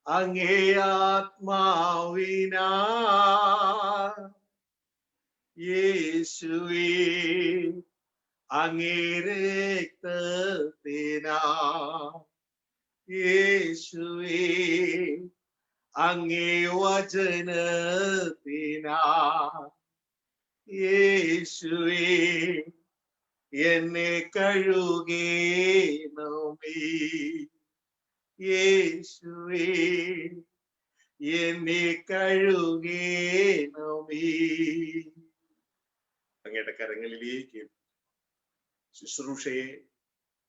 അങ്ങേ ആത്മാവിനാ യേശുവേ അങ്ങേ രക്തത്തിനാ യേശുവേ അങ്ങേ വചനത്തിനാ യേശുവേ എന്നെ കഴുകേണമേ യേശുവേ എന്നെ കഴുകേണമേ. അങ്ങയുടെ കരങ്ങളിലേക്ക് ശുശ്രൂഷയെ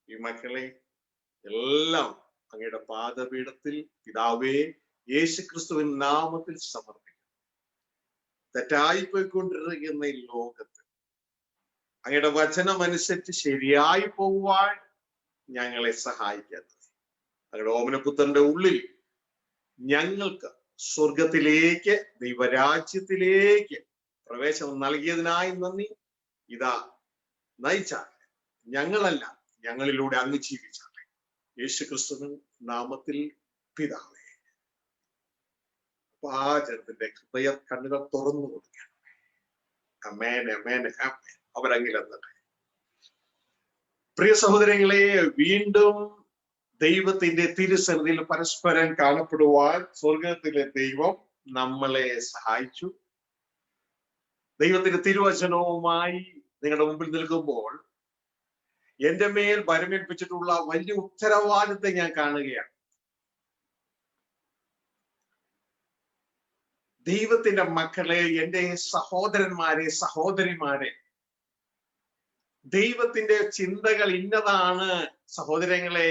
ഈ മക്കളെ എല്ലാം അങ്ങയുടെ പാദപീഠത്തിൽ പിതാവേ യേശുക്രിസ്തുവിൻ നാമത്തിൽ സമർപ്പിക്കും. തെറ്റായി പോയിക്കൊണ്ടിരിക്കുന്ന ഈ ലോകത്ത് അങ്ങയുടെ വചനം അനുസരിച്ച് ശരിയായി പോകുവാൻ ഞങ്ങളെ സഹായിക്കാത്തത് അങ്ങയുടെ ഓമനപുത്രന്റെ ഉള്ളിൽ ഞങ്ങൾക്ക് സ്വർഗത്തിലേക്ക് ദൈവരാജ്യത്തിലേക്ക് പ്രവേശനം നൽകിയതിനായി നന്ദി. ഇതാ നയിച്ചാൽ ഞങ്ങളല്ല, ഞങ്ങളിലൂടെ അങ്ങ് ജീവിച്ചാൽ യേശുക്രിസ്തുവിൻ നാമത്തിൽ പിതാവേ. അപ്പൊ ആ ജനത്തിന്റെ ഹൃദയ കണ്ണുകൾ തുറന്നു കൊടുക്കണം. അമേൻ അമേൻ അമേൻ. അവരങ്ങിലെത്തട്ടെ. പ്രിയ സഹോദരങ്ങളെ, വീണ്ടും ദൈവത്തിന്റെ തിരുസന്നിധിയിൽ പരസ്പരം കാണപ്പെടുവാൻ സ്വർഗത്തിലെ ദൈവം നമ്മളെ സഹായിച്ചു. ദൈവത്തിന്റെ തിരുവചനവുമായി നിങ്ങളുടെ മുമ്പിൽ നിൽക്കുമ്പോൾ എന്റെ മേൽ ഭരമേൽപ്പിച്ചിട്ടുള്ള വലിയ ഉത്തരവാദിത്തം ഞാൻ കാണുകയാണ്. ദൈവത്തിന്റെ മക്കളെ, എന്റെ സഹോദരന്മാരെ, സഹോദരിമാരെ, ദൈവത്തിന്റെ ചിന്തകൾ ഇന്നതാണ് സഹോദരങ്ങളെ,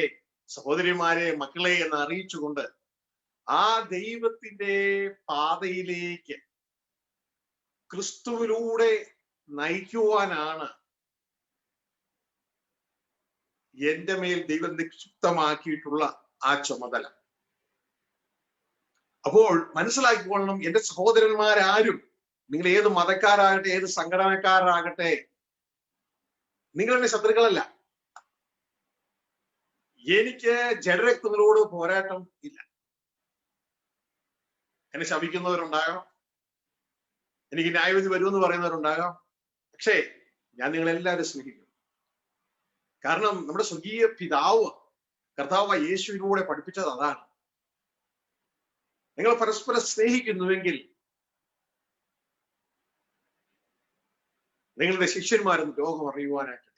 സഹോദരിമാരെ, മക്കളെ എന്ന് അറിയിച്ചുകൊണ്ട് ആ ദൈവത്തിന്റെ പാതയിലേക്ക് ക്രിസ്തുവിലൂടെ നയിക്കുവാനാണ് എന്റെ മേൽ ദൈവം നിക്ഷിപ്തമാക്കിയിട്ടുള്ള ആ ചുമതല. അപ്പോൾ മനസ്സിലാക്കിക്കൊള്ളണം, എന്റെ സഹോദരന്മാരാരും, നിങ്ങൾ ഏത് മതക്കാരാകട്ടെ, ഏത് സംഘടനക്കാരാകട്ടെ, നിങ്ങൾ എന്റെ ശത്രുക്കളല്ല. എനിക്ക് ജഡരക്തങ്ങളോട് പോരാട്ടം ഇല്ല. എന്നെ ശപിക്കുന്നവരുണ്ടാകാം, എനിക്ക് ന്യായവിധി വരുമെന്ന് പറയുന്നവരുണ്ടാകാം. പക്ഷേ ഞാൻ നിങ്ങളെല്ലാവരും സ്നേഹിക്കും. കാരണം നമ്മുടെ സ്വർഗീയ പിതാവ് കർത്താവ് യേശുവിലൂടെ പഠിപ്പിച്ചത് അതാണ്. നിങ്ങൾ പരസ്പരം സ്നേഹിക്കുന്നുവെങ്കിൽ നിങ്ങളുടെ ശിഷ്യന്മാരെന്ന് ലോകം അറിയുവാനായിട്ട്.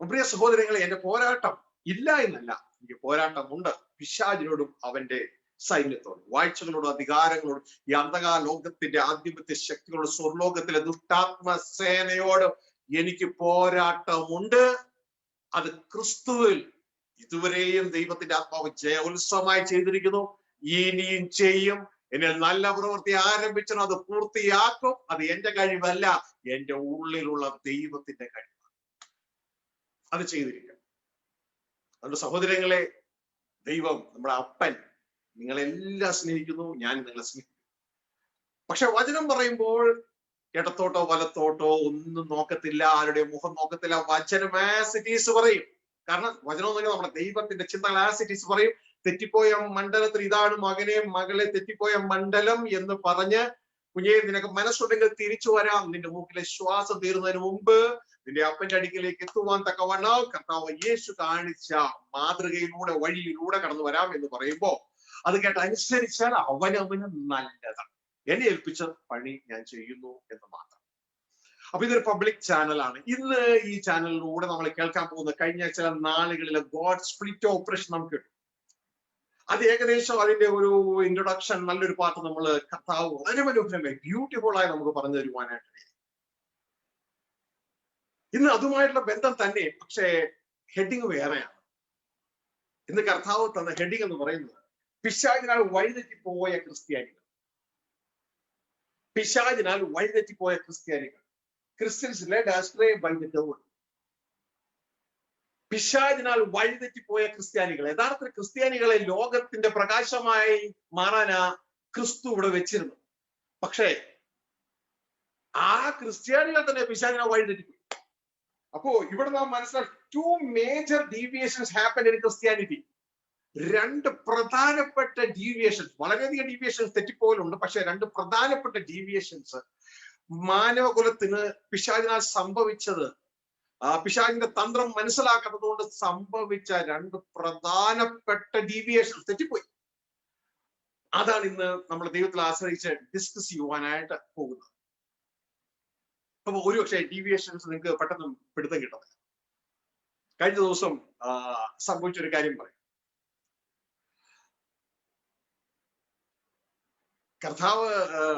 പ്രിയ സഹോദരങ്ങളെ, എന്റെ പോരാട്ടം ഇല്ല എന്നല്ല, എനിക്ക് പോരാട്ടമുണ്ട്. പിശാചിനോടും അവന്റെ സൈന്യത്തോടും, വാഴ്ചകളോടും, അധികാരങ്ങളോടും, ഈ അന്ധകാര ലോകത്തിന്റെ ആധിപത്യ ശക്തികളോടും, സ്വർലോകത്തിലെ ദുഷ്ടാത്മസേനയോടും എനിക്ക് പോരാട്ടമുണ്ട്. അത് ക്രിസ്തുവിൽ ഇതുവരെയും ദൈവത്തിന്റെ ആത്മാവ് ജയോത്സവമായി ചെയ്തിരിക്കുന്നു, ഇനിയും ചെയ്യും. എന്നെ നല്ല പ്രവൃത്തി ആരംഭിച്ചു, അത് പൂർത്തിയാക്കും. അത് എന്റെ കഴിവല്ല, എന്റെ ഉള്ളിലുള്ള ദൈവത്തിന്റെ കഴിവ്. അത് ചെയ്തിരിക്കും. അതുകൊണ്ട് സഹോദരങ്ങളെ, ദൈവം നമ്മുടെ അപ്പൻ നിങ്ങളെല്ലാം സ്നേഹിക്കുന്നു, ഞാൻ നിങ്ങളെ സ്നേഹിക്കുന്നു. പക്ഷെ വചനം പറയുമ്പോൾ ഇടത്തോട്ടോ വലത്തോട്ടോ ഒന്നും നോക്കത്തില്ല, ആരുടെയും മുഖം നോക്കത്തില്ല. വചനം ആസ് ഇറ്റ് ഈസ് പറയും. കാരണം വചനം എന്ന് പറഞ്ഞാൽ നമ്മുടെ ദൈവത്തിന്റെ ചിന്തകൾ ആസ് ഇറ്റ് ഈസ് പറയും. തെറ്റിപ്പോയ മണ്ഡലത്തിൽ ഇതാണ് മകനെ മകളെ തെറ്റിപ്പോയ മണ്ഡലം എന്ന് പറഞ്ഞ്, കുഞ്ഞെ നിനക്ക് മനസ്സുണ്ടെങ്കിൽ തിരിച്ചു വരാം, നിന്റെ മൂക്കിലെ ശ്വാസം തീരുന്നതിന് മുമ്പ് നിന്റെ അപ്പന്റെ അടുക്കിലേക്ക് എത്തുവാൻ തക്കവണ്ണം കർത്താവ് യേശു കാണിച്ച മാതൃകയിലൂടെ, വഴിയിലൂടെ കടന്നു വരാം എന്ന് പറയുമ്പോ അത് കേട്ട് അനുസരിച്ചാൽ അവനവന് നല്ലതാണ്. എന്നെ ഏൽപ്പിച്ച പണി ഞാൻ ചെയ്യുന്നു എന്ന് മാത്രം. അപ്പൊ ഇതൊരു പബ്ലിക് ചാനലാണ്. ഇന്ന് ഈ ചാനലിലൂടെ നമ്മൾ കേൾക്കാൻ പോകുന്ന കഴിഞ്ഞ ചില നാളുകളിലെ ഗോഡ് സ്പ്ലിറ്റ് ഓപ്പറേഷൻ നമുക്ക് കിട്ടും. അത് ഏകദേശം അതിന്റെ ഒരു ഇൻട്രൊഡക്ഷൻ, നല്ലൊരു പാട്ട് നമ്മൾ കർത്താവ് വളരെ മനോഹരമായി ബ്യൂട്ടിഫുൾ ആയി നമുക്ക് പറഞ്ഞു തരുവാനായിട്ട്. ഇന്ന് അതുമായിട്ടുള്ള ബന്ധം തന്നെ, പക്ഷേ ഹെഡിങ് വേറെയാണ്. ഇന്ന് കർത്താവ് തന്ന ഹെഡിങ് എന്ന് പറയുന്നത് പിശാചിനാൽ വഴിതെറ്റിപ്പോയ ക്രിസ്ത്യാനികൾ. പിശാചിനാൽ വഴിതെറ്റിപ്പോയ ക്രിസ്ത്യാനികൾ. Christians led astray by the devil. പിശാചിനാൽ വഴിതെറ്റിപ്പോയ ക്രിസ്ത്യാനികൾ. യഥാർത്ഥ ക്രിസ്ത്യാനികളെ ലോകത്തിന്റെ പ്രകാശമായി മാറാനാ ക്രിസ്തു ഇവിടെ വെച്ചിരുന്നു. പക്ഷേ ആ ക്രിസ്ത്യാനികൾ തന്നെ പിശാചിനാൽ വഴിതെറ്റിപ്പോയി. അപ്പോ ഇവിടെ നാം മനസ്സിലാക്കി, two major deviations happen in Christianity. രണ്ട് പ്രധാനപ്പെട്ട ഡീവിയേഷൻസ്, വളരെയധികം ഡീവിയേഷൻസ് തെറ്റിപ്പോലുണ്ട്, പക്ഷെ രണ്ട് പ്രധാനപ്പെട്ട ഡീവിയേഷൻസ് മാനവകുലത്തിന് പിശാചിനാൽ സംഭവിച്ചത്, പിശാചിന്റെ തന്ത്രം മനസ്സിലാക്കാത്തത് കൊണ്ട് സംഭവിച്ച രണ്ട് പ്രധാനപ്പെട്ട ഡീവിയേഷൻസ് തെറ്റിപ്പോയി. അതാണ് ഇന്ന് നമ്മൾ ദൈവത്തിൽ ആശ്രയിച്ച് ഡിസ്കസ് ചെയ്യുവാനായിട്ട് പോകുന്നത്. അപ്പൊ ഒരുപക്ഷെ ഡീവിയേഷൻസ് നിങ്ങൾക്ക് പെട്ടെന്ന് പിടുത്തം കിട്ടുന്നത്. കഴിഞ്ഞ ദിവസം സംഭവിച്ചൊരു കാര്യം പറയും. കർത്താവ്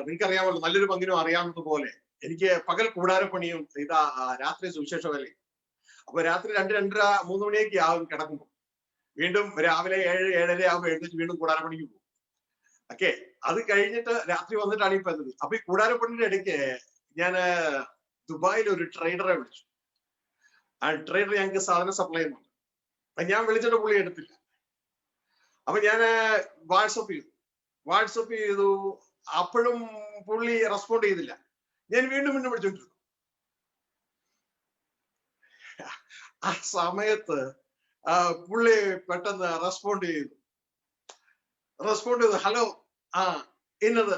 നിങ്ങൾക്കറിയാമല്ലോ, നല്ലൊരു പങ്കിനും അറിയാവുന്നതുപോലെ എനിക്ക് പകൽ കൂടാരപ്പണിയും ഇതാ രാത്രി സുവിശേഷ വേലയും. അപ്പൊ രാത്രി 2-2:30 3 മണിയൊക്കെ ആവും കിടക്കുമ്പോൾ. വീണ്ടും രാവിലെ 7-7:30 ആകുമ്പോൾ എഴുന്നേറ്റ് വീണ്ടും കൂടാരപ്പണിക്ക് പോകും. ഓക്കെ, അത് കഴിഞ്ഞിട്ട് രാത്രി വന്നിട്ടാണ് ഈ പദ്ധതി. അപ്പൊ ഈ കൂടാരപ്പണിയുടെ ഇടയ്ക്ക് ഞാൻ ദുബായിൽ ഒരു ട്രേഡറെ വിളിച്ചു. ആ ട്രേഡർ ഞങ്ങൾക്ക് സാധനം സപ്ലൈ ചെയ്യുന്നുണ്ട്. അപ്പൊ ഞാൻ വിളിച്ചിട്ട് പുള്ളി എടുത്തില്ല. അപ്പൊ ഞാൻ വാട്സപ്പ് ചെയ്തു. അപ്പോഴും പുള്ളി റെസ്പോണ്ട് ചെയ്തില്ല. ഞാൻ വീണ്ടും വിളിച്ചോണ്ടിരുന്നു. ആ സമയത്ത് പുള്ളി പെട്ടെന്ന് റെസ്പോണ്ട് ചെയ്തു. ഹലോ, ഇന്നത്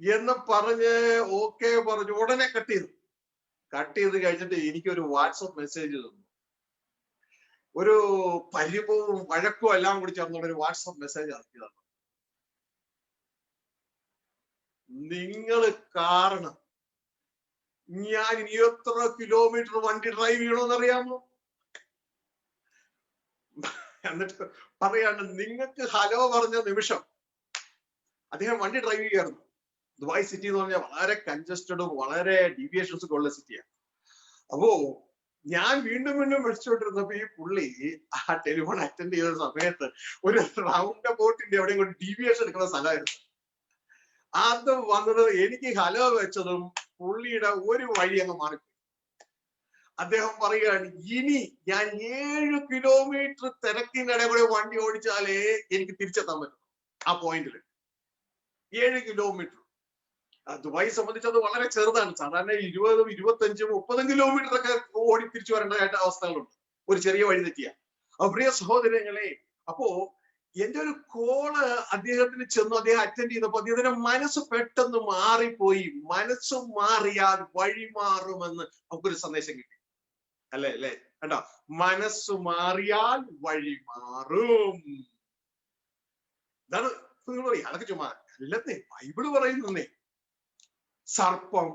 എന്ന് പറഞ്ഞ് ഓക്കെ പറഞ്ഞു. ഉടനെ കട്ട് ചെയ്ത് കഴിഞ്ഞിട്ട് എനിക്കൊരു വാട്സപ്പ് മെസ്സേജ് തന്നു. ഒരു പരിഭവവും വഴക്കും എല്ലാം കൂടി ചേർന്നുള്ള ഒരു വാട്സപ്പ് മെസ്സേജ് ഇറക്കി തന്നു. നിങ്ങള് കാരണം ഞാൻ ഇനി എത്ര കിലോമീറ്റർ വണ്ടി ഡ്രൈവ് ചെയ്യണമെന്ന് അറിയാമോ? എന്നിട്ട് പറയാണ്, നിങ്ങൾക്ക് ഹലോ പറഞ്ഞ നിമിഷം അദ്ദേഹം വണ്ടി ഡ്രൈവ് ചെയ്യായിരുന്നു. ദുബായ് സിറ്റി എന്ന് പറഞ്ഞാൽ വളരെ കൺജസ്റ്റഡും വളരെ ഡീവിയേഷൻസ് ഒക്കെ ഉള്ള സിറ്റിയാണ്. അപ്പോ ഞാൻ വീണ്ടും വിളിച്ചുകൊണ്ടിരുന്നപ്പോ ഈ പുള്ളി ആ ടെലിഫോൺ അറ്റൻഡ് ചെയ്ത സമയത്ത് ഒരു റൗണ്ട് ബോട്ടിന്റെ എവിടെയും കൊണ്ട് ഡീവിയേഷൻ എടുക്കുന്ന സ്ഥലമായിരുന്നു. അത് വന്നത് എനിക്ക് ഹലോ വെച്ചതും പുള്ളിയുടെ ഒരു വഴി അങ്ങ് മാറി. അദ്ദേഹം പറയുകയാണ്, ഇനി ഞാൻ 7 കിലോമീറ്റർ തിരക്കിന്റെ ഇടയിൽ കൂടെ വണ്ടി ഓടിച്ചാലേ എനിക്ക് തിരിച്ചെത്താൻ പറ്റും ആ പോയിന്റിൽ. 7 കിലോമീറ്റർ ദുബായി സംബന്ധിച്ച് അത് വളരെ ചെറുതാണ്. സാധാരണ 20, 25, 30 കിലോമീറ്റർ ഒക്കെ ഓടി തിരിച്ചു വരേണ്ടതായിട്ട് അവസ്ഥകളുണ്ട് ഒരു ചെറിയ വഴി തെറ്റിയ. അപ്പൊ പ്രിയ സഹോദരങ്ങളെ, അപ്പോ എന്റെ ഒരു കോള് അദ്ദേഹത്തിന് ചെന്നു. അദ്ദേഹം അറ്റൻഡ് ചെയ്തപ്പോ അദ്ദേഹത്തിന്റെ മനസ്സ് പെട്ടെന്ന് മാറിപ്പോയി. മനസ്സ് മാറിയാൽ വഴി മാറുമെന്ന് നമുക്കൊരു സന്ദേശം കിട്ടി. അല്ലേ കണ്ടോ? മനസ്സ് മാറിയാൽ വഴി മാറും. ഇതാണ് നിങ്ങൾ പറയും അതൊക്കെ ചുമ്മാ അല്ലെന്നേ, ബൈബിള് പറയുന്നേ. സർപ്പം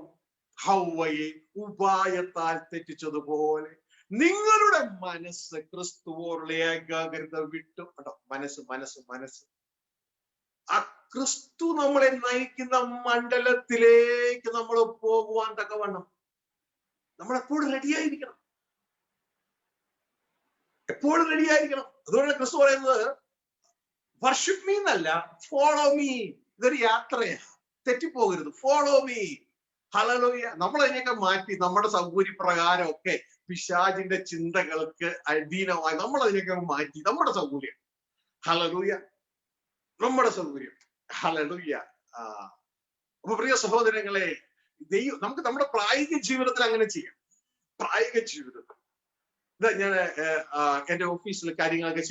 ഹൗവയെ ഉപായത്താൽ തെറ്റിച്ചതുപോലെ നിങ്ങളുടെ മനസ്സ് ക്രിസ്തുവോടുള്ള ഏകാഗ്രത വിട്ടു. കേട്ടോ, മനസ്സ് ആ ക്രിസ്തു നമ്മളെ നയിക്കുന്ന മണ്ഡലത്തിലേക്ക് നമ്മൾ പോകുവാൻ തക്കവണ്ണം നമ്മൾ എപ്പോഴും റെഡിയായിരിക്കണം. അതുകൊണ്ട് ക്രിസ്തു പറയുന്നത് വർഷിപ്പ് മീ എന്നല്ല, ഫോളോ മീ. ഇതൊരു യാത്രയാണ്, തെറ്റിപ്പോകരുത്. Follow me. ഹല്ലേലൂയ. നമ്മൾ അതിനെയൊക്കെ മാറ്റി നമ്മുടെ സൗകര്യപ്രകാരം ഒക്കെ പിശാചിന്റെ ചിന്തകൾക്ക് അധീനമായി നമ്മൾ അതിനെയൊക്കെ മാറ്റി നമ്മുടെ സൗകര്യം. ഹല്ലേലൂയ, നമ്മുടെ സൗകര്യം. ഹല്ലേലൂയ. അപ്പൊ പ്രിയ സഹോദരങ്ങളെ, നമുക്ക് നമ്മുടെ പ്രായോഗിക ജീവിതത്തിൽ അങ്ങനെ ചെയ്യാം. പ്രായോഗിക ജീവിതത്തിൽ ഞാൻ എന്റെ ഓഫീസിൽ കാര്യങ്ങളൊക്കെ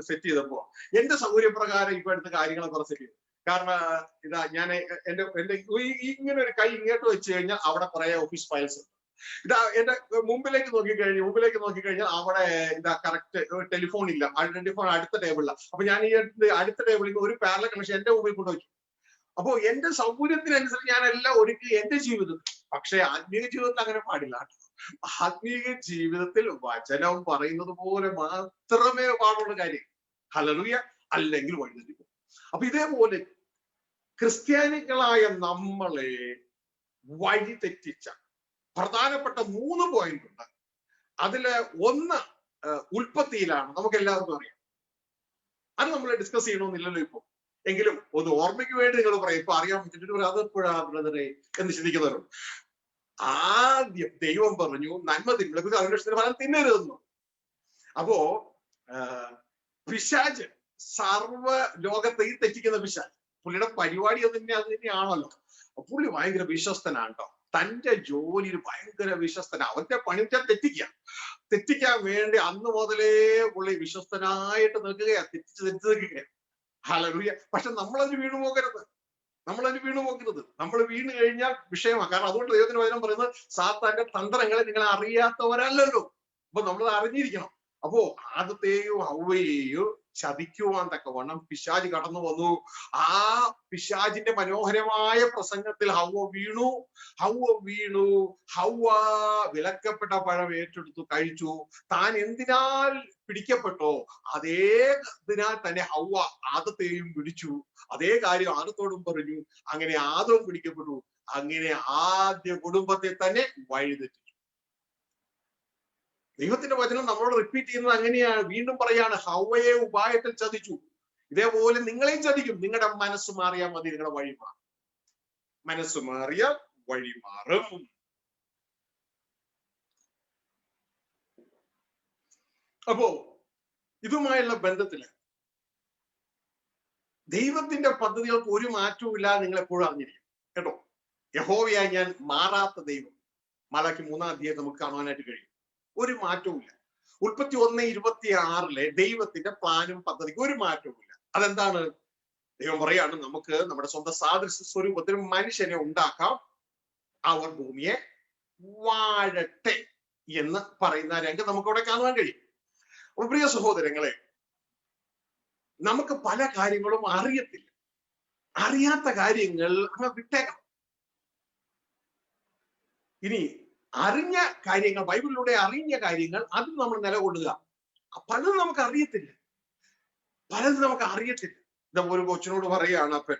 സെറ്റ് ചെയ്തപ്പോ എന്റെ സൗകര്യപ്രകാരം ഇപ്പൊ എടുത്ത കാര്യങ്ങളൊക്കെ സെറ്റ് ചെയ്തു. കാരണം ഇതാ ഞാൻ എന്റെ ഇങ്ങനെ ഒരു കൈ ഇങ്ങോട്ട് വെച്ച് കഴിഞ്ഞാൽ അവിടെ കുറെ ഓഫീസ് ഫയൽസ് ഉണ്ട്. ഇതാ എന്റെ മുമ്പിലേക്ക് നോക്കിക്കഴിഞ്ഞാൽ അവിടെ ഇതാ കറക്റ്റ് ടെലിഫോൺ ഇല്ല, ടെലിഫോൺ അടുത്ത ടേബിളിലാണ്. അപ്പൊ ഞാൻ ഈ അടുത്ത ടേബിളിൽ ഒരു പാരലൽ കണക്ഷൻ എന്റെ മുമ്പിൽ കൊണ്ടുവച്ചു. അപ്പോ എന്റെ സൗകര്യത്തിനനുസരിച്ച് ഞാൻ എല്ലാം ഒരുക്കി എന്റെ ജീവിതത്തിൽ. പക്ഷെ ആത്മീയ ജീവിതത്തിൽ അങ്ങനെ പാടില്ല. ആത്മീയ ജീവിതത്തിൽ വചനം പറയുന്നത് പോലെ മാത്രമേ പാടുള്ള കാര്യം. ഹല്ലേലൂയ. അല്ലെങ്കിൽ വഴിതെറ്റിപ്പോ. അപ്പൊ ഇതേപോലെ ക്രിസ്ത്യാനികളായ നമ്മളെ വഴി തെറ്റിച്ച പ്രധാനപ്പെട്ട 3 പോയിന്റ് ഉണ്ട്. അതില് ഒന്ന് ഉൽപ്പത്തിയിലാണ്, നമുക്ക് എല്ലാവർക്കും അറിയാം. അത് നമ്മൾ ഡിസ്കസ് ചെയ്യണമെന്നില്ലല്ലോ ഇപ്പൊ. എങ്കിലും ഒന്ന് ഓർമ്മയ്ക്ക് വേണ്ടി നിങ്ങൾ പറയും, ഇപ്പൊ അറിയാൻ പറ്റിട്ട് അത് എപ്പോഴാ ബ്രദറെ എന്ന് ചിന്തിക്കുന്നവരുണ്ട്. ആദ്യം ദൈവം പറഞ്ഞു നന്മ തിന്മകളെ അന്വേഷണത്തിന് ഫലം തിന്നരുതെന്നു. അപ്പോ പിശാച് സർവ ലോകത്തെയും തെറ്റിക്കുന്ന പിശാച്, പുള്ളിയുടെ പരിപാടി അത് തന്നെയാണല്ലോ. പുള്ളി ഭയങ്കര വിശ്വസ്തനാണ് കേട്ടോ. തന്റെ ജോലിയിൽ ഭയങ്കര വിശ്വസ്തന. അവന്റെ പണി തെറ്റിക്കാൻ വേണ്ടി അന്ന് മുതലേ പുള്ളി വിശ്വസ്തനായിട്ട് നിൽക്കുകയാ, തെറ്റിച്ച് നിൽക്കുകയാണ്. ഹല്ലേലൂയ. പക്ഷെ നമ്മളതിന് വീണു പോകരുത്. നമ്മൾ വീണ് കഴിഞ്ഞാൽ വിഷയമാണ്. കാരണം അതുകൊണ്ട് ദൈവത്തിന് വചനം പറയുന്നത്, സാത്താന്റെ തന്ത്രങ്ങളെ നിങ്ങൾ അറിയാത്തവരല്ലല്ലോ. അപ്പൊ നമ്മൾ അറിഞ്ഞിരിക്കണം. അപ്പോ ആദത്തെയും ഹവ്വയെയും ചതിക്കുവാൻ തക്കവണ്ണം പിശാച് കടന്നു വന്നു. ആ പിശാചിന്റെ മനോഹരമായ പ്രസംഗത്തിൽ ഹവ്വ വീണു. ഹവ്വ വിലക്കപ്പെട്ട പഴം ഏറ്റെടുത്തു, കഴിച്ചു. താൻ എന്തിനാൽ പിടിക്കപ്പെട്ടോ അതേ ഇതിനാൽ തന്നെ ഹവ്വ ആദത്തെയും പിടിച്ചു. അതേ കാര്യം ആദത്തോടും പറഞ്ഞു. അങ്ങനെ ആദവും പിടിക്കപ്പെട്ടു. അങ്ങനെ ആദ്യ കുടുംബത്തെ തന്നെ വഴിതെറ്റിച്ചു. ദൈവത്തിന്റെ വചനം നമ്മളോട് റിപ്പീറ്റ് ചെയ്യുന്നത് അങ്ങനെയാണ്. വീണ്ടും പറയാണ്, ഹവ്വയെ ഉപായത്തിൽ ചതിച്ചു, ഇതേപോലെ നിങ്ങളെയും ചതിക്കും. നിങ്ങളുടെ മനസ്സ് മാറിയാൽ മതി, നിങ്ങളുടെ വഴി മാറും. മനസ്സ് മാറിയ വഴി മാറും. അപ്പോ ഇതുമായുള്ള ബന്ധത്തില് ദൈവത്തിന്റെ പദ്ധതികൾക്ക് ഒരു മാറ്റവും ഇല്ലാതെ നിങ്ങൾ എപ്പോഴും അറിഞ്ഞിരിക്കും കേട്ടോ. യഹോവയായി ഞാൻ മാറാത്ത ദൈവം. മലാക്കി 3-ാം അധ്യായം നമുക്ക് കാണുവാനായിട്ട് കഴിയും. ഒരു മാറ്റവും ഇല്ല. ഉൽപ്പത്തി 1:26 ദൈവത്തിന്റെ പ്ലാനും പദ്ധതിക്കും ഒരു മാറ്റവും ഇല്ല. അതെന്താണ്? ദൈവം പറയാണ്, നമുക്ക് നമ്മുടെ സ്വന്തം സാദൃശ്യ സ്വരൂപത്തിൽ മനുഷ്യനെ ഉണ്ടാക്കാം, അവർ ഭൂമിയെ വാഴട്ടെ എന്ന് പറയുന്ന രംഗം നമുക്ക് അവിടെ കാണുവാൻ കഴിയും. പ്രിയ സഹോദരങ്ങളെ, നമുക്ക് പല കാര്യങ്ങളും അറിയത്തില്ല. അറിയാത്ത കാര്യങ്ങൾ അങ്ങ് വിട്ടേക്കണം. ഇനി അറിഞ്ഞ കാര്യങ്ങൾ, ബൈബിളിലൂടെ അറിഞ്ഞ കാര്യങ്ങൾ, അത് നമ്മൾ നിലകൊള്ളുക. പലതും നമുക്ക് അറിയത്തില്ല. ഇതാ ഒരു കൊച്ചിനോട് പറയാണ് അപ്പൻ,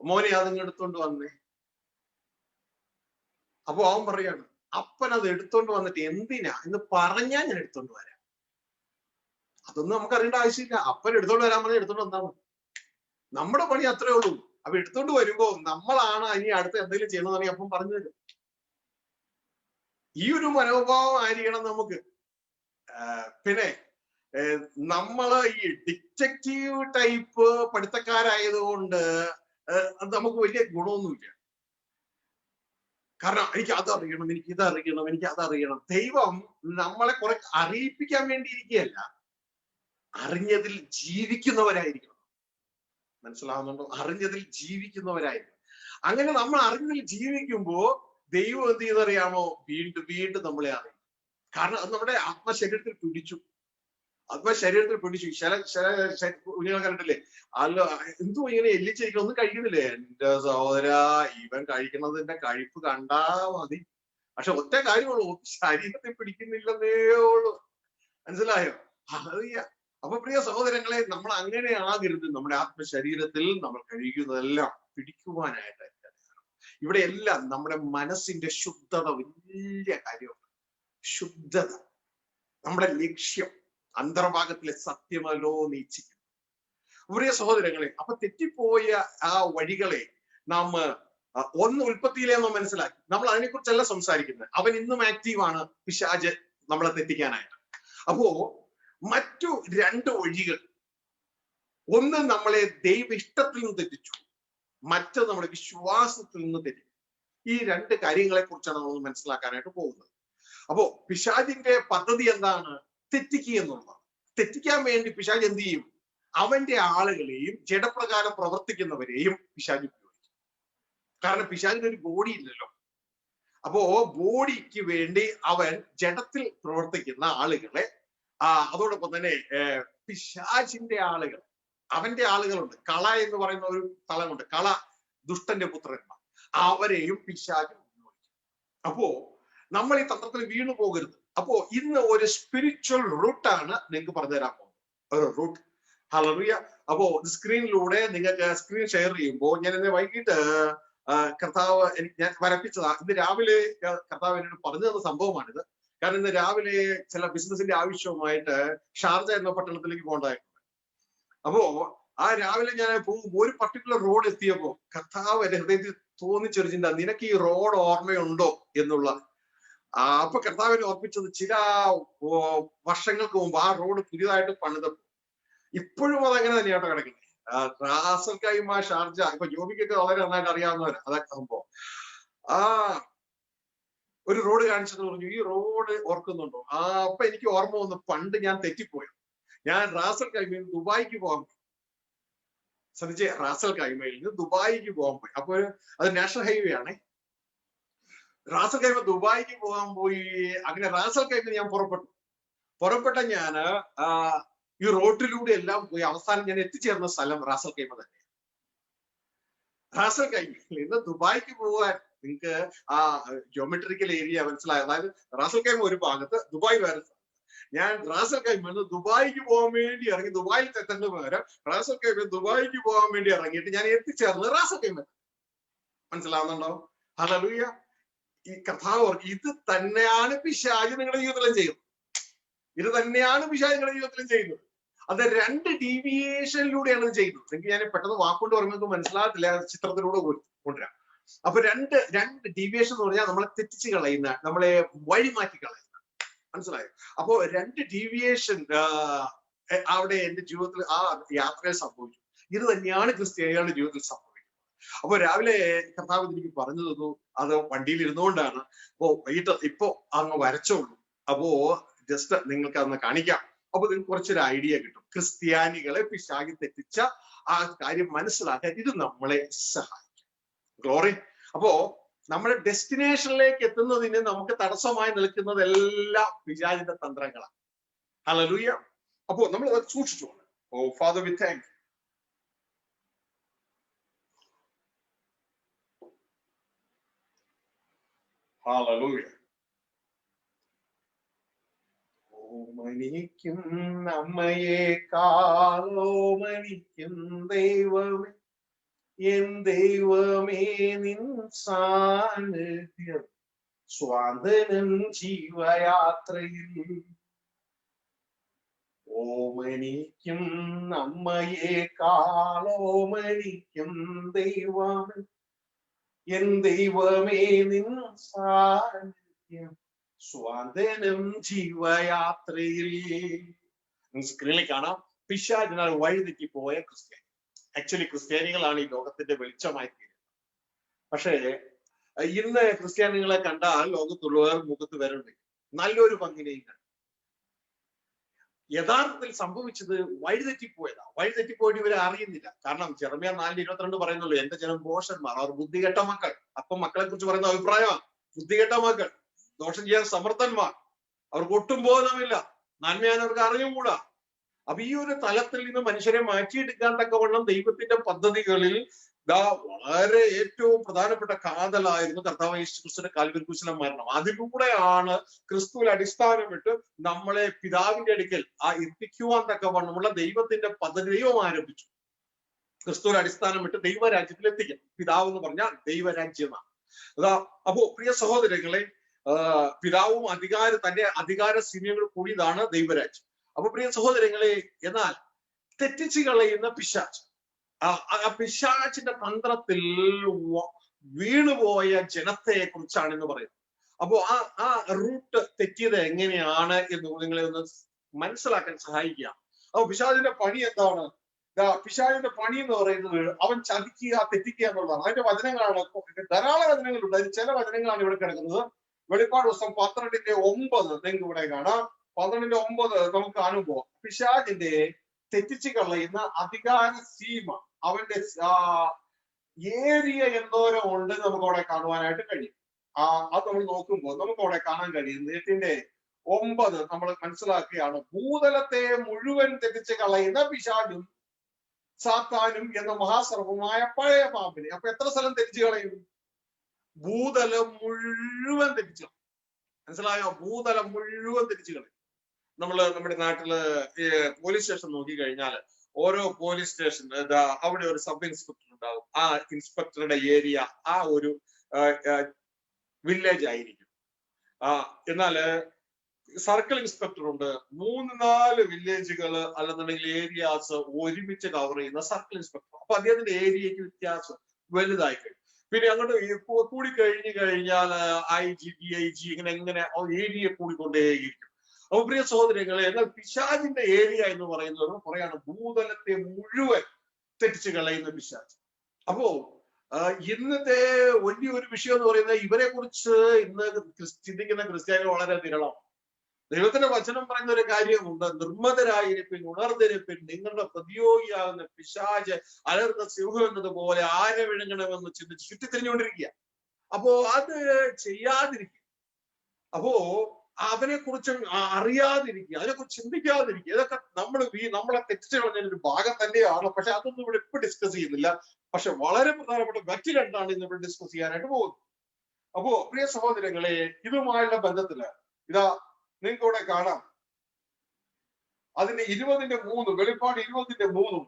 മോനെ അതിങ്ങ് എടുത്തോണ്ട് വന്നേ. അപ്പൊ അവൻ പറയാണ്, അപ്പൻ അത് എടുത്തോണ്ട് വന്നിട്ട് എന്തിനാ എന്ന് പറഞ്ഞാൽ ഞാൻ എടുത്തോണ്ട് വരാം. അതൊന്നും നമുക്ക് അറിയേണ്ട ആവശ്യമില്ല. അപ്പൻ എടുത്തോണ്ട് വരാൻ പറഞ്ഞാൽ എടുത്തോണ്ട് വന്നാൽ മതി. നമ്മുടെ പണി അത്രേ ഉള്ളൂ. അപ്പൊ എടുത്തോണ്ട് വരുമ്പോ നമ്മളാണ് ഇനി അടുത്ത എന്തെങ്കിലും ചെയ്യണമെന്നാണെങ്കിൽ അപ്പം പറഞ്ഞു തരും. ഈ ഒരു മനോഭാവം ആയിരിക്കണം നമുക്ക്. പിന്നെ നമ്മള് ഈ ഡിറ്റക്റ്റീവ് ടൈപ്പ് പഠിത്തക്കാരായതുകൊണ്ട് അത് നമുക്ക് വലിയ ഗുണമൊന്നുമില്ല. കാരണം എനിക്ക് അതറിയണം, എനിക്ക് ഇതറിയണം, എനിക്ക് അതറിയണം. ദൈവം നമ്മളെ കുറെ അറിയിപ്പിക്കാൻ വേണ്ടി ഇരിക്കുകയല്ല, അറിഞ്ഞതിൽ ജീവിക്കുന്നവരായിരിക്കണം. മനസ്സിലാവുന്നുണ്ടോ? അറിഞ്ഞതിൽ ജീവിക്കുന്നവരായിരിക്കണം. അങ്ങനെ നമ്മൾ അറിഞ്ഞതിൽ ജീവിക്കുമ്പോ ദൈവം എന്ത് ചെയ്തറിയാമോ? വീണ്ടും വീണ്ടും നമ്മളെ അറിയും. കാരണം അത് നമ്മുടെ ആത്മശരീരത്തിൽ പിടിച്ചു. ചില കുഞ്ഞുങ്ങൾ കണ്ടിട്ടില്ലേ, അല്ല എന്തോ ഇങ്ങനെ എല്ലിച്ചിരിക്കണം, ഒന്നും കഴിക്കുന്നില്ലേ? എന്റെ സഹോദര, ഇവൻ കഴിക്കുന്നതിന്റെ കഴിപ്പ് കണ്ടാ മതി. പക്ഷെ ഒറ്റ കാര്യമുള്ളൂ, ശരീരത്തിൽ പിടിക്കുന്നില്ലെന്നേ ഉള്ളൂ. മനസ്സിലായോ? അറിയാം. അപ്പൊ പ്രിയ സഹോദരങ്ങളെ, നമ്മൾ അങ്ങനെ ആകരുത്. നമ്മുടെ ആത്മശരീരത്തിൽ നമ്മൾ കഴിക്കുന്നതെല്ലാം പിടിക്കുവാനായിട്ട് ഇവിടെ എല്ലാം നമ്മുടെ മനസ്സിന്റെ ശുദ്ധത വലിയ കാര്യമാണ്. ശുദ്ധത നമ്മുടെ ലക്ഷ്യം, അന്തർഭാഗത്തിലെ സത്യമല്ലോ നീച്ചിക്കും. പ്രിയ സഹോദരങ്ങളെ, അപ്പൊ തെറ്റിപ്പോയ ആ വഴികളെ നാം ഉൽപ്പത്തിയിലെ നാം മനസ്സിലാക്കി. നമ്മൾ അതിനെക്കുറിച്ചല്ല സംസാരിക്കുന്നത്. അവൻ ഇന്നും ആക്റ്റീവാണ്, പിശാച് നമ്മളെ തെറ്റിക്കാനായിട്ട്. അപ്പോ മറ്റു 2 വഴികൾ, ഒന്ന് നമ്മളെ ദൈവ ഇഷ്ടത്തിൽ നിന്ന് തെറ്റിച്ചു, മറ്റത് നമ്മുടെ വിശ്വാസത്തിൽ നിന്ന് തെറ്റിച്ചു. ഈ 2 കാര്യങ്ങളെ കുറിച്ചാണ് നമ്മൾ മനസ്സിലാക്കാനായിട്ട് പോകുന്നത്. അപ്പോ പിശാചിന്റെ പദ്ധതി എന്താണ്? തെറ്റിക്കുക എന്നുള്ളതാണ്. തെറ്റിക്കാൻ വേണ്ടി പിശാച് എന്ത് ചെയ്യും? അവന്റെ ആളുകളെയും ജഡപ്രകാരം പ്രവർത്തിക്കുന്നവരെയും പിശാച് ഉപയോഗിക്കും. കാരണം പിശാചിന് ഒരു ബോഡി ഇല്ലല്ലോ. അപ്പോ ബോഡിക്ക് വേണ്ടി അവൻ ജഡത്തിൽ പ്രവർത്തിക്കുന്ന ആളുകളെ, അതോടൊപ്പം തന്നെ പിശാചിന്റെ ആളുകൾ, അവന്റെ ആളുകളുണ്ട്. കള എന്ന് പറയുന്ന ഒരു സ്ഥലമുണ്ട്, കള ദുഷ്ടന്റെ പുത്രന്മാർ, അവരെയും പിശാച് ഉപയോഗിക്കും. അപ്പോ നമ്മൾ ഈ തന്ത്രത്തിൽ വീണു പോകരുത്. അപ്പോ ഇന്ന് ഒരു സ്പിരിച്വൽ റൂട്ടാണ് നിങ്ങൾക്ക് പറഞ്ഞു തരാൻ പോകുന്നത്, ഒരു റൂട്ട്. ഹല്ലേലൂയ. അപ്പോ സ്ക്രീനിലൂടെ നിങ്ങൾക്ക് സ്ക്രീൻ ഷെയർ ചെയ്യുമ്പോൾ, ഞാൻ ഇന്ന് വൈകിട്ട് കർത്താവ് ഞാൻ വരപ്പിച്ചതാ. ഇന്ന് രാവിലെ കർത്താവ് എന്നോട് പറഞ്ഞു തന്ന സംഭവമാണിത്. കാരണം ഇന്ന് രാവിലെ ചില ബിസിനസിന്റെ ആവശ്യവുമായിട്ട് ഷാർജ എന്ന പട്ടണത്തിലേക്ക് പോകേണ്ടതായിട്ടുണ്ട്. അപ്പോ ആ രാവിലെ ഞാൻ പോകുമ്പോൾ ഒരു പർട്ടിക്കുലർ റോഡ് എത്തിയപ്പോ കർത്താവ് എന്റെ ഹൃദയത്തിൽ തോന്നിച്ചൊരു ചിന്ത, നിനക്ക് ഈ റോഡ് ഓർമ്മയുണ്ടോ എന്നുള്ള. അപ്പൊ കർത്താവിനെ ഓർപ്പിച്ചത്, ചില വർഷങ്ങൾക്ക് മുമ്പ് ആ റോഡ് പുതിയതായിട്ട് പണിതപ്പോ, ഇപ്പോഴും അതങ്ങനെ തന്നെയാട്ടോ കിടക്കുന്നത്. റാസൽ കൈമ ഷാർജ, ഇപ്പൊ ജോബിക്കൊക്കെ വളരെ നന്നായിട്ട് അറിയാവുന്നവരാ അതൊക്കെ സംഭവം. ഒരു റോഡ് കാണിച്ചെന്ന് പറഞ്ഞു, ഈ റോഡ് ഓർക്കുന്നുണ്ടോ? അപ്പൊ എനിക്ക് ഓർമ്മ വന്നു, പണ്ട് ഞാൻ തെറ്റിപ്പോയി. ഞാൻ റാസൽ കൈമയിൽ നിന്ന് ദുബായിക്ക് പോകാൻ പോയി. ശ്രദ്ധിച്ച്, റാസൽ കൈമയിൽ നിന്ന് ദുബായിക്ക് പോകാൻ പോയി. അപ്പൊ അത് നാഷണൽ ഹൈവേ ആണ്. റാസൽ കൈമ ദുബായിക്ക് പോകാൻ പോയി. അങ്ങനെ റാസൽ കൈമ ഞാൻ പുറപ്പെട്ട ഞാന് ഈ റോഡിലൂടെ എല്ലാം പോയി അവസാനം ഞാൻ എത്തിച്ചേർന്ന സ്ഥലം റാസൽ കൈമ തന്നെ. റാസൽ കൈമയിൽ നിന്ന് ദുബായിക്ക് പോകാൻ നിങ്ങൾക്ക് ആ ജിയോമെട്രിക്കൽ ഏരിയ മനസ്സിലായ, അതായത് റാസൽ കൈമ ഒരു ഭാഗത്ത്, ദുബായ് വേറെ. ഞാൻ റാസൽ കൈമയിൽ നിന്ന് ദുബായിക്ക് പോകാൻ വേണ്ടി ഇറങ്ങി, ദുബായിൽ എത്തേണ്ട പകരം റാസൽ കൈമ ദുബായിക്ക് പോകാൻ വേണ്ടി ഇറങ്ങിയിട്ട് ഞാൻ എത്തിച്ചേർന്നത് റാസൽ കൈമ. മനസ്സിലാവുന്നുണ്ടോ? ഹല്ലേലൂയ. ഈ കഥാവ് ഇത് തന്നെയാണ് പിശാച് നിങ്ങളുടെ ജീവിതത്തിലും ചെയ്യുന്നത്. ഇത് തന്നെയാണ് പിശാച് നിങ്ങളുടെ ജീവിതത്തിലും ചെയ്യുന്നത്. അത് 2 ഡീവിയേഷനിലൂടെയാണ് ഇത് ചെയ്യുന്നത്. എനിക്ക് ഞാൻ പെട്ടെന്ന് വാക്കുകൊണ്ട് പറയുമ്പോൾ മനസ്സിലാകത്തില്ല, ചിത്രത്തിലൂടെ കൊണ്ടുവരാം. അപ്പൊ രണ്ട് ഡീവിയേഷൻ എന്ന് പറഞ്ഞാൽ നമ്മളെ തെറ്റിച്ച് കളയുന്ന, നമ്മളെ വഴിമാറ്റി കളയുന്ന. മനസ്സിലായോ? അപ്പോ 2 ഡീവിയേഷൻ അവിടെ എന്റെ ജീവിതത്തിൽ ആ യാത്രയിൽ സംഭവിച്ചു. ഇത് തന്നെയാണ് ക്രിസ്ത്യാനികളുടെ ജീവിതത്തിൽ സംഭവിക്കുന്നത്. അപ്പൊ രാവിലെ കർത്താവ് എനിക്ക് പറഞ്ഞു തന്നു, അത് വണ്ടിയിൽ ഇരുന്നുകൊണ്ടാണ്. അപ്പോ വൈകിട്ട് ഇപ്പൊ അങ്ങ് വരച്ചോളൂ. അപ്പോ ജസ്റ്റ് നിങ്ങൾക്ക് അതൊന്ന് കാണിക്കാം. അപ്പൊ നിങ്ങൾക്ക് കുറച്ചൊരു ഐഡിയ കിട്ടും. ക്രിസ്ത്യാനികളെ പിശാച് തെറ്റിച്ച ആ കാര്യം മനസ്സിലാക്കാൻ ഇത് നമ്മളെ സഹായിക്കും. ഗ്ലോറി. അപ്പോ നമ്മുടെ ഡെസ്റ്റിനേഷനിലേക്ക് എത്തുന്നതിന് നമുക്ക് തടസ്സമായി നിൽക്കുന്നതെല്ലാം പിശാചിന്റെ തന്ത്രങ്ങളാണ്. ഹല്ലേലൂയ. അപ്പോ നമ്മൾ അത് സൂക്ഷിച്ചോളൂ. Oh father we thank you. ഹല്ലേലൂയ. ഓമനിക്കും അമ്മയേക്കാൾ ഓമനിക്കും ദൈവമേ, എൻ ദൈവമേ നിൻ സാന്നിധ്യം സ്വാതനം ജീവയാത്രയിൽ. ഓമനിക്കും അമ്മയേക്കാൾ ഓമനിക്കും ദൈവമേ, എൻ ദൈവമേ നിൻ സാന്നിധ്യം സ്വാതനം ജീവയാത്രയിൽ. സ്ക്രീനിൽ കാണാം, പിശാചിനാൽ വഴിതെറ്റിപ്പോയ ക്രിസ്ത്യാനി. ആക്ച്വലി ക്രിസ്ത്യാനികളാണ് ഈ ലോകത്തിന്റെ വെളിച്ചമായി തീരുന്നത്. പക്ഷേ ഇന്ന് ക്രിസ്ത്യാനികളെ കണ്ടാൽ ലോകത്തുള്ളവർ മുഖത്ത് വരണ്ടേ, നല്ലൊരു പങ്കിനെയും കണ്ടു. യഥാർത്ഥത്തിൽ സംഭവിച്ചത് വഴിതെറ്റിപ്പോയതാ. വഴിതെറ്റിപ്പോയിട്ട് ഇവരെ അറിയുന്നില്ല. കാരണം ജെറമ്യാ 4:22 പറയുന്നുള്ളൂ, എന്റെ ജനം ഭോഷന്മാർ, അവർ ബുദ്ധികെട്ട മക്കൾ. അപ്പം മക്കളെ കുറിച്ച് പറയുന്ന അഭിപ്രായമാണ് ബുദ്ധികെട്ട മക്കൾ, ദോഷം ചെയ്യാൻ സമർത്ഥന്മാർ, അവർക്ക് ഒട്ടും ബോധമില്ല, നന്മയാൻ അവർക്ക് അറിഞ്ഞുകൂടാ. അപ്പൊ ഈ ഒരു തലത്തിൽ നിന്ന് മനുഷ്യരെ മാറ്റിയെടുക്കാൻ തക്കവണ്ണം ദൈവത്തിന്റെ പദ്ധതികളിൽ വളരെ ഏറ്റവും പ്രധാനപ്പെട്ട കാതലായിരുന്നു കർത്താവ് യേശു ക്രിസ്തുവിന്റെ കാൽവരി ക്രൂശിലെ മരണം. അതിലൂടെയാണ് ക്രിസ്തുവിൽ അടിസ്ഥാനമിട്ട് നമ്മളെ പിതാവിന്റെ അടുക്കൽ എത്തിക്കുവാൻ തക്കവണ്ണമുള്ള ദൈവത്തിന്റെ പദ്ധതി ദൈവം ആരംഭിച്ചു. ക്രിസ്തുവിൽ അടിസ്ഥാനമിട്ട് ദൈവരാജ്യത്തിൽ എത്തിക്കാം. പിതാവ് എന്ന് പറഞ്ഞാൽ ദൈവരാജ്യമാണ്. അപ്പോ പ്രിയ സഹോദരങ്ങളെ, പിതാവും തന്റെ അധികാര സീമയോട് കൂടിയതാണ് ദൈവരാജ്യം. അപ്പൊ പ്രിയ സഹോദരങ്ങളെ, എന്നാൽ തെറ്റിച്ച് കളയുന്ന പിശാച്, ആ പിശാചിന്റെ തന്ത്രത്തിൽ വീണുപോയ ജനത്തെ കുറിച്ചാണ് എന്ന് പറയുന്നത്. അപ്പോ ആ റൂട്ട് തെറ്റിയത് എങ്ങനെയാണ് എന്ന് നിങ്ങളെ ഒന്ന് മനസ്സിലാക്കാൻ സഹായിക്കുക. അപ്പൊ പിശാചിന്റെ പണി എന്താണ്? പിശാചിന്റെ പണി എന്ന് പറയുന്നത് അവൻ ചതിക്കുക, തെറ്റിക്കുക എന്നുള്ളതാണ്. അതിന്റെ വചനങ്ങളാണ്, ധാരാളം വചനങ്ങളുണ്ട്. അതിൽ ചില വചനങ്ങളാണ് ഇവിടെ കിടക്കുന്നത്. വെളിപ്പാട് പുസ്തകം 12:9 നിങ്ങൾക്ക് ഇവിടെ കാണാം. 12:9 നമുക്ക് കാണുമ്പോ പിശാചിന്റെ തെറ്റിച്ച് കളയുന്ന അധികാര സീമ, അവന്റെ ഏരിയ എന്തോരം ഉണ്ട് നമുക്ക് അവിടെ കാണുവാനായിട്ട് കഴിയും. അത് നമ്മൾ നോക്കുമ്പോൾ നമുക്ക് അവിടെ കാണാൻ കഴിയും. 8:9 നമ്മൾ മനസ്സിലാക്കുകയാണ്, ഭൂതലത്തെ മുഴുവൻ തെറ്റിച്ച് കളയുന്ന പിശാചും സാത്താനും എന്ന മഹാസർവമായ പഴയ പാമ്പിനെ. അപ്പൊ എത്ര സ്ഥലം തെറ്റിച്ച് കളയും? ഭൂതലം മുഴുവൻ തെറ്റിച്ചു. മനസ്സിലായോ? ഭൂതലം മുഴുവൻ തെറ്റിച്ച് കളയും. നമ്മുടെ നാട്ടില് പോലീസ് സ്റ്റേഷൻ നോക്കി കഴിഞ്ഞാൽ ഓരോ പോലീസ് സ്റ്റേഷൻ അവിടെ ഒരു സബ് ഇൻസ്പെക്ടർ ഉണ്ടാവും. ആ ഇൻസ്പെക്ടറുടെ ഏരിയ ആ ഒരു വില്ലേജ് ആയിരിക്കും. എന്നാല് സർക്കിൾ ഇൻസ്പെക്ടർ ഉണ്ട്. 3-4 വില്ലേജുകൾ അല്ലെന്നുണ്ടെങ്കിൽ ഏരിയാസ് ഒരുമിച്ച് കവർ ചെയ്യുന്ന സർക്കിൾ ഇൻസ്പെക്ടർ. അപ്പൊ അദ്ദേഹത്തിന്റെ ഏരിയക്ക് വ്യത്യാസം വലുതായി കഴിയും. പിന്നെ അങ്ങോട്ട് കൂടി കഴിഞ്ഞാൽ IG DIG ഇങ്ങനെ ഏരിയ കൂടിക്കൊണ്ടേയിരിക്കും. അപ്പൊ പ്രിയ സഹോദരങ്ങളെ, എന്നാൽ പിശാചിന്റെ ഏരിയ എന്ന് പറയുന്നത് പറയാണ് ഭൂതലത്തെ മുഴുവൻ തെറ്റിച്ച് കളയുന്ന പിശാച്. അപ്പോ ഇന്നത്തെ വലിയൊരു വിഷയം എന്ന് പറയുന്നത് ഇവരെ കുറിച്ച് ഇന്ന് ചിന്തിക്കുന്ന ക്രിസ്ത്യാനികൾ വളരെ വിരളമാണ്. ദൈവത്തിന്റെ വചനം പറയുന്ന ഒരു കാര്യമുണ്ട്, നിർമ്മതരായിരിപ്പിൻ, ഉണർന്നിരിപ്പിൻ, നിങ്ങളുടെ പ്രതിയോഗിയാകുന്ന പിശാച് അലർന്ന സിംഹം എന്നതുപോലെ ആരെ വിഴുങ്ങണമെന്ന് ചിന്തിച്ച് ചുറ്റിത്തിരിഞ്ഞുകൊണ്ടിരിക്കുക. അപ്പോ അത് ചെയ്യാതിരിക്കുക, അപ്പോ അവനെ കുറിച്ച് അറിയാതിരിക്കുക, അതിനെക്കുറിച്ച് ചിന്തിക്കാതിരിക്കുക, ഇതൊക്കെ നമ്മളെ തെറ്റിച്ച് കളഞ്ഞൊരു ഭാഗം തന്നെയാണ്. പക്ഷെ അതൊന്നും ഇവിടെ ഇപ്പൊ ഡിസ്കസ് ചെയ്യുന്നില്ല. പക്ഷെ വളരെ പ്രധാനപ്പെട്ട മറ്റു രണ്ടാണ് ഇന്ന് ഇവിടെ ഡിസ്കസ് ചെയ്യാനായിട്ട് പോകുന്നത്. അപ്പോ പ്രിയ സഹോദരങ്ങളെ, ഇതുമായുള്ള ബന്ധത്തില് ഇതാ നിങ്ങൾക്ക് ഇവിടെ കാണാം, അതിന്റെ 20:3, വെളിപ്പാട് 20:3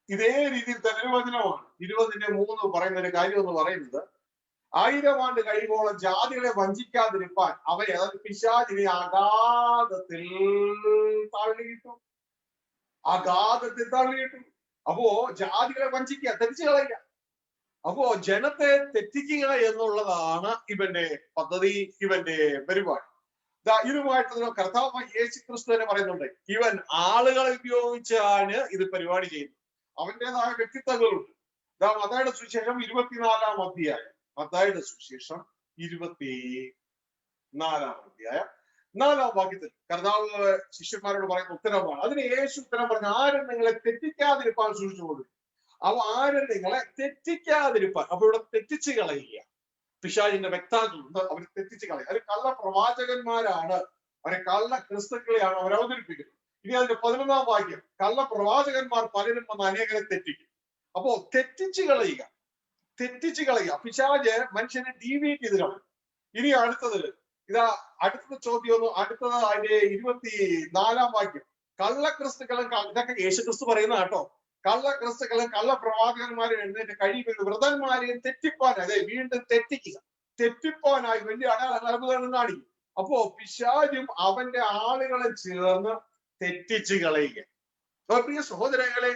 ഇതേ രീതിയിൽ തന്നെ വചനമാണ്. 20:3 പറയുന്ന ഒരു കാര്യം എന്ന് പറയുന്നത്, 1000 ആണ്ട് കഴിയുമ്പോളം ജാതികളെ വഞ്ചിക്കാതിരിപ്പാൻ അവരെ, അതായത് പിശാചിനെ അഗാധത്തിൽ തള്ളിയിട്ടു. അപ്പോ ജാതികളെ വഞ്ചിക്കുക, തെറ്റിച്ചു കളയുക. അപ്പോ ജനത്തെ തെറ്റിക്കുക എന്നുള്ളതാണ് ഇവന്റെ പദ്ധതി, ഇവന്റെ പരിപാടി. ഇതുമായിട്ട് കർത്താവ് യേശു ക്രിസ്തു തന്നെ പറയുന്നുണ്ട്, ഇവൻ ആളുകളെ ഉപയോഗിച്ചാണ് ഇത് പരിപാടി ചെയ്യുന്നത്. അവന്റേതായ വ്യക്തിത്വങ്ങളുണ്ട്. മത്തായിയുടെ സുവിശേഷം 24-ാം അധ്യായം, മത്തായിയുടെ സുവിശേഷം 24-ാം അധ്യായം 4-ാം വാക്യത്തിൽ കർത്താവ് ശിഷ്യന്മാരോട് പറയുന്ന ഉത്തരവാണ്. അതിന് യേശു ഉത്തരം പറഞ്ഞു, ആരും നിങ്ങളെ തെറ്റിക്കാതിരിപ്പാൻ സൂക്ഷിച്ചുകൊള്ളു. അപ്പൊ ആരും നിങ്ങളെ തെറ്റിക്കാതിരിപ്പാൻ, അപ്പൊ ഇവിടെ തെറ്റിച്ച് കളയുക. പിശാചിന്റെ വ്യക്താക്കളുണ്ട്, അവർ തെറ്റിച്ച് കളയുക. അവർ കള്ള പ്രവാചകന്മാരാണ്, അവരെ കള്ള ക്രിസ്തുക്കളെയാണ് അവർ അവതരിപ്പിക്കുന്നത്. ഇനി അതിന്റെ 11-ാം വാക്യം, കള്ള പ്രവാചകന്മാർ പലരും വന്ന് അനേകരെ തെറ്റിക്കും. അപ്പോ തെറ്റിച്ച് കളയുക. പിശാച് മനുഷ്യനെ ഡീവിയേറ്റ് ചെയ്ത് കളയും. ഇനി അടുത്തത് അടുത്ത ചോദ്യം, അടുത്തത് അതിന്റെ 24-ാം വാക്യം, കള്ളക്രിസ്തുക്കളും, ഇതൊക്കെ യേശു ക്രിസ്തു പറയുന്ന കേട്ടോ, കള്ളക്രിസ്തുക്കളും കള്ള പ്രവാചകന്മാരും എഴുന്നേറ്റ് കഴിയുമ്പോൾ വ്രതന്മാരെയും തെറ്റിപ്പാൻ, അതെ വീണ്ടും തെറ്റിപ്പാനായി വലിയ അടയാളങ്ങൾ കാണിക്കും. അപ്പോ പിശാചും അവന്റെ ആളുകളെ ചേർന്ന് തെറ്റിച്ച് കളയുക. പ്രിയ സഹോദരങ്ങളെ,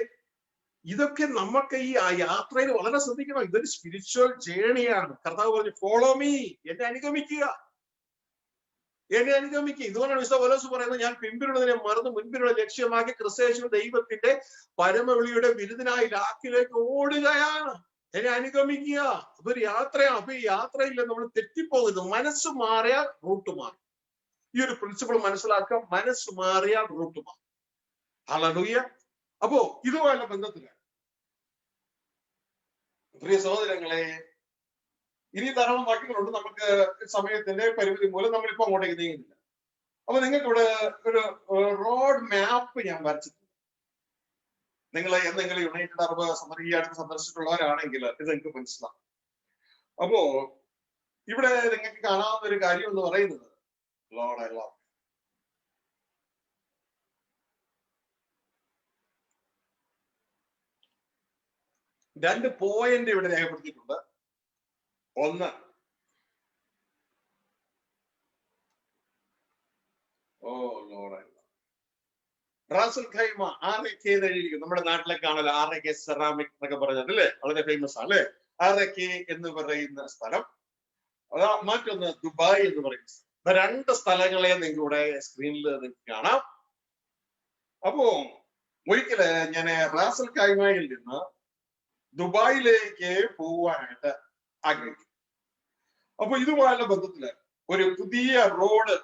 ഇതൊക്കെ നമുക്ക് ഈ യാത്രയിൽ വളരെ ശ്രദ്ധിക്കണം. ഇതൊരു സ്പിരിച്വൽ ജേണിയാണ്. കർത്താവ് പറഞ്ഞു, ഫോളോ മീ, എന്നെ അനുഗമിക്കുക. ഇതുകൊണ്ടാണ് വിശുദ്ധ പൗലോസ് പറയുന്നത്, ഞാൻ പിൻപിലുള്ളതിനെ മറന്ന് മുൻപിലുള്ള ലക്ഷ്യമാക്കി ക്രിസ്തുയേശുവിന്റെ ദൈവത്തിന്റെ പരമവിളിയുടെ വിരുദിനായി ലാക്കിലേക്ക് ഓടുകയാണ്. എന്നെ അനുഗമിക്കുക. അതൊരു യാത്രയാണ്. അപ്പൊ ഈ യാത്രയിൽ നമ്മൾ തെറ്റിപ്പോകരുത്. മനസ്സ് മാറിയാൽ റൂട്ട് മാറും. ഈ ഒരു പ്രിൻസിപ്പിൾ മനസ്സിലാക്കാം. മനസ്സ് മാറിയാൽ റൂട്ട് മാറും. ഹല്ലേലൂയ. അപ്പോ ഇതുമായുള്ള ബന്ധത്തില് പ്രിയ സഹോദരങ്ങളെ, ഇനി ധാരാളം വാക്യങ്ങളുണ്ട്. നമുക്ക് സമയത്തിന്റെ പരിമിതി മൂലം നമ്മളിപ്പോ അങ്ങോട്ടേക്ക് നീങ്ങുന്നില്ല. അപ്പൊ നിങ്ങൾക്ക് ഇവിടെ ഒരു റോഡ് മാപ്പ് ഞാൻ വരച്ചിട്ടുണ്ട്. നിങ്ങൾ എന്തെങ്കിലും യുണൈറ്റഡ് അറബ് ഈ അടുത്ത് സന്ദർശിച്ചിട്ടുള്ളവരാണെങ്കിൽ ഇത് നിങ്ങൾക്ക് മനസ്സിലാവും. അപ്പോ ഇവിടെ നിങ്ങൾക്ക് കാണാവുന്ന ഒരു കാര്യം എന്ന് പറയുന്നത്, ലോർഡ് ഐ ലവ്, രണ്ട് പോയിന്റ് ഇവിടെ രേഖപ്പെടുത്തിയിട്ടുണ്ട്. ഒന്ന്, റാസുൽ ഖൈമ, RK എഴുതിയിരിക്കും. നമ്മുടെ നാട്ടിലൊക്കെ ആണല്ലോ RK സെറാമിക് എന്നൊക്കെ പറഞ്ഞത് അല്ലേ, വളരെ ഫേമസ് ആണ് അല്ലെ. RK എന്ന് പറയുന്ന സ്ഥലം. മറ്റൊന്ന് ദുബായ് എന്ന് പറയുന്ന സ്ഥലം. രണ്ട് സ്ഥലങ്ങളെ നിങ്ങളുടെ സ്ക്രീനിൽ നിങ്ങൾക്ക് കാണാം. അപ്പോ ഒരിക്കല് ഞാൻ റാസുൽ ഖൈമയിൽ നിന്ന് ദുബായിലേക്ക് പോവാനായിട്ട് ആഗ്രഹിച്ചു. അപ്പൊ ഇതുമായുള്ള ബന്ധത്തില് ഒരു പുതിയ റോഡ്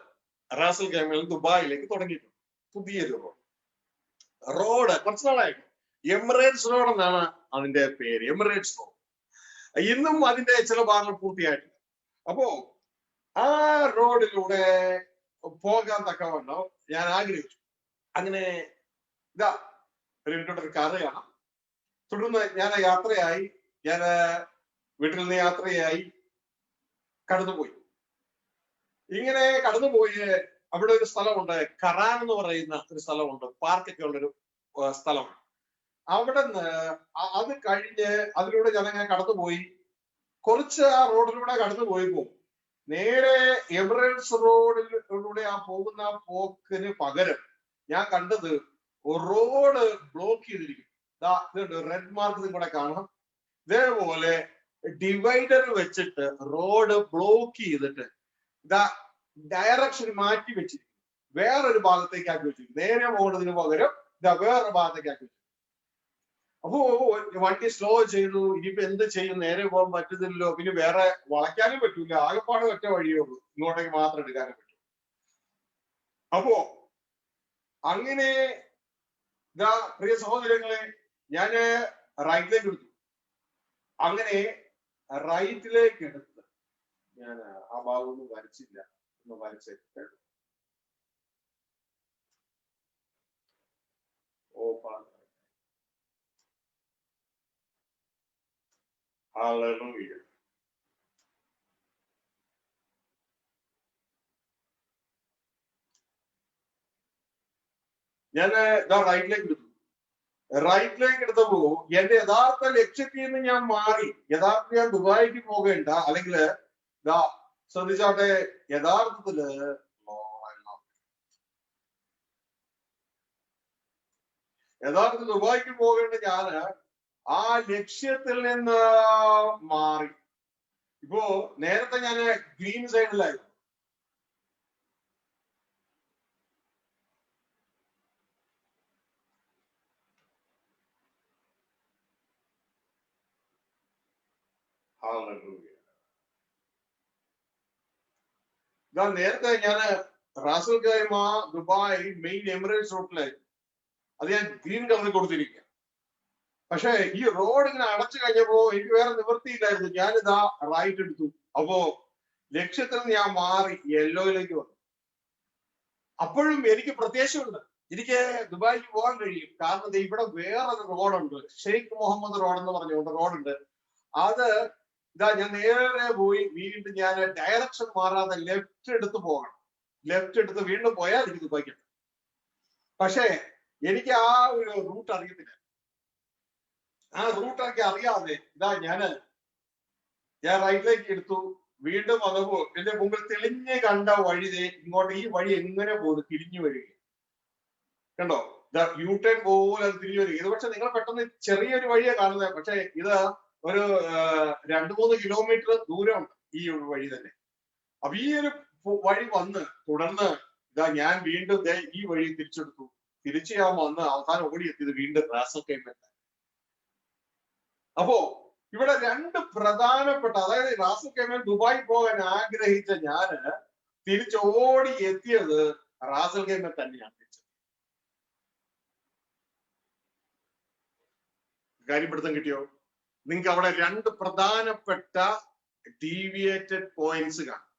റാസുൽ ഖൈമയിൽ ദുബായിലേക്ക് തുടങ്ങിയിട്ടുണ്ട്. പുതിയൊരു റോഡ് കുറച്ച് നാളായിട്ട് എമിറേറ്റ്സ് റോഡ് എന്നാണ് അതിന്റെ പേര്, എമിറേറ്റ്സ് റോഡ്. ഇന്നും അതിന്റെ ചില ഭാഗങ്ങൾ പൂർത്തിയായിട്ടില്ല. അപ്പോ ആ റോഡിലൂടെ പോകാൻ തക്കവണ്ണം ഞാൻ ആഗ്രഹിച്ചു. അങ്ങനെ ഇതാ ഒരു കാർ കാണാം. തുടർന്ന് ഞാൻ യാത്രയായി, ഞാൻ വീട്ടിൽ നിന്ന് യാത്രയായി കടന്നുപോയി. ഇങ്ങനെ കടന്നുപോയി അവിടെ ഒരു സ്ഥലമുണ്ട്, കറാൻ എന്ന് പറയുന്ന ഒരു സ്ഥലമുണ്ട്, പാർക്കൊക്കെ ഉള്ളൊരു സ്ഥലമാണ്. അവിടെ നിന്ന് അത് കഴിഞ്ഞ് അതിലൂടെ ഞാൻ അങ്ങനെ കടന്നുപോയി. കുറച്ച് ആ റോഡിലൂടെ കടന്നു പോയപ്പോ നേരെ എമിറേറ്റ്സ് റോഡിലൂടെ ആ പോകുന്ന പോക്കിന് പകരം ഞാൻ കണ്ടത് റോഡ് ബ്ലോക്ക് ചെയ്തിരിക്കും. റെഡ് മാർക്ക് കൂടെ കാണാം. ഇതേപോലെ ഡിവൈഡർ വെച്ചിട്ട് റോഡ് ബ്ലോക്ക് ചെയ്തിട്ട് ഡയറക്ഷൻ മാറ്റി വെച്ചിരിക്കും. വേറൊരു ഭാഗത്തേക്ക് ആക്കി വെച്ചിരിക്കും. നേരെ പോകുന്നതിന് പകരം വേറൊരു ഭാഗത്തേക്ക് ആക്കി വെച്ചിരിക്കും. അപ്പോ വണ്ടി സ്ലോ ചെയ്തു. ഇനിയിപ്പോ എന്ത് ചെയ്യും? നേരെ പോകാൻ പറ്റുന്നില്ലല്ലോ. പിന്നെ വേറെ വളയ്ക്കാനും പറ്റൂല. ആകെപ്പാട് ഒറ്റ വഴിയേ ഉള്ളൂ, ഇങ്ങോട്ടേക്ക് മാത്രം എടുക്കാനും പറ്റും. അപ്പോ അങ്ങനെ ഇതാ പ്രിയ സഹോദരങ്ങളെ, ഞാന് റൈറ്റിലേക്ക് എടുത്തു. അങ്ങനെ റൈറ്റിലേക്ക് എടുത്ത് ഞാൻ ആ ഭാഗം ഒന്നും വരച്ചില്ല, ഒന്ന് വരച്ചിട്ട് Hallelujah. ഞാൻ ഇതാ റൈറ്റിലേക്ക് എടുത്തു. റൈറ്റിലേക്ക് എടുത്തപ്പോ എന്റെ യഥാർത്ഥ ലക്ഷ്യത്തിൽ നിന്ന് ഞാൻ മാറി. യഥാർത്ഥത്തിൽ ഞാൻ ദുബായിക്ക് പോകേണ്ട, അല്ലെങ്കിൽ ഇതാ ശ്രദ്ധിച്ചാട്ടെ, യഥാർത്ഥത്തില് ദുബായിക്ക് പോകേണ്ട ഞാന് ആ ലക്ഷ്യത്തിൽ നിന്ന് മാറി. ഇപ്പോ നേരത്തെ ഞാൻ ഗ്രീൻ സൈഡിലായിരുന്നു. ഇതാ നേരത്തെ ഞാൻ Ras al Khaimah Dubai main Emirates റൂട്ടിലായിരുന്നു. അത് ഞാൻ ഗ്രീൻ കളറിൽ കൊടുത്തിരിക്കുക. പക്ഷെ ഈ റോഡ് ഇങ്ങനെ അടച്ചു കഴിഞ്ഞപ്പോ എനിക്ക് വേറെ നിവൃത്തിയില്ലായിരുന്നു. ഞാനിതാ റൈറ്റ് എടുത്തു. അപ്പോ ലക്ഷ്യത്തിൽ നിന്ന് ഞാൻ മാറി യെല്ലോയിലേക്ക് വന്നു. അപ്പോഴും എനിക്ക് പ്രത്യാശയുണ്ട്, എനിക്ക് ദുബായിക്ക് പോകാൻ കഴിയും. കാരണം ഇവിടെ വേറൊരു റോഡുണ്ട്, ഷെയ്ഖ് മുഹമ്മദ് റോഡ് എന്ന് പറഞ്ഞുകൊണ്ട് റോഡുണ്ട്. അത് ഇതാ ഞാൻ നേരെ പോയി വീണ്ടും ഞാൻ ഡയറക്ഷൻ മാറാതെ ലെഫ്റ്റ് എടുത്ത് പോകണം. ലെഫ്റ്റ് എടുത്ത് വീണ്ടും പോയാൽ എനിക്ക് ദുബായിക്ക്. പക്ഷേ എനിക്ക് ആ ഒരു റൂട്ട് അറിയത്തില്ല. ആ റൂട്ടൊക്കെ അറിയാതെ ഇതാ ഞാൻ റൈറ്റിലേക്ക് എടുത്തു. വീണ്ടും വന്നപ്പോ എന്റെ മുമ്പിൽ തെളിഞ്ഞ് കണ്ട വഴി ഇങ്ങോട്ട്, ഈ വഴി എങ്ങനെ പോകുന്നു, തിരിഞ്ഞു വരിക. കണ്ടോ, യു ടേൺ പോലെ അത് തിരിഞ്ഞു വരിക. ഇത് പക്ഷെ നിങ്ങൾ പെട്ടെന്ന് ചെറിയൊരു വഴിയാണ് കാണുന്നത്. പക്ഷെ ഇത് ഒരു 2-3 കിലോമീറ്റർ ദൂരമുണ്ട് ഈ ഒരു വഴി തന്നെ. അപ്പൊ ഈ ഒരു വഴി വന്ന് തുടർന്ന് ഇതാ ഞാൻ വീണ്ടും ഈ വഴി തിരിച്ചെടുത്തു. തിരിച്ച് ഞാൻ വന്ന് അവസാനം ഓടി എത്തിയത് വീണ്ടും റാസൽ ഖൈമ. അപ്പോ ഇവിടെ രണ്ട് പ്രധാനപ്പെട്ട, അതായത് റാസൽ ഖൈമയിൽ ദുബായ് പോകാൻ ആഗ്രഹിച്ച ഞാന് തിരിച്ചോടി എത്തിയത് റാസൽ ഖൈമ തന്നെയാണ്. കാര്യപ്പെടുത്തം കിട്ടിയോ? നിങ്ങൾക്ക് അവിടെ രണ്ട് പ്രധാനപ്പെട്ട ഡീവിയേറ്റഡ് പോയിന്റ്സ് കാണും.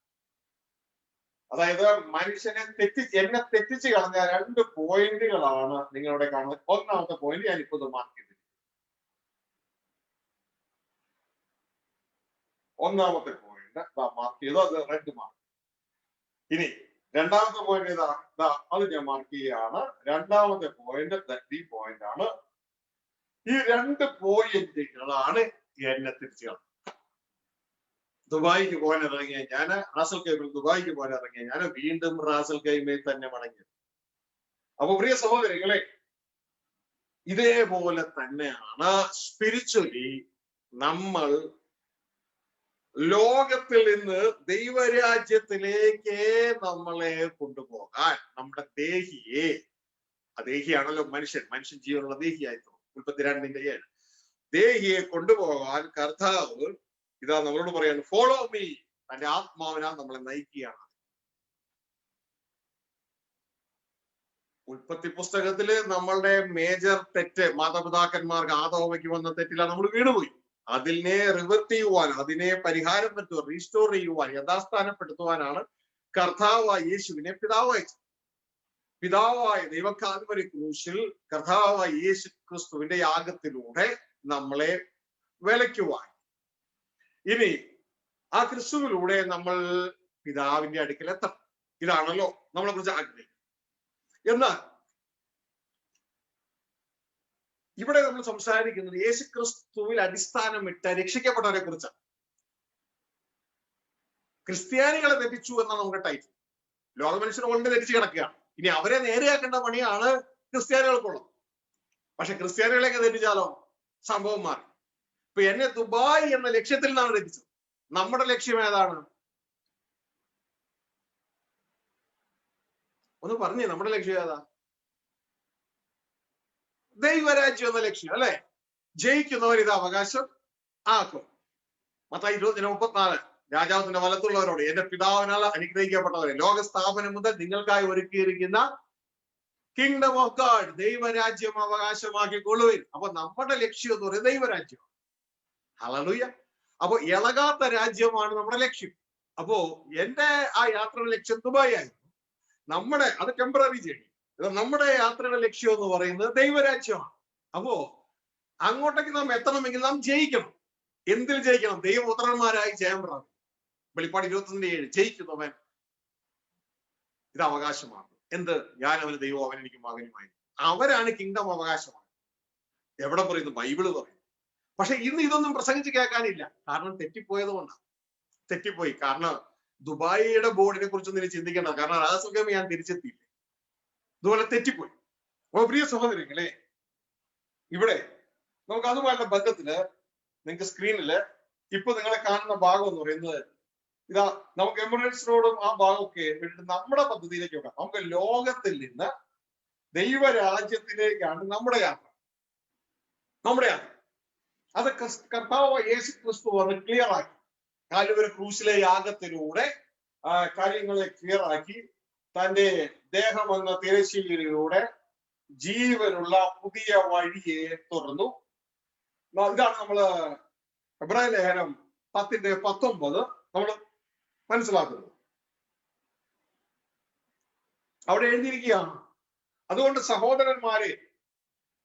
അതായത് മനുഷ്യനെ എന്നെ തെറ്റിച്ച് കളഞ്ഞ രണ്ട് പോയിന്റുകളാണ് നിങ്ങളുടെ കാണുന്നത്. ഒന്നാമത്തെ പോയിന്റ് ഞാനിപ്പോ മാർക്ക് ചെയ്തിരിക്കുന്നു. ഒന്നാമത്തെ പോയിന്റ് മാർക്ക് ചെയ്തു, അത് റെഡ് മാർക്ക്. ഇനി രണ്ടാമത്തെ പോയിന്റ് ഏതാ? അത് ഞാൻ മാർക്ക് ചെയ്യുകയാണ്. രണ്ടാമത്തെ പോയിന്റ് ഈ പോയിന്റ് ആണ്. ഈ രണ്ട് പോയിന്റുകളാണ് എന്നെ തിരിച്ചു കളഞ്ഞത്. ദുബായിക്ക് പോകാൻ ഇറങ്ങിയ ഞാൻ, റാസൽ ഖൈമയിൽ ദുബായിക്ക് പോകാൻ ഇറങ്ങിയ ഞാൻ വീണ്ടും റാസൽ ഖൈമയിൽ തന്നെ മടങ്ങി. അപ്പൊ പ്രിയ സഹോദരികളെ, ഇതേപോലെ തന്നെയാണ് സ്പിരിച്വലി നമ്മൾ ലോകത്തിൽ നിന്ന് ദൈവരാജ്യത്തിലേക്ക് നമ്മളെ കൊണ്ടുപോകാൻ നമ്മുടെ ദേഹിയെ, ദേഹിയാണല്ലോ മനുഷ്യൻ ജീവനുള്ള ദേഹിയായിരുന്നു. 32:7 ദേഹിയെ കൊണ്ടുപോകാൻ കർത്താവ് ഇതാ നമ്മളോട് പറയാണ്, ഫോളോ മീ. തന്റെ ആത്മാവിനാൽ നമ്മളെ നയിക്കുകയാണ്. ഉൽപ്പത്തി പുസ്തകത്തില് നമ്മളുടെ മേജർ തെറ്റ്, മാതാപിതാക്കന്മാർക്ക് ആദാമിക്ക് വന്ന തെറ്റിലാണ് നമ്മൾ വീണുപോയി. അതിനെ റിവർട്ട് ചെയ്യുവാൻ, അതിനെ പരിഹാരം പറ്റുവാൻ, റീസ്റ്റോർ ചെയ്യുവാൻ, യഥാസ്ഥാനപ്പെടുത്തുവാനാണ് കർത്താവായ യേശുവിനെ പിതാവായ ദൈവകാൽവരി ക്രൂശിൽ കർത്താവായ യേശു ക്രിസ്തുവിന്റെ യാഗത്തിലൂടെ നമ്മളെ വിലയ്ക്കുവാൻ. ഇനി ആ ക്രിസ്തുവിലൂടെ നമ്മൾ പിതാവിന്റെ അടുക്കൽ എത്തണം. ഇതാണല്ലോ നമ്മളെ കുറിച്ച് ആഗ്രഹിക്കുന്നത്. എന്നാൽ ഇവിടെ നമ്മൾ സംസാരിക്കുന്നത് യേശു ക്രിസ്തുവിൽ അടിസ്ഥാനമിട്ട രക്ഷിക്കപ്പെട്ടവരെ കുറിച്ചാണ്. ക്രിസ്ത്യാനികളെ തെറ്റിച്ചു എന്നാണ് നമ്മുടെ ടൈറ്റിൽ. ലോക മനുഷ്യരെ കൊണ്ട് തെറ്റിച്ച് കിടക്കുകയാണ്. ഇനി അവരെ നേരെയാക്കേണ്ട പണിയാണ് ക്രിസ്ത്യാനികൾക്കുള്ളത്. പക്ഷെ ക്രിസ്ത്യാനികളെയൊക്കെ തെറ്റിച്ചാലോ സംഭവം മാറി. ഇപ്പൊ എന്നെ ദുബായ് എന്ന ലക്ഷ്യത്തിൽ നിന്നാണ് തെറ്റിച്ചത്. നമ്മുടെ ലക്ഷ്യം ഏതാണ്? ഒന്ന് പറഞ്ഞേ, നമ്മുടെ ലക്ഷ്യം ഏതാ? ദൈവരാജ്യം എന്ന ലക്ഷ്യം അല്ലെ? ജയിക്കുന്നവർ ഇത് അവകാശം ആക്കും. മത്തായി 20:34 രാജാവിന്റെ വലത്തുള്ളവരോട്, എന്റെ പിതാവിനാൽ അനുഗ്രഹിക്കപ്പെട്ടവരെ, ലോകസ്ഥാപനം മുതൽ നിങ്ങൾക്കായി ഒരുക്കിയിരിക്കുന്ന കിങ്ഡം ഓഫ് ഗാഡ്, ദൈവരാജ്യം അവകാശമാക്കിക്കൊള്ളുവിൻ. അപ്പൊ നമ്മുടെ ലക്ഷ്യം എന്ന് പറയുന്നത് ദൈവരാജ്യം. ഹല്ലേലൂയ. അപ്പൊ ഇളകാത്ത രാജ്യമാണ് നമ്മുടെ ലക്ഷ്യം. അപ്പോ എന്റെ ആ യാത്രയുടെ ലക്ഷ്യം ദുബായ് ആയിരുന്നു. അത് ടെമ്പററി ജേണി. നമ്മുടെ യാത്രയുടെ ലക്ഷ്യം എന്ന് പറയുന്നത് ദൈവരാജ്യമാണ്. അപ്പോ അങ്ങോട്ടേക്ക് നാം എത്തണമെങ്കിൽ നാം ജയിക്കണം. എന്തിൽ ജയിക്കണം? ദൈവപുത്രന്മാരായി ജയം പ്രാപിക്കും. വെളിപ്പാട് 21:7 ജയിക്കുന്നവൻ ഇത് അവകാശമാണ്. എന്ത്? ഞാൻ അവന് ദൈവം, അവൻ എനിക്ക് മകനുമായി. അവരാണ് കിങ്ഡം അവകാശമാണ്. എവിടെ പറയുന്നു? ബൈബിള് പറയുന്നു. പക്ഷെ ഇന്ന് ഇതൊന്നും പ്രസംഗിച്ച് കേൾക്കാനില്ല. കാരണം തെറ്റിപ്പോയത് കൊണ്ടാണ്. തെറ്റിപ്പോയി. കാരണം ദുബായിയുടെ ബോർഡിനെ കുറിച്ചൊന്നും ഇനി ചിന്തിക്കേണ്ട. കാരണം രാജസുഖം ഞാൻ തിരിച്ചെത്തിയില്ല. ഇതുപോലെ തെറ്റിപ്പോയി. അപ്പൊ പ്രിയ സഹോദരങ്ങളെ, ഇവിടെ നമുക്ക് അതുമായുള്ള ബന്ധത്തില് നിങ്ങൾക്ക് സ്ക്രീനില് ഇപ്പൊ നിങ്ങളെ കാണുന്ന ഭാഗം എന്ന് പറയുന്നത് ഇതാ, നമുക്ക് എമിറേറ്റ്സ് റോഡും ആ ഭാഗമൊക്കെ നമ്മുടെ പദ്ധതിയിലേക്ക് വെക്കാം. നമുക്ക് ലോകത്തിൽ നിന്ന് ദൈവരാജ്യത്തിലേക്കാണ് നമ്മുടെ യാത്ര. അത് കർത്താവ് യേശു ക്രിസ്തു വന്ന് ക്ലിയർ ആക്കി. കാൽവരി ക്രൂശിലെ യാഗത്തിലൂടെ കാര്യങ്ങളെ ക്ലിയർ ആക്കി തന്റെ ദേഹം എന്ന തിരശ്ശീലയിലൂടെ ജീവനുള്ള പുതിയ വഴിയെ തുറന്നു. ഇതാണ് നമ്മള് എബ്രായ ലേഖനം 10:19 നമ്മൾ മനസ്സിലാക്കുന്നത്. അവിടെ എഴുതിയിരിക്കുകയാണ്, അതുകൊണ്ട് സഹോദരന്മാരെ,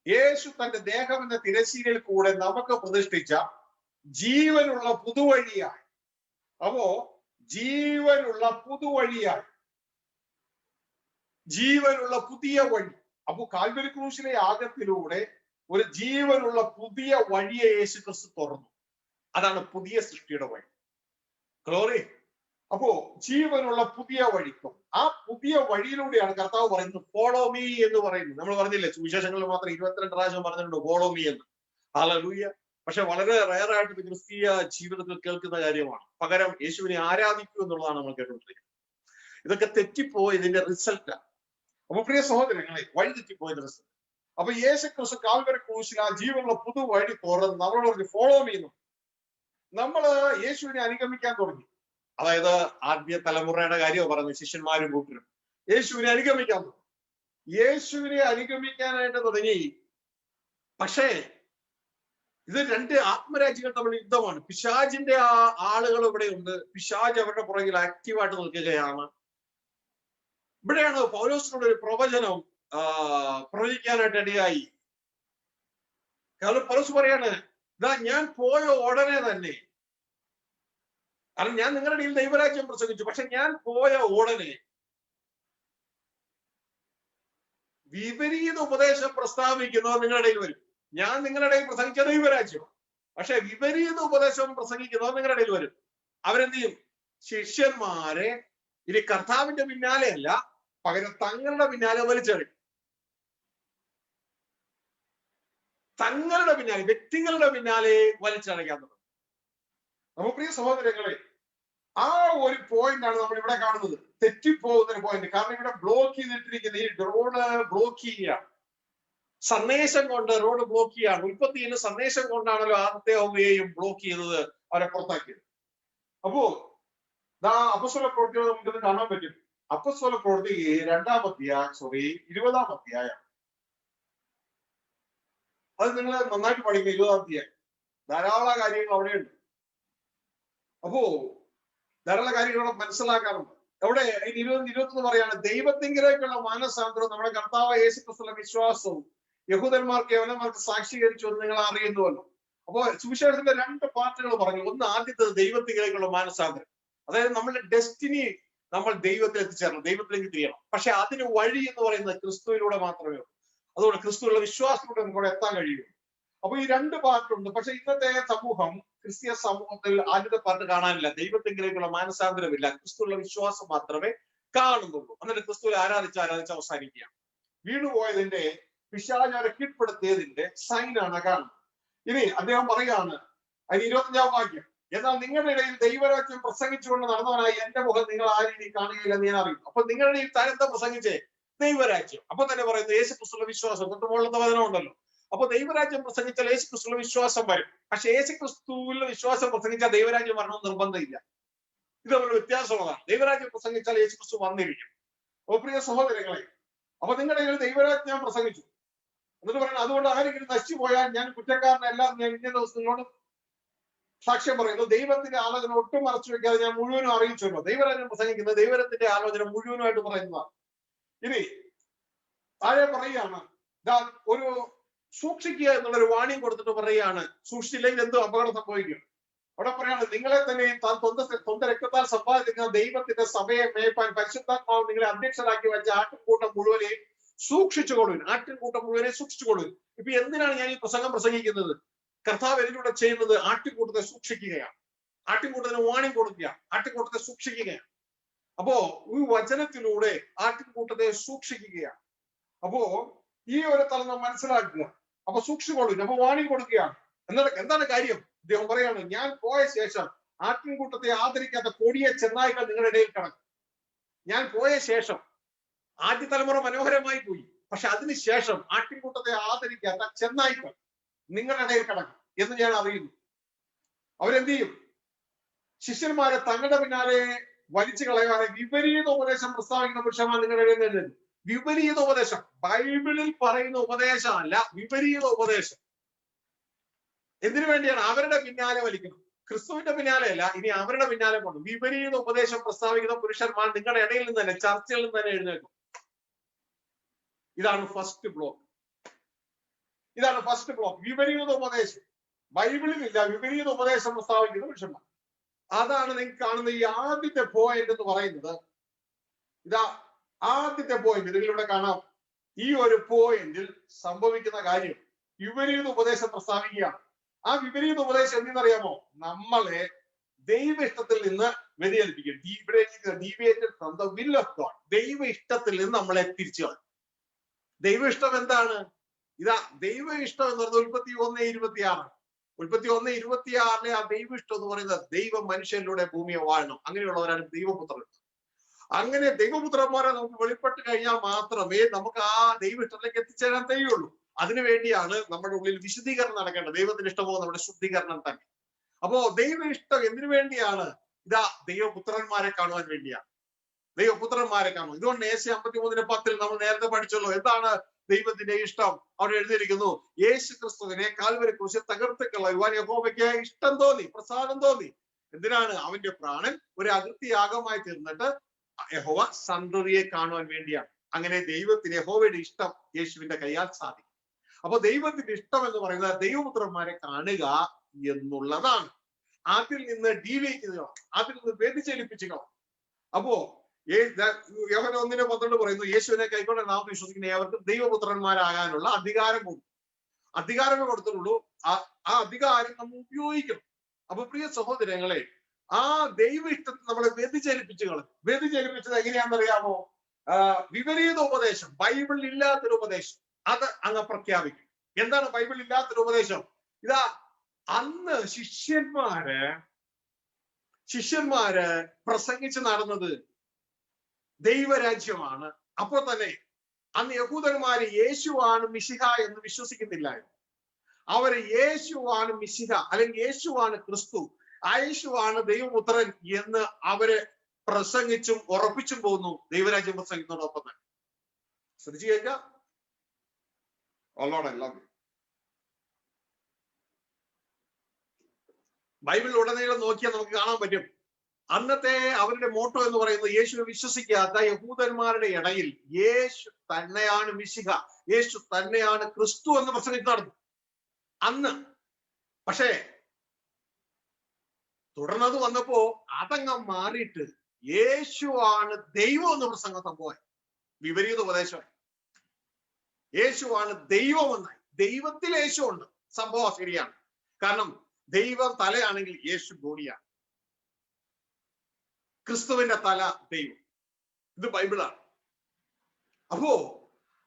യേശു തന്റെ ദേഹം എന്ന തിരശ്ശീലയിൽ കൂടെ നമുക്ക് പ്രതിഷ്ഠിച്ച ജീവനുള്ള പുതുവഴിയായി. അപ്പോ ജീവനുള്ള പുതുവഴിയായി, ജീവനുള്ള പുതിയ വഴി. അപ്പോ കാൽവരി ക്രൂശിലെ യാഗത്തിലൂടെ ഒരു ജീവനുള്ള പുതിയ വഴിയെ യേശു ക്രിസ്തു തുറന്നു. അതാണ് പുതിയ സൃഷ്ടിയുടെ വഴി. ഗ്ലോറി. അപ്പോ ജീവനുള്ള പുതിയ വഴിക്കും ആ പുതിയ വഴിയിലൂടെയാണ് കർത്താവ് പറയുന്നത് ഫോളോ മീ എന്ന് പറയുന്നത്. നമ്മൾ പറഞ്ഞില്ലേ, സുവിശേഷങ്ങളിൽ മാത്രം 22 പ്രാവശ്യം പറഞ്ഞിട്ടുണ്ട് ഫോളോ മീ എന്ന്. ഹല്ലേലൂയ. പക്ഷെ വളരെ റയറായിട്ട് ക്രിസ്തീയ ജീവിതത്തിൽ കേൾക്കുന്ന കാര്യമാണ്. പകരം യേശുവിനെ ആരാധിക്കൂ എന്നുള്ളതാണ് നമ്മൾ കേട്ടുകൊണ്ടിരിക്കുന്നത്. ഇതൊക്കെ തെറ്റിപ്പോയതിന്റെ റിസൾട്ടാണ്. അപ്പൊ പ്രിയ സഹോദരങ്ങളെ, വഴി തെറ്റിപ്പോയതിന്റെ റിസൾട്ട്. അപ്പൊ യേശു ക്രിസ്തു കാൽവരി ക്രൂശിൽ ആ ജീവനുള്ള പുതു വഴി തുറന്ന് നമ്മളോട് ഫോളോ ചെയ്യുന്നു. നമ്മള് യേശുവിനെ അനുഗമിക്കാൻ തുടങ്ങി. അതായത് ആദ്യ തലമുറയുടെ കാര്യമോ പറഞ്ഞു, ശിഷ്യന്മാരും കൂട്ടരും യേശുവിനെ അനുഗമിക്കാൻ തുടങ്ങി. യേശുവിനെ അനുഗമിക്കാനായിട്ട് തുടങ്ങി. പക്ഷേ ഇത് രണ്ട് ആത്മരാജ്യങ്ങൾ തമ്മിൽ യുദ്ധമാണ്. പിശാചിന്റെ ആളുകൾ ഇവിടെ ഉണ്ട്. പിശാച് അവരുടെ പുറകിൽ ആക്റ്റീവായിട്ട് നിൽക്കുകയാണ്. ഇവിടെയാണ് പൗലോസിനോട് ഒരു പ്രവചനം പ്രവചിക്കാനായിട്ട് ഇടയായി. കാരണം പൗലോസ് പറയാണ്, ഇതാ ഞാൻ പോയ ഉടനെ തന്നെ, കാരണം ഞാൻ നിങ്ങളുടെ ഇടയിൽ ദൈവരാജ്യം പ്രസംഗിച്ചു, പക്ഷെ ഞാൻ പോയ ഉടനെ വിപരീത ഉപദേശം പ്രസ്താവിക്കുന്നവർ നിങ്ങളുടെ ഇടയിൽ വരും. ഞാൻ നിങ്ങളുടെ ഇടയിൽ പ്രസംഗിച്ച ദൈവരാജ്യം, പക്ഷെ വിപരീത ഉപദേശം പ്രസംഗിക്കുന്നവർ നിങ്ങളുടെ ഇടയിൽ വരും. അവരെന്ത് ചെയ്യും? ശിഷ്യന്മാരെ ഇനി കർത്താവിന്റെ പിന്നാലെ അല്ല, പകരം തങ്ങളുടെ പിന്നാലെ വലിച്ചെറിയും. തങ്ങളുടെ പിന്നാലെ, വ്യക്തികളുടെ പിന്നാലെ വലിച്ചടയ്ക്കാൻ തുടങ്ങും. നമുക്ക് പ്രിയ സഹോദരങ്ങളെ, ആ ഒരു പോയിന്റ് ആണ് നമ്മൾ ഇവിടെ കാണുന്നത്. തെറ്റിപ്പോകുന്ന ഒരു പോയിന്റ്. കാരണം ഇവിടെ ബ്ലോക്ക് ചെയ്തിട്ടിരിക്കുന്ന ഈ റോഡ് ബ്ലോക്ക് ചെയ്യുകയാണ്. സന്ദേശം കൊണ്ട് റോഡ് ബ്ലോക്ക് ചെയ്യാണ്. ഉൽപ്പത്തിയിൽ സന്ദേശം കൊണ്ടാണല്ലോ ആദ്യത്തെ ഹവ്വയെയും ബ്ലോക്ക് ചെയ്തത്, അവരെ പുറത്താക്കിയത്. അപ്പോ അപ്പസ്തല പ്രവൃത്തികൾ നമുക്കിത് കാണാൻ പറ്റും. അപ്പസ്തല പ്രവൃത്തി 20-ാം അധ്യായം. അത് നിങ്ങൾ നന്നായിട്ട് പഠിക്കുക. 20-ാം അധ്യായം ധാരാളം കാര്യങ്ങൾ അവിടെയുണ്ട്. അപ്പോ ധാരാളം കാര്യങ്ങൾ മനസ്സിലാക്കാറുണ്ട്. അവിടെ 20-21 പറയാണ്, ദൈവത്തിങ്കിലേക്കുള്ള മാനസാന്തരം നമ്മുടെ കർത്താവ് യേശു ക്രിസ്തുവിന്റെ വിശ്വാസവും യഹൂദന്മാർക്ക് യവനന്മാർക്ക് സാക്ഷീകരിച്ചു എന്ന് നിങ്ങൾ അറിയുന്നുവല്ലോ. അപ്പോ സുവിശേഷത്തിന്റെ 2 പാർട്ടുകൾ പറഞ്ഞു. ഒന്ന്, ആദ്യത്തേത് ദൈവത്തിങ്കിലേക്കുള്ള മാനസാന്തരം. അതായത് നമ്മളുടെ ഡെസ്റ്റിനി നമ്മൾ ദൈവത്തിൽ എത്തിച്ചേരണം, ദൈവത്തിലേക്ക് തിരിയണം. പക്ഷെ അതിന് വഴി എന്ന് പറയുന്നത് ക്രിസ്തുവിലൂടെ മാത്രമേ ഉള്ളൂ. അതുകൊണ്ട് ക്രിസ്തുവിലുള്ള വിശ്വാസത്തിലൂടെ നമുക്ക് എത്താൻ കഴിയുള്ളൂ. അപ്പൊ ഈ 2 പാർട്ടുണ്ട്. പക്ഷെ ഇന്നത്തെ സമൂഹം, ക്രിസ്തീയ സമൂഹത്തിൽ ആദ്യത്തെ പാർട്ട് കാണാനില്ല. ദൈവത്തിങ്കിലേക്കുള്ള മാനസാന്തരമില്ല, ക്രിസ്തുവിലുള്ള വിശ്വാസം മാത്രമേ കാണുന്നുള്ളൂ. എന്നിട്ട് ക്രിസ്തുവിനെ ആരാധിച്ച് അവസാനിക്കുകയാണ്. വീണുപോയതിന്റെ, പിശാചിനെ കീഴ്പ്പെടുത്തിയതിന്റെ സൈനാണ് കാണുന്നത്. ഇനി അദ്ദേഹം പറയുകയാണ്, അതിന് 25-ാം വാക്യം, എന്നാൽ നിങ്ങളുടെ ഇടയിൽ ദൈവരാജ്യം പ്രസംഗിച്ചുകൊണ്ട് നടന്നവനായി എന്റെ മുഖം നിങ്ങൾ ആ രീതി കാണുകയില്ലെന്ന് ഞാൻ അറിയും. അപ്പൊ നിങ്ങളുടെ ഇടയിൽ താരെന്താ പ്രസംഗിച്ചേ? ദൈവരാജ്യം. അപ്പൊ തന്നെ പറയുന്നത് യേശു ക്രിസ്തുവിലുള്ള വിശ്വാസം. തൊട്ട് മുകളിലത്തെ വചനം ഉണ്ടല്ലോ, അപ്പൊ ദൈവരാജ്യം പ്രസംഗിച്ചാൽ യേശു ക്രിസ്തുവിൽ വിശ്വാസം വരും. പക്ഷെ യേശു ക്രിസ്തുവിൽ വിശ്വാസം പ്രസംഗിച്ചാൽ ദൈവരാജ്യം വരണമെന്ന് നിർബന്ധമില്ല. ഇത് തമ്മിൽ വ്യത്യാസമുള്ളതാണ്. ദൈവരാജ്യം പ്രസംഗിച്ചാൽ യേശു ക്രിസ്തു വന്നിരിക്കും. ഓ പ്രിയ സഹോദരങ്ങളെ, അപ്പൊ നിങ്ങളുടെ കയ്യിൽ ദൈവരാജ്യം ഞാൻ പ്രസംഗിച്ചു എന്നിട്ട് പറയുന്നത് അതുകൊണ്ട് ആരെങ്കിലും നശിച്ചു പോയാൽ ഞാൻ കുറ്റക്കാരനെല്ലാം ഞാൻ ഇന്ന ദിവസം നിങ്ങളോട് സാക്ഷ്യം പറയുന്നു. ദൈവത്തിന്റെ ആലോചന ഒട്ടും മറച്ചു വെക്കാതെ ഞാൻ മുഴുവനും അറിയിച്ചല്ലോ. ദൈവരാജ്യം പ്രസംഗിക്കുന്നത് ദൈവത്തിന്റെ ആലോചന മുഴുവനുമായിട്ട് പറയുന്നതാണ്. ഇനി താഴെ പറയുകയാണ്, ഒരു സൂക്ഷിക്കുക എന്നുള്ളൊരു വാണിംഗ് കൊടുത്തിട്ട് പറയുകയാണ്, സൂക്ഷിച്ചില്ലെങ്കിൽ എന്തോ അപകടം സംഭവിക്കും. അവിടെ പറയാണ്, നിങ്ങളെ തന്നെ സ്വന്തം രക്തത്താൽ സമ്പാദിക്കുന്ന ദൈവത്തിന്റെ സഭയെ മേയ്പാൻ പരിശുദ്ധാത്മാവ് നിങ്ങളെ അധ്യക്ഷരാക്കി വെച്ച ആട്ടിൻകൂട്ടം മുഴുവനെ സൂക്ഷിച്ചുകൊള്ളുവിൻ. ആട്ടിൻകൂട്ടം മുഴുവനെ സൂക്ഷിച്ചുകൊള്ളുവിൻ. ഇപ്പൊ എന്തിനാണ് ഞാൻ ഈ പ്രസംഗം പ്രസംഗിക്കുന്നത്? കർത്താവ് ഇതിലൂടെ ചെയ്യുന്നത് ആട്ടിൻകൂട്ടത്തെ സൂക്ഷിക്കുകയാണ്. ആട്ടിൻകൂട്ടത്തിന് വാണിംഗ് കൊടുക്കുക, ആട്ടിൻകൂട്ടത്തെ സൂക്ഷിക്കുകയാണ്. അപ്പോ ഈ വചനത്തിലൂടെ ആട്ടിൻകൂട്ടത്തെ സൂക്ഷിക്കുകയാണ്. അപ്പോ ഈ ഒരു തലം നാം മനസ്സിലാക്കുക. അപ്പൊ സൂക്ഷിച്ചുകൊള്ളുവിൻ. അപ്പൊ വാണിംഗ് കൊടുക്കുകയാണ്. എന്താണ് കാര്യം? അദ്ദേഹം പറയാണ്, ഞാൻ പോയ ശേഷം ആട്ടിൻകൂട്ടത്തെ ആദരിക്കാത്ത കൊടിയ ചെന്നായ്ക്കൾ നിങ്ങളുടെ ഇടയിൽ കിടക്കും. ഞാൻ പോയ ശേഷം ആദ്യ തലമുറ മനോഹരമായി പോയി, പക്ഷെ അതിനുശേഷം ആട്ടിൻകൂട്ടത്തെ ആദരിക്കാത്ത ചെന്നായ്ക്കൾ നിങ്ങളുടെ ഇടയിൽ കിടക്കും എന്ന് ഞാൻ അറിയുന്നു. അവരെന്ത് ചെയ്യും? ശിഷ്യന്മാരെ തങ്ങളുടെ പിന്നാലെ വലിച്ചു കളയാതെ വിപരീത ഉപദേശം പ്രസ്താവിക്കുന്ന പുരുഷന്മാർ നിങ്ങളുടെ ഇടയിൽ നിന്ന്. വിപരീത ഉപദേശം, ബൈബിളിൽ പറയുന്ന ഉപദേശമല്ല, വിപരീത ഉപദേശം. എന്തിനു വേണ്ടിയാണ്? അവരുടെ പിന്നാലെ വലിക്കണം. ക്രിസ്തുവിന്റെ പിന്നാലെയല്ല, ഇനി അവരുടെ പിന്നാലെ പോകണം. വിപരീത ഉപദേശം പ്രസ്താവിക്കുന്ന പുരുഷന്മാർ നിങ്ങളുടെ ഇടയിൽ നിന്ന് തന്നെ, ചർച്ചയിൽ നിന്ന് തന്നെ എഴുന്നേൽക്കും. ഇതാണ് ഫസ്റ്റ് ബ്ലോക്ക്. ഇതാണ് ഫസ്റ്റ് ബ്ലോക്ക്. വിപരീത ഉപദേശം ബൈബിളിൽ ഇല്ല, വിപരീത ഉപദേശം പ്രസ്താവിക്കുന്ന പുരുഷന്മാർ. അതാണ് നിങ്ങൾക്ക് കാണുന്ന ഈ ആദ്യത്തെ പോയിന്റ് എന്ന് പറയുന്നത്. ഇതാ ആദ്യത്തെ പോയിന്റ് ഇതിലൂടെ കാണാം. ഈ ഒരു പോയിന്റിൽ സംഭവിക്കുന്ന കാര്യം വിപരീത ഉപദേശം പ്രസ്താവിക്കുകയാണ്. ആ വിപരീത ഉപദേശം എന്തെന്നറിയാമോ? നമ്മളെ ദൈവ ഇഷ്ടത്തിൽ നിന്ന് വ്യതിചലിപ്പിക്കും. ദൈവ ഇഷ്ടത്തിൽ നിന്ന് നമ്മളെ തിരിച്ചു കളയും. ദൈവ ഇഷ്ടം എന്താണ്? ഇതാ ദൈവ ഇഷ്ടം എന്ന് പറയുന്നത് ഉൽപ്പത്തി 1:26. ഉൽപ്പത്തി 1:26 ആ ദൈവ ഇഷ്ടം എന്ന് പറയുന്നത് ദൈവം മനുഷ്യരിലൂടെ ഭൂമിയെ വാഴണം. അങ്ങനെയുള്ളവരാണ് ദൈവപുത്രർ. അങ്ങനെ ദൈവപുത്രന്മാരെ നമുക്ക് വെളിപ്പെട്ട് കഴിഞ്ഞാൽ മാത്രമേ നമുക്ക് ആ ദൈവ ഇഷ്ടത്തിലേക്ക് എത്തിച്ചേരാൻ കഴിയുള്ളൂ. അതിനുവേണ്ടിയാണ് നമ്മുടെ ഉള്ളിൽ വിശുദ്ധീകരണം നടക്കേണ്ടത്. ദൈവത്തിന് ഇഷ്ടമോ നമ്മുടെ ശുദ്ധീകരണം തന്നെ. അപ്പോ ദൈവ ഇഷ്ടം എന്തിനു വേണ്ടിയാണ്? ഇതാ ദൈവപുത്രന്മാരെ കാണുവാൻ വേണ്ടിയാണ്. ദൈവപുത്രന്മാരെ കാണും. ഇതുകൊണ്ട് ഏശയ്യാ 53:10 നമ്മൾ നേരത്തെ പഠിച്ചല്ലോ. എന്താണ് ദൈവത്തിന്റെ ഇഷ്ടം? അവിടെ എഴുതിയിരിക്കുന്നു, യേശു ക്രിസ്തുവിനെ കാൽവരി ക്രൂശിൽ തകർത്ത് കളയുവാൻ യഹോവയ്ക്ക് ഇഷ്ടം തോന്നി, പ്രസാദം തോന്നി. എന്തിനാണ്? അവന്റെ പ്രാണൻ ഒരു അകൃത്യയാഗമായി തീർന്നിട്ട് യഹോവ സന്തതിയെ കാണുവാൻ വേണ്ടിയാണ്. അങ്ങനെ ദൈവത്തിന് യഹോവയുടെ ഇഷ്ടം യേശുവിന്റെ കൈയാൽ സാധിക്കും. അപ്പൊ ദൈവത്തിന്റെ ഇഷ്ടം എന്ന് പറയുന്നത് ദൈവപുത്രന്മാരെ കാണുക എന്നുള്ളതാണ്. അതിൽ നിന്ന് ഡീവിയേറ്റ് ചെയ്യുക, അതിൽ നിന്ന് വ്യതിചലിപ്പിച്ചുക. അപ്പോ യോഹന്നാൻ 1:12 പറയുന്നു, യേശുവിനെ കൈക്കൊണ്ട് നാം വിശ്വസിക്കുന്ന ഏവർക്കും ദൈവപുത്രന്മാരാകാനുള്ള അധികാരം കൊടുത്തു. അധികാരമേ കൊടുത്തുള്ളൂ. ആ അധികാരം നമ്മൾ ഉപയോഗിക്കണം. അപ്പൊ പ്രിയ സഹോദരങ്ങളെ, ആ ദൈവ ഇഷ്ടത്തിൽ നമ്മളെ വ്യതിചലിപ്പിച്ചുകൾ. വ്യതിചലിപ്പിച്ചത് എങ്ങനെയാണെന്നറിയാമോ? വിപരീത ഉപദേശം, ബൈബിളിൽ ഇല്ലാത്തൊരു ഉപദേശം, അത് അങ്ങ് പ്രഖ്യാപിക്കും. എന്താണ് ബൈബിളിൽ ഇല്ലാത്തൊരു ഉപദേശം? ഇതാ അന്ന് ശിഷ്യന്മാര് പ്രസംഗിച്ച് നടന്നത് ദൈവരാജ്യമാണ്. അപ്പോൾ തന്നെ അന്ന് യഹൂദന്മാര് യേശുവാണ് മിശിഹ എന്ന് വിശ്വസിക്കുന്നില്ലായിരുന്നു. അവര് യേശുവാണ് മിശിഹ, അല്ലെങ്കിൽ യേശുവാണ് ക്രിസ്തു, യേശുവാണ് ദൈവപുത്രൻ എന്ന് അവര് പ്രസംഗിച്ചും ഉറപ്പിച്ചും പോകുന്നു. ദൈവരാജ്യം പ്രസംഗിക്കുന്നതോടൊപ്പം തന്നെ ശ്രദ്ധിച്ചു കേൾക്കാം. ബൈബിളിൽ ഉടനീളം നോക്കിയാൽ നമുക്ക് കാണാൻ പറ്റും. അന്നത്തെ അവരുടെ മോട്ടോ എന്ന് പറയുന്നത് യേശുവിനെ വിശ്വസിക്കാത്ത യഹൂദന്മാരുടെ ഇടയിൽ യേശു തന്നെയാണ് മിശിഹ, യേശു തന്നെയാണ് ക്രിസ്തു എന്ന് പ്രസംഗിച്ച് നടന്നു അന്ന്. പക്ഷേ തുടർന്നത് വന്നപ്പോ അതങ്ങ് മാറിയിട്ട് യേശുവാണ് ദൈവം എന്ന് പ്രസംഗം സംഭവം. വിപരീത ഉപദേശം. യേശുവാണ് ദൈവം എന്നായി. ദൈവത്തിൽ യേശു ഉണ്ട്. സംഭവം ശരിയാണ്. കാരണം ദൈവം തലയാണെങ്കിൽ യേശു ബോഡിയാണ്. ക്രിസ്തുവിന്റെ തല ദൈവം. ഇത് ബൈബിളാണ്. അപ്പോ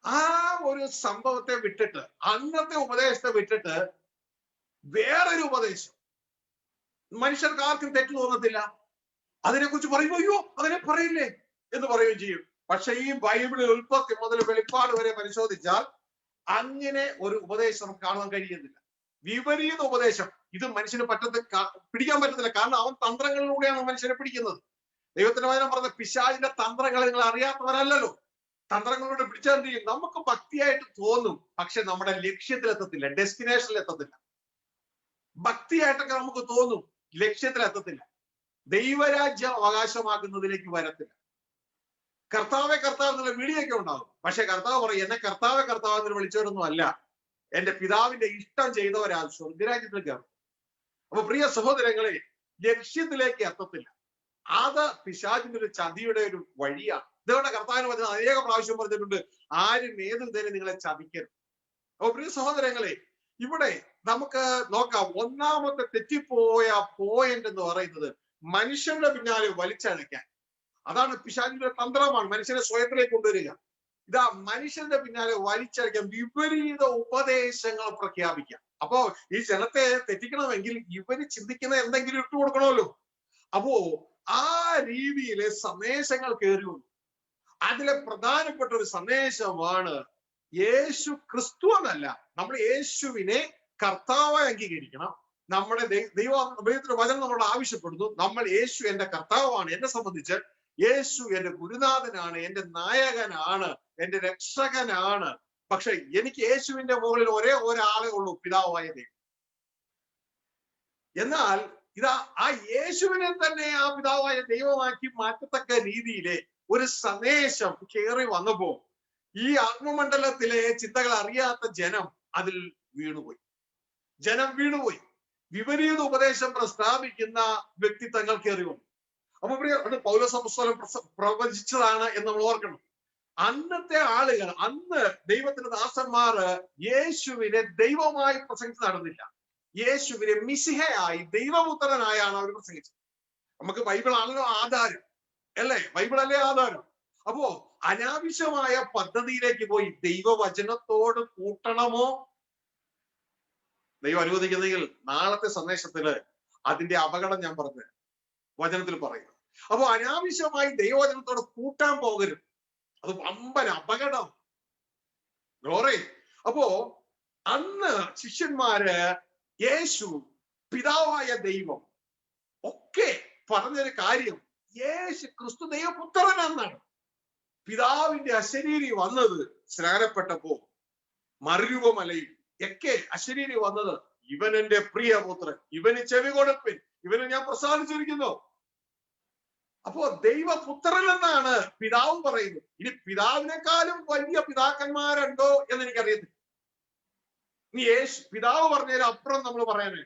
ആ ഒരു സംഭവത്തെ വിട്ടിട്ട്, അന്നത്തെ ഉപദേശത്തെ വിട്ടിട്ട് വേറൊരു ഉപദേശം മനുഷ്യർക്ക് ആർക്കും തെറ്റു തോന്നത്തില്ല. അതിനെക്കുറിച്ച് പറയുമ്പോ അയ്യോ അതിനെ പറയില്ലേ എന്ന് പറയുകയും ചെയ്യും. പക്ഷെ ഈ ബൈബിളിൽ ഉൽപ്പത്തി മുതൽ വെളിപ്പാട് വരെ പരിശോധിച്ചാൽ അങ്ങനെ ഒരു ഉപദേശം നമുക്ക് കാണാൻ കഴിയുന്നില്ല. വിപരീത ഉപദേശം ഇത് മനുഷ്യന് പിടിക്കാൻ പറ്റത്തില്ല. കാരണം അവൻ തന്ത്രങ്ങളിലൂടെയാണ് മനുഷ്യനെ പിടിക്കുന്നത്. ദൈവത്തിന്റെ വചനം പറഞ്ഞ പിശാചിന്റെ തന്ത്രങ്ങൾ നിങ്ങൾ അറിയാത്തവരല്ലല്ലോ. തന്ത്രങ്ങളിലൂടെ പിടിച്ചാൽ എന്ത് ചെയ്യും? നമുക്ക് ഭക്തിയായിട്ട് തോന്നും, പക്ഷെ നമ്മുടെ ലക്ഷ്യത്തിലെത്തത്തില്ല, ഡെസ്റ്റിനേഷനിലെത്തത്തില്ല. ഭക്തിയായിട്ടൊക്കെ നമുക്ക് തോന്നും, ലക്ഷ്യത്തിലെത്തത്തില്ല, ദൈവരാജ്യം അവകാശമാക്കുന്നതിലേക്ക് വരത്തില്ല. കർത്താവെ കർത്താവ് എന്നുള്ള വിളിയൊക്കെ ഉണ്ടാകും, പക്ഷെ കർത്താവ് പറയും എന്നെ കർത്താവെ കർത്താവ് എന്ന് വിളിച്ചവരൊന്നും അല്ല, എന്റെ പിതാവിന്റെ ഇഷ്ടം ചെയ്തവരാ സ്വർഗരാജ്യത്തിൽ കയറും. അപ്പൊ പ്രിയ സഹോദരങ്ങളെ, ലക്ഷ്യത്തിലേക്ക് എത്തത്തില്ല. അത് പിശാചിന്റെ ഒരു ചതിയുടെ ഒരു വഴിയാണ്. ഇതുകൊണ്ട് കർത്താവിന് പറഞ്ഞത് അനേക പ്രാവശ്യം പറഞ്ഞിട്ടുണ്ട്, ആരും ഏത് വിധേന നിങ്ങളെ ചതിക്കരുത്. അപ്പൊ പ്രിയ സഹോദരങ്ങളെ, ഇവിടെ നമുക്ക് നോക്കാം. ഒന്നാമത്തെ തെറ്റിപ്പോയ പോയിന്റ് എന്ന് പറയുന്നത് മനുഷ്യന്റെ പിന്നാലെ വലിച്ചഴക്കാൻ. അതാണ് പിശാചിന്റെ തന്ത്രമാണ്, മനുഷ്യനെ സ്വയത്തിലേക്ക് കൊണ്ടുവരിക. ഇതാ മനുഷ്യന്റെ പിന്നാലെ വലിച്ചഴക്കാൻ, വിപരീത ഉപദേശങ്ങൾ പ്രഖ്യാപിക്കാം. അപ്പോ ഈ ജനത്തെ തെറ്റിക്കണമെങ്കിൽ ഇവര് ചിന്തിക്കുന്ന എന്തെങ്കിലും ഇട്ടു കൊടുക്കണമല്ലോ. അപ്പോ ആ രീതിയിലെ സന്ദേശങ്ങൾ കയറി വന്നു. അതിലെ പ്രധാനപ്പെട്ട ഒരു സന്ദേശമാണ് യേശു ക്രിസ്തു എന്നല്ല, നമ്മൾ യേശുവിനെ കർത്താവായി അംഗീകരിക്കണം. നമ്മുടെ ദൈവത്തിന്റെ വചനം നമ്മളോട് ആവശ്യപ്പെടുന്നു, നമ്മൾ യേശു എന്റെ കർത്താവാണ്, എന്നെ സംബന്ധിച്ച് യേശു എന്റെ ഗുരുനാഥനാണ്, എന്റെ നായകനാണ്, എന്റെ രക്ഷകനാണ്. പക്ഷെ എനിക്ക് യേശുവിന്റെ മുകളിൽ ഒരേ ഒരാളെ ഉള്ളൂ, പിതാവായ ദൈവം. എന്നാൽ ഇതാ ആ യേശുവിനെ തന്നെ ആ പിതാവായ ദൈവമാക്കി മാറ്റത്തക്ക രീതിയിലെ ഒരു സന്ദേശം കയറി വന്നപ്പോ ഈ ആത്മമണ്ഡലത്തിലെ ചിന്തകൾ അറിയാത്ത ജനം അതിൽ വീണുപോയി. വിപരീത ഉപദേശം പ്രസ്താവിക്കുന്ന വ്യക്തിത്വങ്ങൾ കയറി വന്നു. അപ്പൊ അത് പൗലോസ് അപ്പോസ്തലൻ പ്രവചിച്ചതാണ് എന്ന് നമ്മൾ ഓർക്കണം. അന്നത്തെ ആളുകൾ, അന്ന് ദൈവത്തിന്റെ ദാസന്മാർ യേശുവിനെ ദൈവമായി പ്രസംഗിച്ച് നടന്നില്ല. യേശുവിനെ മിശിഹയായി, ദൈവപുത്രനായാണ് അവർ പ്രസംഗിച്ചത്. നമുക്ക് ബൈബിളാണല്ലോ ആധാരം, അല്ലേ? ബൈബിളല്ലേ ആധാരം. അപ്പോ അനാവശ്യമായ പദ്ധതിയിലേക്ക് പോയി ദൈവവചനത്തോട് കൂട്ടണമോ? ദൈവം അനുവദിക്കുന്നെങ്കിൽ നാളത്തെ സന്ദേശത്തില് അതിന്റെ അപകടം ഞാൻ പറഞ്ഞു വചനത്തിൽ പറയുന്നു. അപ്പൊ അനാവശ്യമായി ദൈവവചനത്തോട് കൂട്ടാൻ പോകരുത്, അത് വമ്പൻ അപകടം. ഗ്ലോറി. അപ്പോ അന്ന് ശിഷ്യന്മാര് യേശു, പിതാവായ ദൈവം ഒക്കെ പറഞ്ഞൊരു കാര്യം, യേശു ക്രിസ്തു ദൈവപുത്രൻ എന്നാണ്. പിതാവിന്റെ അശരീരി വന്നത് സ്നാനപ്പെട്ടപ്പോ മറുരൂപമലയിൽ ഒക്കെ അശരീരി വന്നത്, ഇവൻ എന്റെ പ്രിയപുത്രൻ, ഇവന് ചെവി കൊടുപ്പിൻ, ഇവന് ഞാൻ പ്രസാദിച്ചിരിക്കുന്നു. അപ്പോ ദൈവപുത്രൻ എന്നാണ് പിതാവ് പറയുന്നത്. ഇനി പിതാവിനേക്കാളും വലിയ പിതാക്കന്മാരുണ്ടോ എന്ന് എനിക്കറിയത്തില്ല. ഇനി പിതാവ് പറഞ്ഞതിന് അപ്പുറം നമ്മൾ പറയാനേ.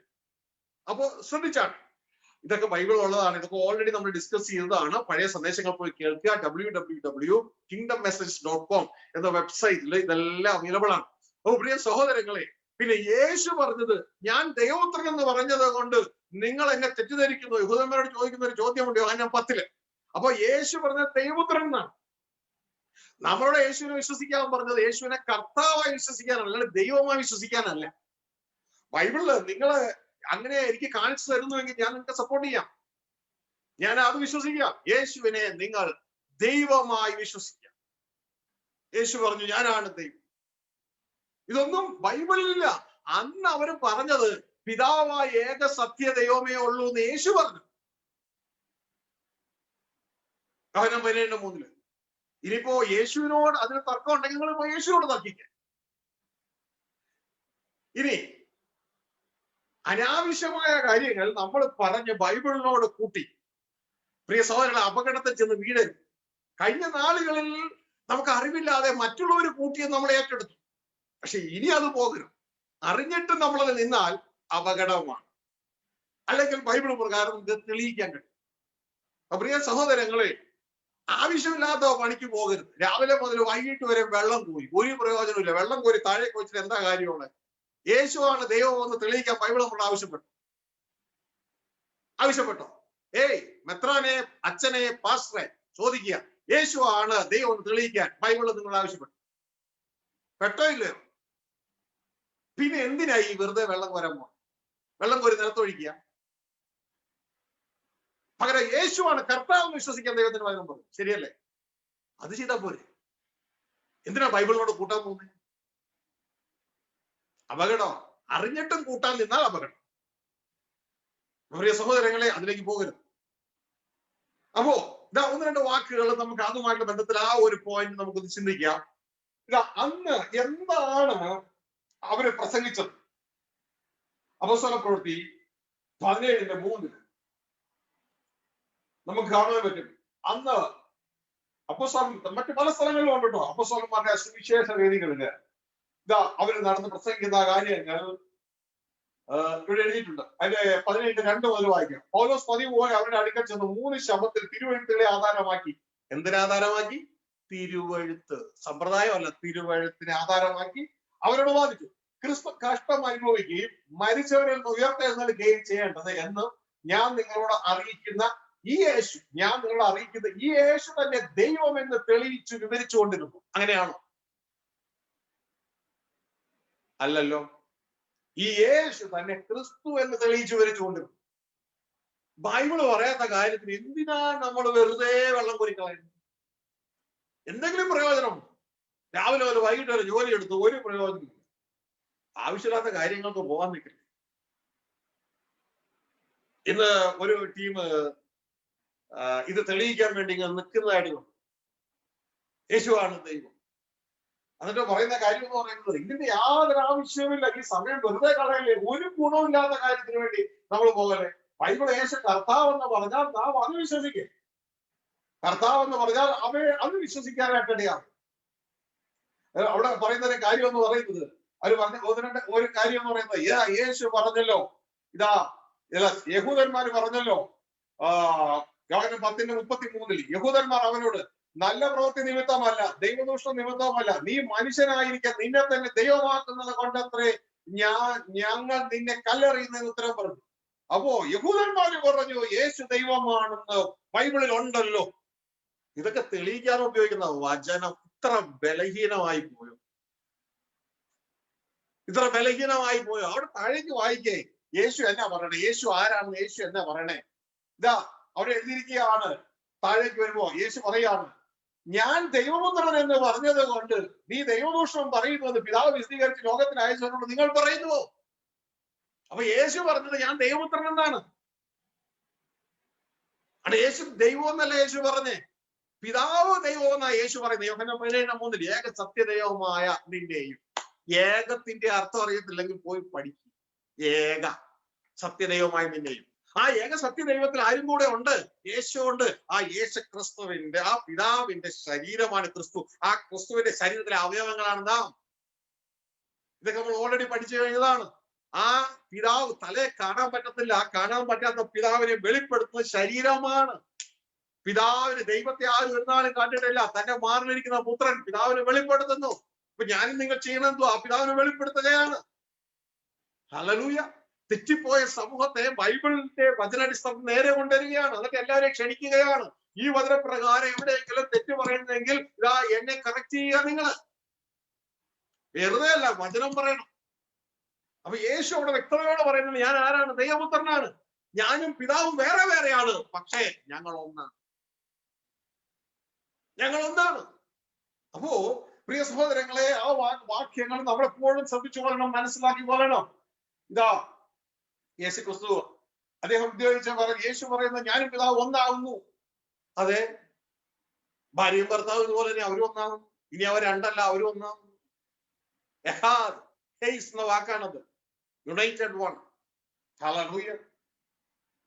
അപ്പോ ശ്രദ്ധിച്ചാണ്, ഇതൊക്കെ ബൈബിൾ ഉള്ളതാണ്, ഇതൊക്കെ ഓൾറെഡി നമ്മൾ ഡിസ്കസ് ചെയ്തതാണ്. പഴയ സന്ദേശങ്ങൾ പോയി കേൾക്കുക. www.kingdommessage.com എന്ന വെബ്സൈറ്റിൽ ഇതെല്ലാം അവൈലബിൾ ആണ്. ഓ പ്രിയ സഹോദരങ്ങളെ, പിന്നെ യേശു പറഞ്ഞത് ഞാൻ ദൈവപുത്രൻ എന്ന് പറഞ്ഞത് കൊണ്ട് നിങ്ങൾ എന്നെ തെറ്റിദ്ധരിക്കുന്നു. യഹൂദന്മാരോട് ചോദിക്കുന്ന ഒരു ചോദ്യമുണ്ട് യോഹന്നാൻ 10. അപ്പൊ യേശു പറഞ്ഞത് ദൈവപുത്രൻ എന്നാണ്. നമ്മളോട് യേശുവിനെ വിശ്വസിക്കാൻ പറഞ്ഞത് യേശുവിനെ കർത്താവായി വിശ്വസിക്കാനല്ല, അല്ലെങ്കിൽ ദൈവമായി വിശ്വസിക്കാനല്ല. ബൈബിളില് നിങ്ങള് അങ്ങനെ എനിക്ക് കാണിച്ചു തരുന്നുവെങ്കിൽ ഞാൻ നിങ്ങൾക്ക് സപ്പോർട്ട് ചെയ്യാം, ഞാൻ അത് വിശ്വസിക്കാം. യേശുവിനെ നിങ്ങൾ ദൈവമായി വിശ്വസിക്കാം. യേശു പറഞ്ഞു ഞാനാണ് ദൈവം. ഇതൊന്നും ബൈബിളിലില്ല. അന്ന് അവര് പറഞ്ഞത് പിതാവായ ഏക സത്യ ദൈവമേ ഉള്ളൂ എന്ന് യേശു പറഞ്ഞു. യോഹന്നാൻ 17:3. ഇനിയിപ്പോ യേശുവിനോട് അതിന് തർക്കം ഉണ്ടെങ്കിൽ നിങ്ങൾ യേശുവിനോട് തർക്കിക്കാം. ഇനി അനാവശ്യമായ കാര്യങ്ങൾ നമ്മൾ പറഞ്ഞ് ബൈബിളിനോട് കൂട്ടി പ്രിയ സഹോദരങ്ങളെ അപകടത്തിൽ ചെന്ന് വീഴരുത്. കഴിഞ്ഞ നാളുകളിൽ നമുക്ക് അറിവില്ലാതെ മറ്റുള്ളവർ കൂട്ടിയത് നമ്മൾ ഏറ്റെടുത്തു. പക്ഷെ ഇനി അത് പോകരുത്. അറിഞ്ഞിട്ട് നമ്മളത് നിന്നാൽ അപകടമാണ്, അല്ലെങ്കിൽ ബൈബിൾ പ്രകാരം നമുക്ക് തെളിയിക്കാൻ കഴിയും. പ്രിയ സഹോദരങ്ങളെ, ആവശ്യമില്ലാത്ത പണിക്ക് പോകരുത്. രാവിലെ മുതൽ വൈകിട്ട് വരെ വെള്ളം കോരി ഒരു പ്രയോജനമില്ല. വെള്ളം കോരി താഴേക്ക് വെച്ചിട്ട് എന്താ കാര്യമുള്ളത്? യേശുവാണ് ദൈവം എന്ന് തെളിയിക്കാൻ ബൈബിൾ നമ്മൾ ആവശ്യപ്പെട്ടോ? മെത്രാനെ, അച്ഛനെ, പാസ്റ്ററെ ചോദിക്കുക, യേശുവാണ് ദൈവം എന്ന് തെളിയിക്കാൻ ബൈബിളിൽ നിങ്ങൾ ആവശ്യപ്പെട്ടു? പെട്ടോ ഇല്ലയോ? പിന്നെ എന്തിനായി വെറുതെ വെള്ളം കോരാൻ വെള്ളം കോരി നിലത്തൊഴിക്കുക? പകരം യേശുവാണ് കർത്താവ് വിശ്വസിക്കാൻ ദൈവത്തിന് വചനം പറഞ്ഞു. ശരിയല്ലേ? അത് ചെയ്താൽ പോരെ. എന്തിനാ ബൈബിളിനോട് കൂട്ടാൻ പോകുന്നത്? അപകടം. അറിഞ്ഞിട്ടും കൂട്ടാൻ നിന്നാൽ അപകടം. പ്രിയ സഹോദരങ്ങളെ, അതിലേക്ക് പോകരുത്. അപ്പോ ഇതാ ഒന്ന് രണ്ട് വാക്കുകൾ നമുക്ക് അതുമായിട്ട് ബന്ധത്തിൽ ആ ഒരു പോയിന്റ് നമുക്കൊന്ന് ചിന്തിക്കാം. ഇതാ അന്ന് എന്താണ് അവര് പ്രസംഗിച്ചത്? അപ്പോസ്തലപ്രവൃത്തി 17:3 നമുക്ക് കാണാൻ പറ്റും. അന്ന് അപ്പോസ്തലൻ മറ്റു പല സ്ഥലങ്ങളിലും ഉണ്ട് കേട്ടോ. അപ്പോസ്തലന്മാരുടെ സുവിശേഷ വേദികളില് ഇതാ അവര് നടന്ന് പ്രസംഗിക്കുന്ന കാര്യങ്ങൾ ഇവിടെ എഴുതിയിട്ടുണ്ട്. അതിന്റെ 17:2 മുതൽ വായിക്കാം. പൗലോസ് പതിവ് പോലെ അവരുടെ അടുക്കൽ ചെന്ന് 3 ശബ്ദത്തിൽ തിരുവെഴുത്തുകളെ ആധാരമാക്കി. എന്തിനാധാരമാക്കി? തിരുവെഴുത്ത്. സമ്പ്രദായമല്ല, തിരുവെഴുത്തിനെ ആധാരമാക്കി അവരോട് വാദിച്ചു. ക്രിസ്തു കഷ്ടം അനുഭവിക്കുകയും മരിച്ചവരിൽ നിന്ന് ഉയർത്തെഴുന്നേൽക്കുകയും ചെയ്യേണ്ടത് എന്ന് ഞാൻ നിങ്ങളോട് അറിയിക്കുന്ന ഈ യേശു തന്നെ ദൈവം എന്ന് തെളിയിച്ചു വിവരിച്ചുകൊണ്ടിരുന്നു. അങ്ങനെയാണോ? അല്ലല്ലോ. ഈ യേശു തന്നെ ക്രിസ്തു എന്ന് തെളിയിച്ചു വിവരിച്ചുകൊണ്ടിരുന്നു. ബൈബിള് പറയാത്ത കാര്യത്തിന് എന്തിനാണ് നമ്മൾ വെറുതെ വെള്ളം കോരിക്കളയുന്നത്? എന്തെങ്കിലും പ്രയോജനമുണ്ടോ? രാവിലെ ഒരു വൈകിട്ട് ഒരു ജോലി എടുത്ത് ഒരു പ്രയോജനമില്ല. ആവശ്യമില്ലാത്ത കാര്യങ്ങൾക്ക് പോകാൻ നിൽക്കില്ല. ഇന്ന് ഒരു ടീം ഇത് തെളിയിക്കാൻ വേണ്ടി ഇങ്ങനെ നിൽക്കുന്നതായിട്ട് കണ്ടു. യേശുവാണ് ദൈവം. എന്നിട്ട് പറയുന്ന കാര്യം എന്ന് പറയുന്നത് ഇതിന്റെ യാതൊരു ആവശ്യവുമില്ല. ഈ സമയം വെറുതെ കളയല്ലേ. ഒരു ഗുണമില്ലാത്ത കാര്യത്തിന് വേണ്ടി നമ്മൾ പോകല്ലേ. ബൈബിൾ യേശു കർത്താവ് എന്ന് പറഞ്ഞാൽ നാം അത് വിശ്വസിക്കേ. കർത്താവ് എന്ന് പറഞ്ഞാൽ അത് വിശ്വസിക്കാനായിട്ടിടയാണ്. അവിടെ പറയുന്ന കാര്യം എന്ന് പറയുന്നത് അവർ പറഞ്ഞ ഒരു കാര്യം എന്ന് പറയുന്നത് യേശു പറഞ്ഞല്ലോ, യഹൂദന്മാർ പറഞ്ഞല്ലോ, യോഹന്നാൻ 10:33 യഹൂദന്മാർ അവനോട് നല്ല പ്രവൃത്തി നിമിത്തമല്ല, ദൈവദൂഷണ നിമിത്തമല്ല, നീ മനുഷ്യനായിരിക്കാൻ നിന്നെ തന്നെ ദൈവമാക്കുന്നത് കൊണ്ടത്രേ ഞങ്ങൾ നിന്നെ കല്ലെറിയുന്നതിന് ഉത്തരം പറഞ്ഞു. അപ്പോ യഹൂദന്മാര് പറഞ്ഞു യേശു ദൈവമാണെന്ന് ബൈബിളിൽ ഉണ്ടല്ലോ. ഇതൊക്കെ തെളിയിക്കാൻ ഉപയോഗിക്കുന്ന വചനം ഇത്ര ബലഹീനമായി പോയോ? ഇത്ര ബലഹീനമായി പോയോ? അവിടെ താഴേക്ക് വായിക്കേ. യേശു എന്നാ പറയണേ? യേശു ആരാണെന്ന് യേശു എന്നാ പറയണേ? ഇതാ അവിടെ എഴുതിയിരിക്കുകയാണ്. താഴേക്ക് വരുമ്പോ യേശു പറയാണ്, ഞാൻ ദൈവപുത്രൻ എന്ന് പറഞ്ഞത് കൊണ്ട് നീ ദൈവദൂഷണം പറയുന്നത് പിതാവ് വിശദീകരിച്ച് ലോകത്തിന് അയച്ചവരോട് നിങ്ങൾ പറയുന്നുവോ? അപ്പൊ യേശു പറഞ്ഞത് ഞാൻ ദൈവപുത്രൻ എന്നാണ്. അവിടെ യേശു ദൈവം എന്നല്ല യേശു പറഞ്ഞേ, പിതാവ് ദൈവം എന്നാ യേശു പറയുന്നത്. യോഹന്നാൻ 17:3 ഏക സത്യദൈവമായ നിന്റെയും. ഏകത്തിന്റെ അർത്ഥം അറിയത്തില്ലെങ്കിൽ പോയി പഠിക്കും. ഏക സത്യദൈവമായ നിന്റെയും. ആ ഏക സത്യദൈവത്തിൽ ആരും കൂടെ ഉണ്ട്, യേശു ഉണ്ട്. ആ യേശു ക്രിസ്തുവിന്റെ, ആ പിതാവിന്റെ ശരീരമാണ് ക്രിസ്തു. ആ ക്രിസ്തുവിന്റെ ശരീരത്തിലെ അവയവങ്ങളാണ് നാം. ഇതൊക്കെ നമ്മൾ ഓൾറെഡി പഠിച്ചു കഴിഞ്ഞതാണ്. ആ പിതാവ് തലയെ കാണാൻ പറ്റത്തില്ല. ആ കാണാൻ പറ്റാത്ത പിതാവിനെ വെളിപ്പെടുത്തുന്ന ശരീരമാണ്. പിതാവിന് ദൈവത്തെ ആരും എന്നാലും കണ്ടിട്ടില്ല. തന്റെ മാറിലിരിക്കുന്ന പുത്രൻ പിതാവിനെ വെളിപ്പെടുത്തുന്നു. ഇപ്പൊ ഞാനും നിങ്ങൾ ചെയ്യണമെന്തോ ആ പിതാവിനെ വെളിപ്പെടുത്തുകയാണ്. ഹല്ലേലൂയ. തെറ്റിപ്പോയ സമൂഹത്തെ ബൈബിളിന്റെ വചനാടിസ്ഥാനത്തിൽ നേരെ കൊണ്ടുവരികയാണ്. എന്നിട്ട് എല്ലാവരെയും ക്ഷണിക്കുകയാണ്. ഈ വചനപ്രകാരം എവിടെയെങ്കിലും തെറ്റ് പറയുന്നെങ്കിൽ ഇതാ എന്നെ കറക്റ്റ് ചെയ്യുക. നിങ്ങള് വെറുതെ അല്ല, വചനം പറയണം. അപ്പൊ യേശു അവിടെ വ്യക്തതയോടെ പറയുന്നത് ഞാൻ ആരാണ്? ദൈവപുത്രനാണ്. ഞാനും പിതാവും വേറെ വേറെയാണ്, പക്ഷേ ഞങ്ങൾ ഒന്നാണ്. ഞങ്ങൾ ഒന്നാണ്. അപ്പോ പ്രിയ സഹോദരങ്ങളെ, ആ വാക്യങ്ങൾ നമ്മളെപ്പോഴും ശ്രദ്ധിച്ചു കൊള്ളണം, മനസ്സിലാക്കി കൊള്ളണം. ഇതാ യേശു ക്രിസ്തു അദ്ദേഹം ഉദ്യോഗിച്ച യേശു പറയുന്നത് ഞാനും പിതാവ് ഒന്നാകുന്നു. അതെ, ഭാര്യയും ഭർത്താവും ഇതുപോലെ തന്നെ അവരും ഒന്നാകുന്നു. ഇനി അവർ രണ്ടല്ല, അവരും ഒന്നാകുന്നു. എന്ന വാക്കാണത്, യുണൈറ്റഡ് വൺ. ഹല്ലേലൂയ.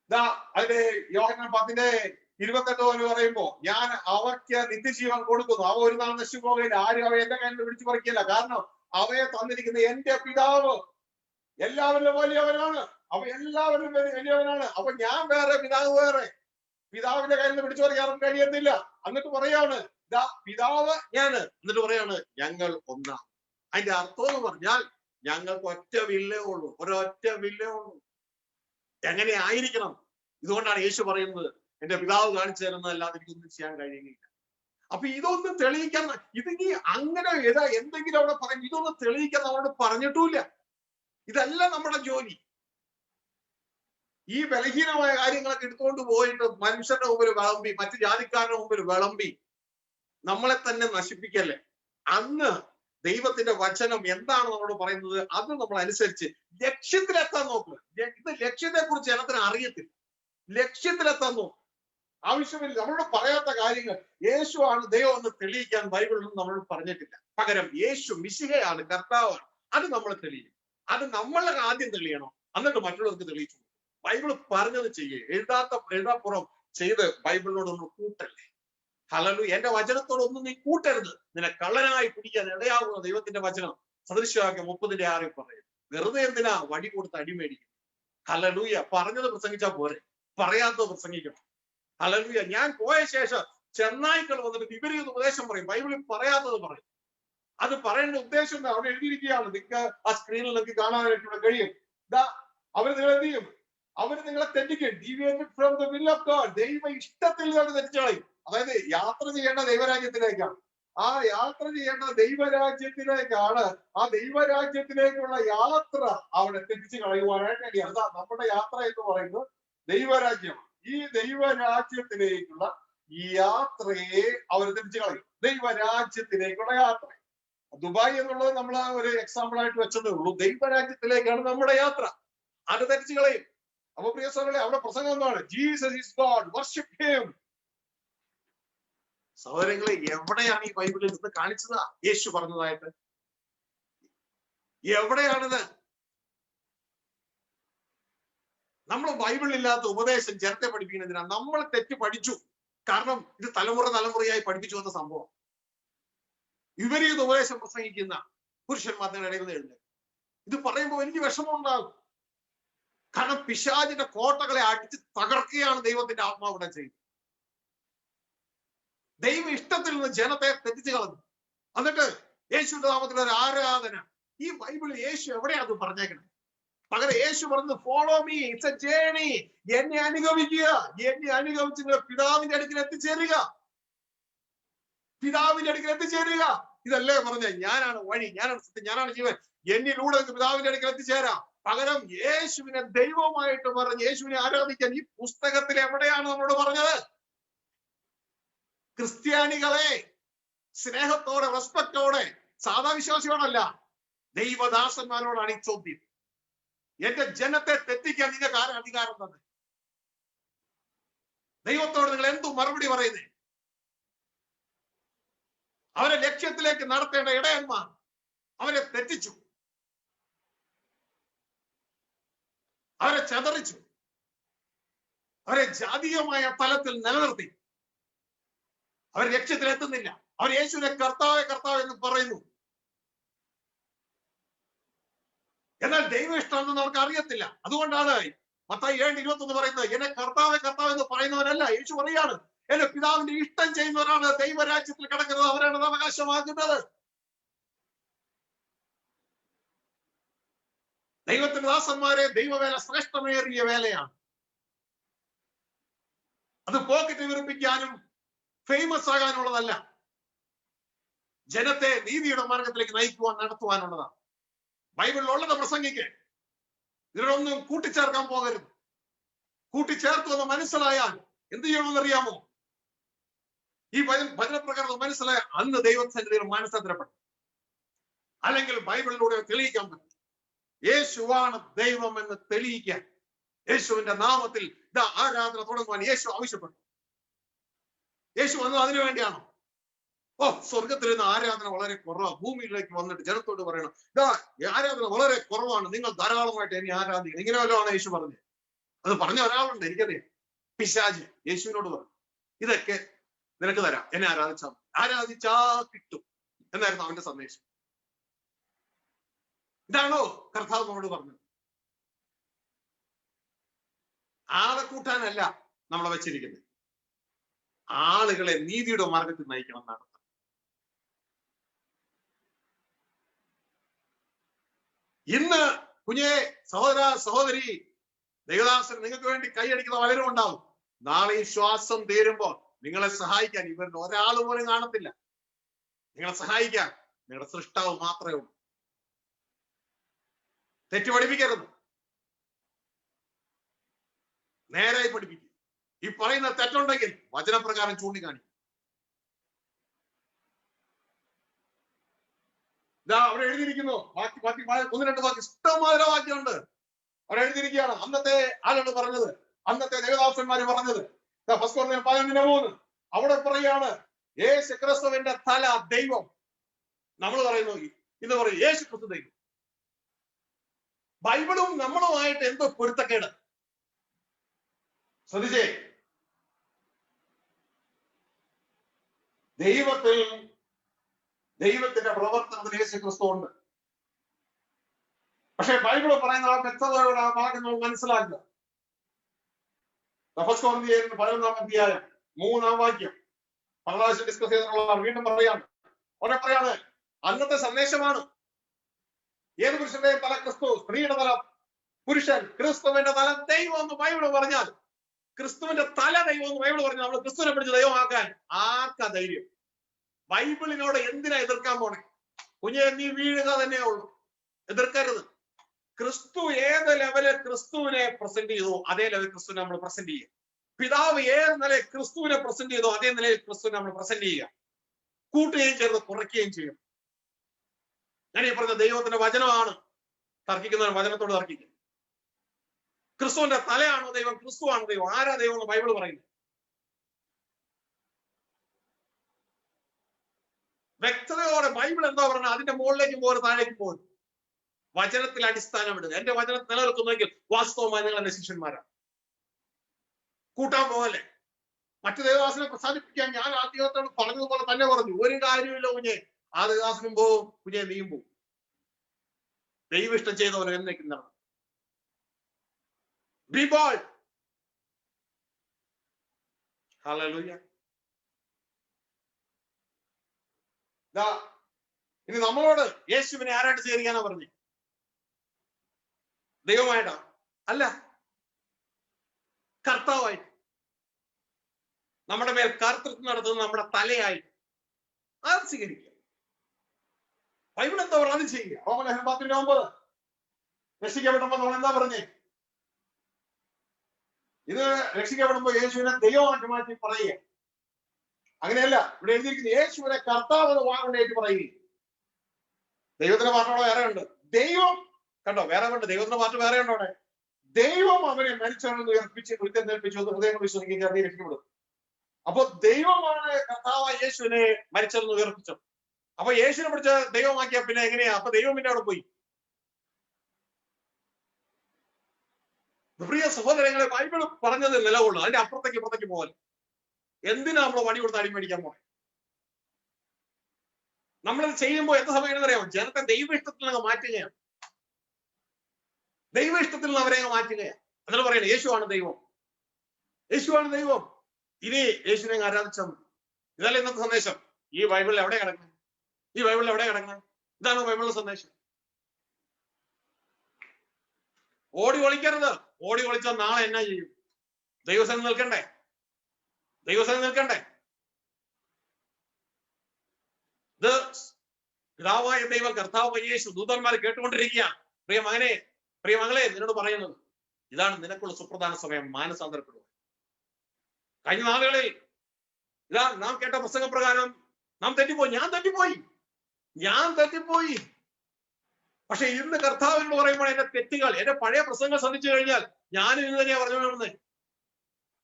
ഇതാ അതിന്റെ യോഹന്നാൻ 10:28 പറയുമ്പോ ഞാൻ അവർക്ക് നിത്യജീവൻ കൊടുക്കുന്നു, അവ ഒരു നാൾ നശിച്ചു പോകയില്ല, ആരും അവയെ എന്റെ കയ്യിൽ പിടിച്ചു പറിക്കില്ല. കാരണം അവയെ തന്നിരിക്കുന്ന എന്റെ പിതാവ് എല്ലാവരും വലിയവനാണ്. അവ എല്ലാവരും വലിയവനാണ്. അപ്പൊ ഞാൻ വേറെ, പിതാവ് വേറെ. പിതാവിന്റെ കയ്യിൽ നിന്ന് പിടിച്ചു പറിക്കാനും കഴിയുന്നില്ല. എന്നിട്ട് പറയാണ് ഇതാ പിതാവ് ഞാന്. എന്നിട്ട് പറയാണ് ഞങ്ങൾ ഒന്നാണ്. അതിന്റെ അർത്ഥം എന്ന് പറഞ്ഞാൽ ഞങ്ങൾക്ക് ഒറ്റ വില്ലേ ഉള്ളൂ, ഒരൊറ്റ വില്ലേ ഉള്ളൂ. എങ്ങനെ ആയിരിക്കണം? ഇതുകൊണ്ടാണ് യേശു പറയുന്നത് എന്റെ പിതാവ് കാണിച്ചു തരുന്നതല്ലാതെ എനിക്കൊന്നും ചെയ്യാൻ കഴിയുന്നില്ല. അപ്പൊ ഇതൊന്നും തെളിയിക്കാൻ, ഇതിനി അങ്ങനെ എന്തെങ്കിലും അവിടെ പറയും, ഇതൊന്നും തെളിയിക്കാൻ നമ്മളോട് പറഞ്ഞിട്ടുമില്ല. ഇതല്ല നമ്മുടെ ജോലി. ഈ ബലഹീനമായ കാര്യങ്ങളൊക്കെ എടുത്തുകൊണ്ട് പോയിട്ട് മനുഷ്യരുടെ മുമ്പിൽ വിളമ്പി, മറ്റു ജാതിക്കാരുടെ മുമ്പിൽ വിളമ്പി നമ്മളെ തന്നെ നശിപ്പിക്കല്ലേ. അന്ന് ദൈവത്തിന്റെ വചനം എന്താണ് നമ്മളോട് പറയുന്നത് അത് നമ്മൾ അനുസരിച്ച് ലക്ഷ്യത്തിലെത്താൻ നോക്കുക. ഇത് ലക്ഷ്യത്തെ കുറിച്ച് ജനത്തിന് അറിയത്തില്ല. ലക്ഷ്യത്തിലെത്താൻ നോക്കുക. ആവശ്യമില്ല. നമ്മളോട് പറയാത്ത കാര്യങ്ങൾ യേശുവാണ് ദൈവം എന്ന് തെളിയിക്കാൻ ബൈബിളിൽ നമ്മളോട് പറഞ്ഞിട്ടില്ല. പകരം യേശു മിശിഹയാണ്, കർത്താവാണ്. അത് നമ്മൾ തെളിയിക്കും. അത് നമ്മൾ ആദ്യം തെളിയണം, എന്നിട്ട് മറ്റുള്ളവർക്ക് തെളിയിച്ചു. ബൈബിൾ പറഞ്ഞത് ചെയ്യേ. എഴുതാപ്പുറം ചെയ്ത് ബൈബിളിനോട് ഒന്ന് കൂട്ടല്ലേ. ഹല്ലേലൂയ. എന്റെ വചനത്തോടൊന്നും നീ കൂട്ടരുത്, നിന്നെ കള്ളനായി പിടിക്കാൻ ഇടയാകുന്ന ദൈവത്തിന്റെ വചനം സദൃശവാക്യം 30:6 പറയും. വെറുതെ എന്തിനാ വടി കൊടുത്ത് അടിമേടിക്കും? ഹല്ലേലൂയ. പറഞ്ഞത് പ്രസംഗിച്ചാൽ പോരെ, പറയാത്തത് പ്രസംഗിക്കണം. ഹല്ലേലൂയ. ഞാൻ പോയ ശേഷം ചെന്നായ്ക്കൾ വന്നിട്ട് വിപരീത ഉപദേശം പറയും, ബൈബിളിൽ പറയാത്തത് പറയും. അത് പറയേണ്ട ഉദ്ദേശം എന്താ? അവിടെ എഴുതിയിരിക്കുകയാണ്. നിങ്ങൾക്ക് ആ സ്ക്രീനിൽ നിങ്ങൾക്ക് കാണാനായിട്ടുള്ള കഴിയും. അവര് നിങ്ങൾ എന്ത് ചെയ്യും? അവര് നിങ്ങളെ തെറ്റിക്കും. Deviated from the will of God. ദൈവ ഇഷ്ടത്തിൽ നിന്ന് തെറ്റിച്ചളയും. അതായത് യാത്ര ചെയ്യേണ്ട ദൈവരാജ്യത്തിലേക്കാണ്. ആ യാത്ര ചെയ്യേണ്ട ദൈവരാജ്യത്തിലേക്കാണ്. ആ ദൈവരാജ്യത്തിലേക്കുള്ള യാത്ര അവിടെ തെറ്റിച്ച് കളയുവാനായിട്ട് കഴിയും. അതാ നമ്മുടെ യാത്ര എന്ന് പറയുന്നത് ദൈവരാജ്യമാണ്. ഈ ദൈവരാജ്യത്തിലേക്കുള്ള ഈ യാത്രയെ അവർ തിരിച്ചു കളയും. ദൈവരാജ്യത്തിലേക്കുള്ള യാത്ര. ദുബായ് എന്നുള്ളത് നമ്മൾ ഒരു എക്സാമ്പിൾ ആയിട്ട് വെച്ചതേ ഉള്ളൂ. ദൈവരാജ്യത്തിലേക്കാണ് നമ്മുടെ യാത്ര. അത് തിരിച്ചു കളയും. അപ്പൊ പ്രിയ സഹോദരങ്ങളെ, അവിടെ പ്രസംഗം എന്താണ്? Jesus is God, worship him. സഹോദരങ്ങളെ, എവിടെയാണ് ഈ ബൈബിളിൽ നിന്ന് കാണിച്ചത് യേശു പറഞ്ഞതായിട്ട്? എവിടെയാണിത്? നമ്മൾ ബൈബിളിലില്ലാത്ത ഉപദേശം ജനത്തെ പഠിപ്പിക്കുന്നതിനാ. നമ്മൾ തെറ്റ് പഠിച്ചു. കാരണം ഇത് തലമുറയായി പഠിപ്പിച്ചു വന്ന സംഭവം. വിപരീത ഉപദേശം പ്രസംഗിക്കുന്ന പുരുഷന്മാരുടെ ഇടയിൽ നിന്ന് എഴുന്നേൽക്കും. ഇത് പറയുമ്പോൾ എനിക്ക് വിഷമം ഉണ്ടാകും. കാരണം പിശാചിന്റെ കോട്ടകളെ അടിച്ച് തകർക്കുകയാണ് ദൈവത്തിന്റെ ആത്മാവ് ഇവിടെ ചെയ്യുന്നത്. ദൈവ ഇഷ്ടത്തിൽ നിന്ന് ജനത്തെ തെറ്റിച്ചു കളഞ്ഞു. എന്നിട്ട് യേശുവിന്റെ നാമത്തിൽ ഒരു ആരാധന. ഈ ബൈബിളിൽ യേശു എവിടെയാ അത് പറഞ്ഞേക്കണേ? പകരം യേശു പറഞ്ഞു, follow me, it's A journey. എന്നെ അനുഗമിക്കുക. എന്നെ അനുഗമിച്ച് നിങ്ങൾ പിതാവിന്റെ അടുക്കൽ എത്തിച്ചേരുക. പിതാവിന്റെ അടുക്കൽ എത്തിച്ചേരുക. ഇതല്ലേ പറഞ്ഞ ഞാനാണ് വഴി, ഞാനാണ് സത്യം, ഞാനാണ് ജീവൻ. എന്നിലൂടെ പിതാവിന്റെ അടുക്കൽ എത്തിച്ചേരാം. പകരം യേശുവിനെ ദൈവമായിട്ട് പറഞ്ഞ് യേശുവിനെ ആരാധിക്കാൻ ഈ പുസ്തകത്തിൽ എവിടെയാണ് നമ്മളോട് പറഞ്ഞത്? ക്രിസ്ത്യാനികളെ സ്നേഹത്തോടെ, റെസ്പെക്റ്റോടെ, സാധാ വിശ്വാസിയോടല്ല, ദൈവദാസന്മാരോടാണ് ഈ ചോദ്യം. എന്റെ ജനത്തെ തെറ്റിക്കാൻ നിങ്ങൾക്ക് ആരും അധികാരം തന്നെ? ദൈവത്തോട് നിങ്ങൾ എന്തു മറുപടി പറയുന്നേ? അവരെ ലക്ഷ്യത്തിലേക്ക് നടത്തേണ്ട ഇടയന്മാർ അവരെ തെറ്റിച്ചു, അവരെ ചതറിച്ചു, അവരെ ജാതീയമായ തലത്തിൽ നിലനിർത്തി. അവർ ലക്ഷ്യത്തിലെത്തുന്നില്ല. അവർ യേശുവിനെ കർത്താവേ കർത്താവ് എന്ന് പറയുന്നു. എന്നാൽ ദൈവ ഇഷ്ടമെന്ന് അവർക്ക് അറിയത്തില്ല. അതുകൊണ്ടാണ് മത്തായി 7:21 പറയുന്നത്, എന്നെ കർത്താവേ കർത്താവ് എന്ന് പറയുന്നവരല്ല, യേശു പറയാണ്, എന്റെ പിതാവിന്റെ ഇഷ്ടം ചെയ്യുന്നവരാണ് ദൈവരാജ്യത്തിൽ കിടക്കുന്നത്, അവരാണ് അവകാശമാകുന്നത്. ദൈവത്തിന്റെ ദാസന്മാരെ, ദൈവവേല ശ്രേഷ്ഠമേറിയ വേലയാണ്. അത് പോക്കറ്റ് വിറപ്പിക്കാനും ഫേമസ് ആകാനുള്ളതല്ല. ജനത്തെ നീതിയുടെ മാർഗത്തിലേക്ക് നയിക്കുവാൻ, നടത്തുവാനുള്ളതാണ്. ബൈബിളിലുള്ളത് പ്രസംഗിക്ക്. ഇതിലൊന്നും കൂട്ടിച്ചേർക്കാൻ പോകരുത്. കൂട്ടിച്ചേർത്തു എന്ന് മനസ്സിലായാൽ എന്ത് ചെയ്യണമെന്നറിയാമോ? ഈ വചനപ്രകാരം മനസ്സിലായ അന്ന് ദൈവസന്നിധിയിൽ മാനസാന്തരപ്പെടും. അല്ലെങ്കിൽ ബൈബിളിലൂടെ തെളിയിക്കാൻ പറ്റും. യേശുവാണ് ദൈവം എന്ന് തെളിയിക്കാൻ യേശുവിന്റെ നാമത്തിൽ ഇതാ ആരാധന തുടങ്ങുവാൻ യേശു ആവശ്യപ്പെട്ടു. യേശു വന്നത് അതിനു വേണ്ടിയാണോ? സ്വർഗത്തിൽ നിന്ന് ആരാധന വളരെ കുറവാണ്. ഭൂമിയിലേക്ക് വന്നിട്ട് ജനത്തോട് പറയണം, ഇതാ ആരാധന വളരെ കുറവാണ്, നിങ്ങൾ ധാരാളമായിട്ട് എന്നെ ആരാധിക്കണം. ഇങ്ങനെ വല്ലതാണ് യേശു പറഞ്ഞത്? അത് പറഞ്ഞ ഒരാളുണ്ട്, എനിക്കറിയാം, പിശാച്. യേശുവിനോട് പറഞ്ഞു, ഇതൊക്കെ നിനക്ക് തരാം, എന്നെ ആരാധിച്ചാ കിട്ടും എന്നായിരുന്നു അവന്റെ സന്ദേശം. ഇതാണോ കർത്താവ് നമ്മളോട് പറഞ്ഞത്? ആളെ കൂട്ടാനല്ല നമ്മളെ വെച്ചിരിക്കുന്നത്, ആളുകളെ നീതിയുടെ മാർഗത്തിൽ നയിക്കണം എന്നാണ്. ഇന്ന് കുഞ്ഞേ, സഹോദര, സഹോദരി, ദൈവദാസൻ, നിങ്ങൾക്ക് വേണ്ടി കൈയടിക്കുന്ന പലരും ഉണ്ടാവും. നാളെ ഈ ശ്വാസം തീരുമ്പോ നിങ്ങളെ സഹായിക്കാൻ ഇവരുടെ ഒരാൾ പോലും കാണത്തില്ല. നിങ്ങളെ സഹായിക്കാൻ നിങ്ങളുടെ സൃഷ്ടാവ് മാത്രമേ ഉള്ളൂ. തെറ്റ് പഠിപ്പിക്കരുത്, നേരായി പഠിപ്പിക്കും. ഈ പറയുന്ന തെറ്റുണ്ടെങ്കിൽ വചനപ്രകാരം ചൂണ്ടിക്കാണിക്കും. അവിടെ എഴുതിയിരിക്കുന്നു. ബാക്കി 1-2 വാക്യം, ഇഷ്ടംമാതിരി വാക്യമുണ്ട്. അവിടെ എഴുതിയിരിക്കുകയാണ് അന്നത്തെ ആളുകൾ പറഞ്ഞത്, അന്നത്തെ ദേവദാസന്മാര് പറഞ്ഞത്. ഫസ്റ്റ് കോറിന്ത്യർ 11:3 അവിടെ പറയാണ് യേശു ക്രിസ്തുവിന്റെ തല ദൈവം. നമ്മൾ പറയുന്നു ഇന്ന് പറയും യേശു ക്രിസ്തു ദൈവം. ബൈബിളും നമ്മളുമായിട്ട് എന്തോ പൊരുത്തക്കേട്. ശ്രദ്ധിച്ചേ, ദൈവത്തിന്റെ പ്രവർത്തനത്തിൽ യേശു ക്രിസ്തു ഉണ്ട്. പക്ഷെ ബൈബിൾ പറയുന്ന ആ വ്യക്തതയോടെ ആ ഭാഗം നമ്മൾ മനസ്സിലാക്കുക. ഫസ്റ്റ് കോറിന്ത്യർ 11-ാം അധ്യായം 3-ാം വാക്യം പലപ്രാവശ്യം ഡിസ്കസ് ചെയ്തിട്ടുള്ള വീണ്ടും പറയാണ്. അവിടെ പറയാണ് അന്നത്തെ സന്ദേശമാണ് ഏത് പുരുഷന്റെയും തല ക്രിസ്തു, സ്ത്രീയുടെ തല പുരുഷൻ, ക്രിസ്തുവിന്റെ തല ദൈവം എന്ന് ബൈബിൾ പറഞ്ഞാൽ, ക്രിസ്തുവിന്റെ തല ദൈവം എന്ന് ബൈബിൾ പറഞ്ഞാൽ നമ്മൾ ക്രിസ്തുവിനെ പിടിച്ച് ദൈവമാക്കാൻ ആർക്കാ ധൈര്യം? ബൈബിളിനോട് എന്തിനാ എതിർക്കാൻ പോണേ? കുഞ്ഞെ, നീ വീഴുക തന്നെയേ ഉള്ളൂ, എതിർക്കരുത്. ക്രിസ്തു ഏത് ലെവലിൽ ക്രിസ്തുവിനെ പ്രസന്റ് ചെയ്തോ അതേ ലെവൽ ക്രിസ്തുവിനെ നമ്മൾ പ്രസന്റ് ചെയ്യുക. പിതാവ് ഏത് നിലയിൽ ക്രിസ്തുവിനെ പ്രസന്റ് ചെയ്തോ അതേ നിലയിൽ ക്രിസ്തുവിനെ നമ്മൾ പ്രസന്റ് ചെയ്യുക. കൂട്ടുകയും ചെയ്ത് കുറയ്ക്കുകയും ചെയ്യും. ഞാൻ ഈ പറഞ്ഞ ദൈവത്തിന്റെ വചനമാണ്. തർക്കിക്കുന്നവർ വചനത്തോട് തർക്കിക്കും. ക്രിസ്തുവിന്റെ തലയാണോ ദൈവം? ക്രിസ്തുവാണ് ദൈവം. ആരാ ദൈവം എന്ന് ബൈബിൾ പറയുന്നത്? വ്യക്തതയോടെ ബൈബിൾ എന്താ പറഞ്ഞാൽ അതിന്റെ മുകളിലേക്കും പോലും താഴേക്കും പോകും. വചനത്തിൽ അടിസ്ഥാനം ഇടുക. എന്റെ വചനം നിലനിൽക്കുന്നെങ്കിൽ വാസ്തവമായി നിങ്ങൾ എന്റെ ശിഷ്യന്മാരാണ്. കൂട്ടാൻ പോകല്ലേ? മറ്റു ദേവദാസനെ പ്രസാദിപ്പിക്കാൻ ഞാൻ ആ ദൈവത്തോട് പറഞ്ഞതുപോലെ തന്നെ പറഞ്ഞു. ഒരു കാര്യമില്ല കുഞ്ഞെ, ആ ദേവദാസനും പോവും, കുഞ്ഞെ നീയും പോവും. ദൈവം ഇഷ്ടം ചെയ്തവനെ എന്നേക്കുന്നതാണ്. Be bold. Hallelujah. ഇനി നമ്മളോട് യേശുവിനെ ആരായിട്ട് ചേരിക്കാനാ പറഞ്ഞു? ദൈവമായിട്ടാ? അല്ല, കർത്താവായിട്ട്. നമ്മുടെ മേൽ കർത്തൃത്വം നടത്തുന്നത് നമ്മുടെ തലയായിട്ട്. അത് സ്വീകരിക്കുക. ബൈബിൾ എന്താ പറയുക? അത് ചെയ്യുക. റോമലേഖനം 10:9 രക്ഷിക്കപ്പെടുമ്പോ നമ്മൾ എന്താ പറഞ്ഞേ? ഇത് രക്ഷിക്കപ്പെടുമ്പോ യേശുവിനെ ദൈവമാക്കി മാറ്റി പറയുക. അങ്ങനെയല്ല, ഇവിടെ എഴുതിയിരിക്കുന്നത് യേശുവിനെ കർത്താവ് എന്ന് വാങ്ങേണ്ടി പറയുക. ദൈവത്തിന്റെ പാട്ടോടെ വേറെ ഉണ്ട്. ദൈവം കണ്ടോ, വേറെ ഉണ്ട്. ദൈവത്തിന്റെ പാട്ട് വേറെ ഉണ്ടോ? അവിടെ ദൈവം അവനെ മരിച്ചവനെ ഉയർപ്പിച്ച് ഉയർത്തെഴുന്നേൽപ്പിച്ചു ഹൃദയം വിശ്വസിക്കുക, നീ രക്ഷിക്കപ്പെടും. അപ്പൊ ദൈവമാണ് കർത്താവ് യേശുവിനെ മരിച്ചതെന്ന് ഉയർപ്പിച്ചത്. അപ്പൊ യേശുവിനെ പിടിച്ച് ദൈവമാക്കിയ പിന്നെ എങ്ങനെയാ? അപ്പൊ ദൈവം പിന്നെ അവിടെ പോയി. പ്രിയ സഹോദരങ്ങളെ, ബൈബിൾ പറഞ്ഞത് നിലകൊള്ളു. അതിന്റെ അപ്പുറത്തേക്ക് പോലെ എന്തിനാ നമ്മൾ വടി കൊടുത്ത് അടിമേടിക്കാൻ പോണേ? നമ്മളത് ചെയ്യുമ്പോൾ എന്ത് സമയം അറിയാമോ? ജനത്തെ ദൈവ ഇഷ്ടത്തിൽ നിന്ന് മാറ്റുകയാണ്. ദൈവ ഇഷ്ടത്തിൽ നിന്ന് അവരെ മാറ്റുകയാണ്. എന്നിട്ട് പറയണേ യേശുവാണ് ദൈവം, യേശുവാണ് ദൈവം. ഇനി യേശുവിനെ ആരാധിച്ചാൽ മതി. ഇതല്ല ഇന്നത്തെ സന്ദേശം. ഈ ബൈബിളിൽ എവിടെ കിടക്കണം? ഈ ബൈബിളിൽ എവിടെ കിടക്കണം? ഇതാണ് ബൈബിളിലെ സന്ദേശം. ഓടി ഒളിക്കരുത്. ഓടി ഒളിച്ചാൽ നാളെ എന്നാ ചെയ്യും? ദൈവസേന നിൽക്കണ്ടേ? ദൈവസേന നിൽക്കണ്ടേ? ഇത് പിതാവായ ദൈവം കർത്താവ് യേശു ദൂതന്മാർ കേട്ടുകൊണ്ടിരിക്കുക. പ്രിയ മകനെ, പ്രിയ മകളെ, നിന്നോട് പറയുന്നത് ഇതാണ് നിനക്കുള്ള സുപ്രധാന സമയം. മാനസാന്തരപ്പെടുക. കഴിഞ്ഞ നാളുകളിൽ ഇതാ നാം കേട്ട പ്രസംഗപ്രകാരം നാം തെറ്റിപ്പോയി. ഞാൻ തെറ്റിപ്പോയി. പക്ഷെ ഇന്ന് കർത്താവിനോട് പറയുമ്പോൾ എന്റെ തെറ്റുകൾ, എന്റെ പഴയ പ്രസംഗം ശ്രദ്ധിച്ചു കഴിഞ്ഞാൽ ഞാനും ഇന്ന് തന്നെയാ പറഞ്ഞുകൊണ്ടിരുന്നത്.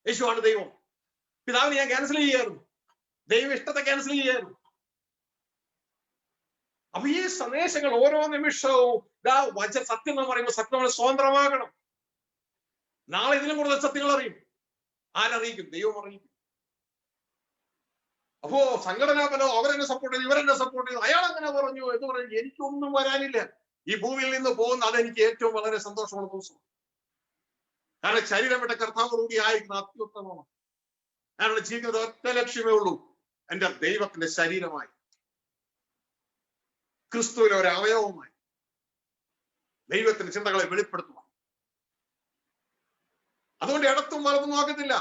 യേശുവാണ് ദൈവം. പിതാവിനെ ഞാൻ ക്യാൻസൽ ചെയ്യായിരുന്നു. ദൈവ ഇഷ്ടത്തെ ക്യാൻസൽ ചെയ്യായിരുന്നു. അപ്പൊ ഈ സന്ദേശങ്ങൾ ഓരോ നിമിഷവും സത്യം എന്ന് പറയുമ്പോൾ സത്യം നമ്മൾ സ്വതന്ത്രമാകണം. നാളെ ഇതിലും കൂടുതൽ സത്യങ്ങൾ അറിയും. ആരറിയിക്കും? ദൈവം അറിയിക്കും. അപ്പോ സംഘടനാപരോ അവരെന്നെ സപ്പോർട്ട് ചെയ്തു, ഇവരെന്നെ സപ്പോർട്ട് ചെയ്തു, അയാൾ അങ്ങനെ പറഞ്ഞു എന്ന് പറഞ്ഞു എനിക്കൊന്നും വരാനില്ല. ഈ ഭൂമിയിൽ നിന്ന് പോകുന്ന അതെനിക്ക് ഏറ്റവും വളരെ സന്തോഷമുള്ള ദിവസം. കാരണം ശരീരം വിട്ട കർത്താവോടുകൂടി ആയിരിക്കുന്ന അത്യുത്തമമാണ്. കാരണം ജീവിക്കുന്നത് ഒറ്റ ലക്ഷ്യമേ ഉള്ളൂ, എന്റെ ദൈവത്തിന്റെ ശരീരമായി, ക്രിസ്തുവിലെ ഒരു അവയവമായി ദൈവത്തിന്റെ ചിന്തകളെ വെളിപ്പെടുത്തുക. അതുകൊണ്ട് ഇടത്തും വലതും നോക്കത്തില്ല.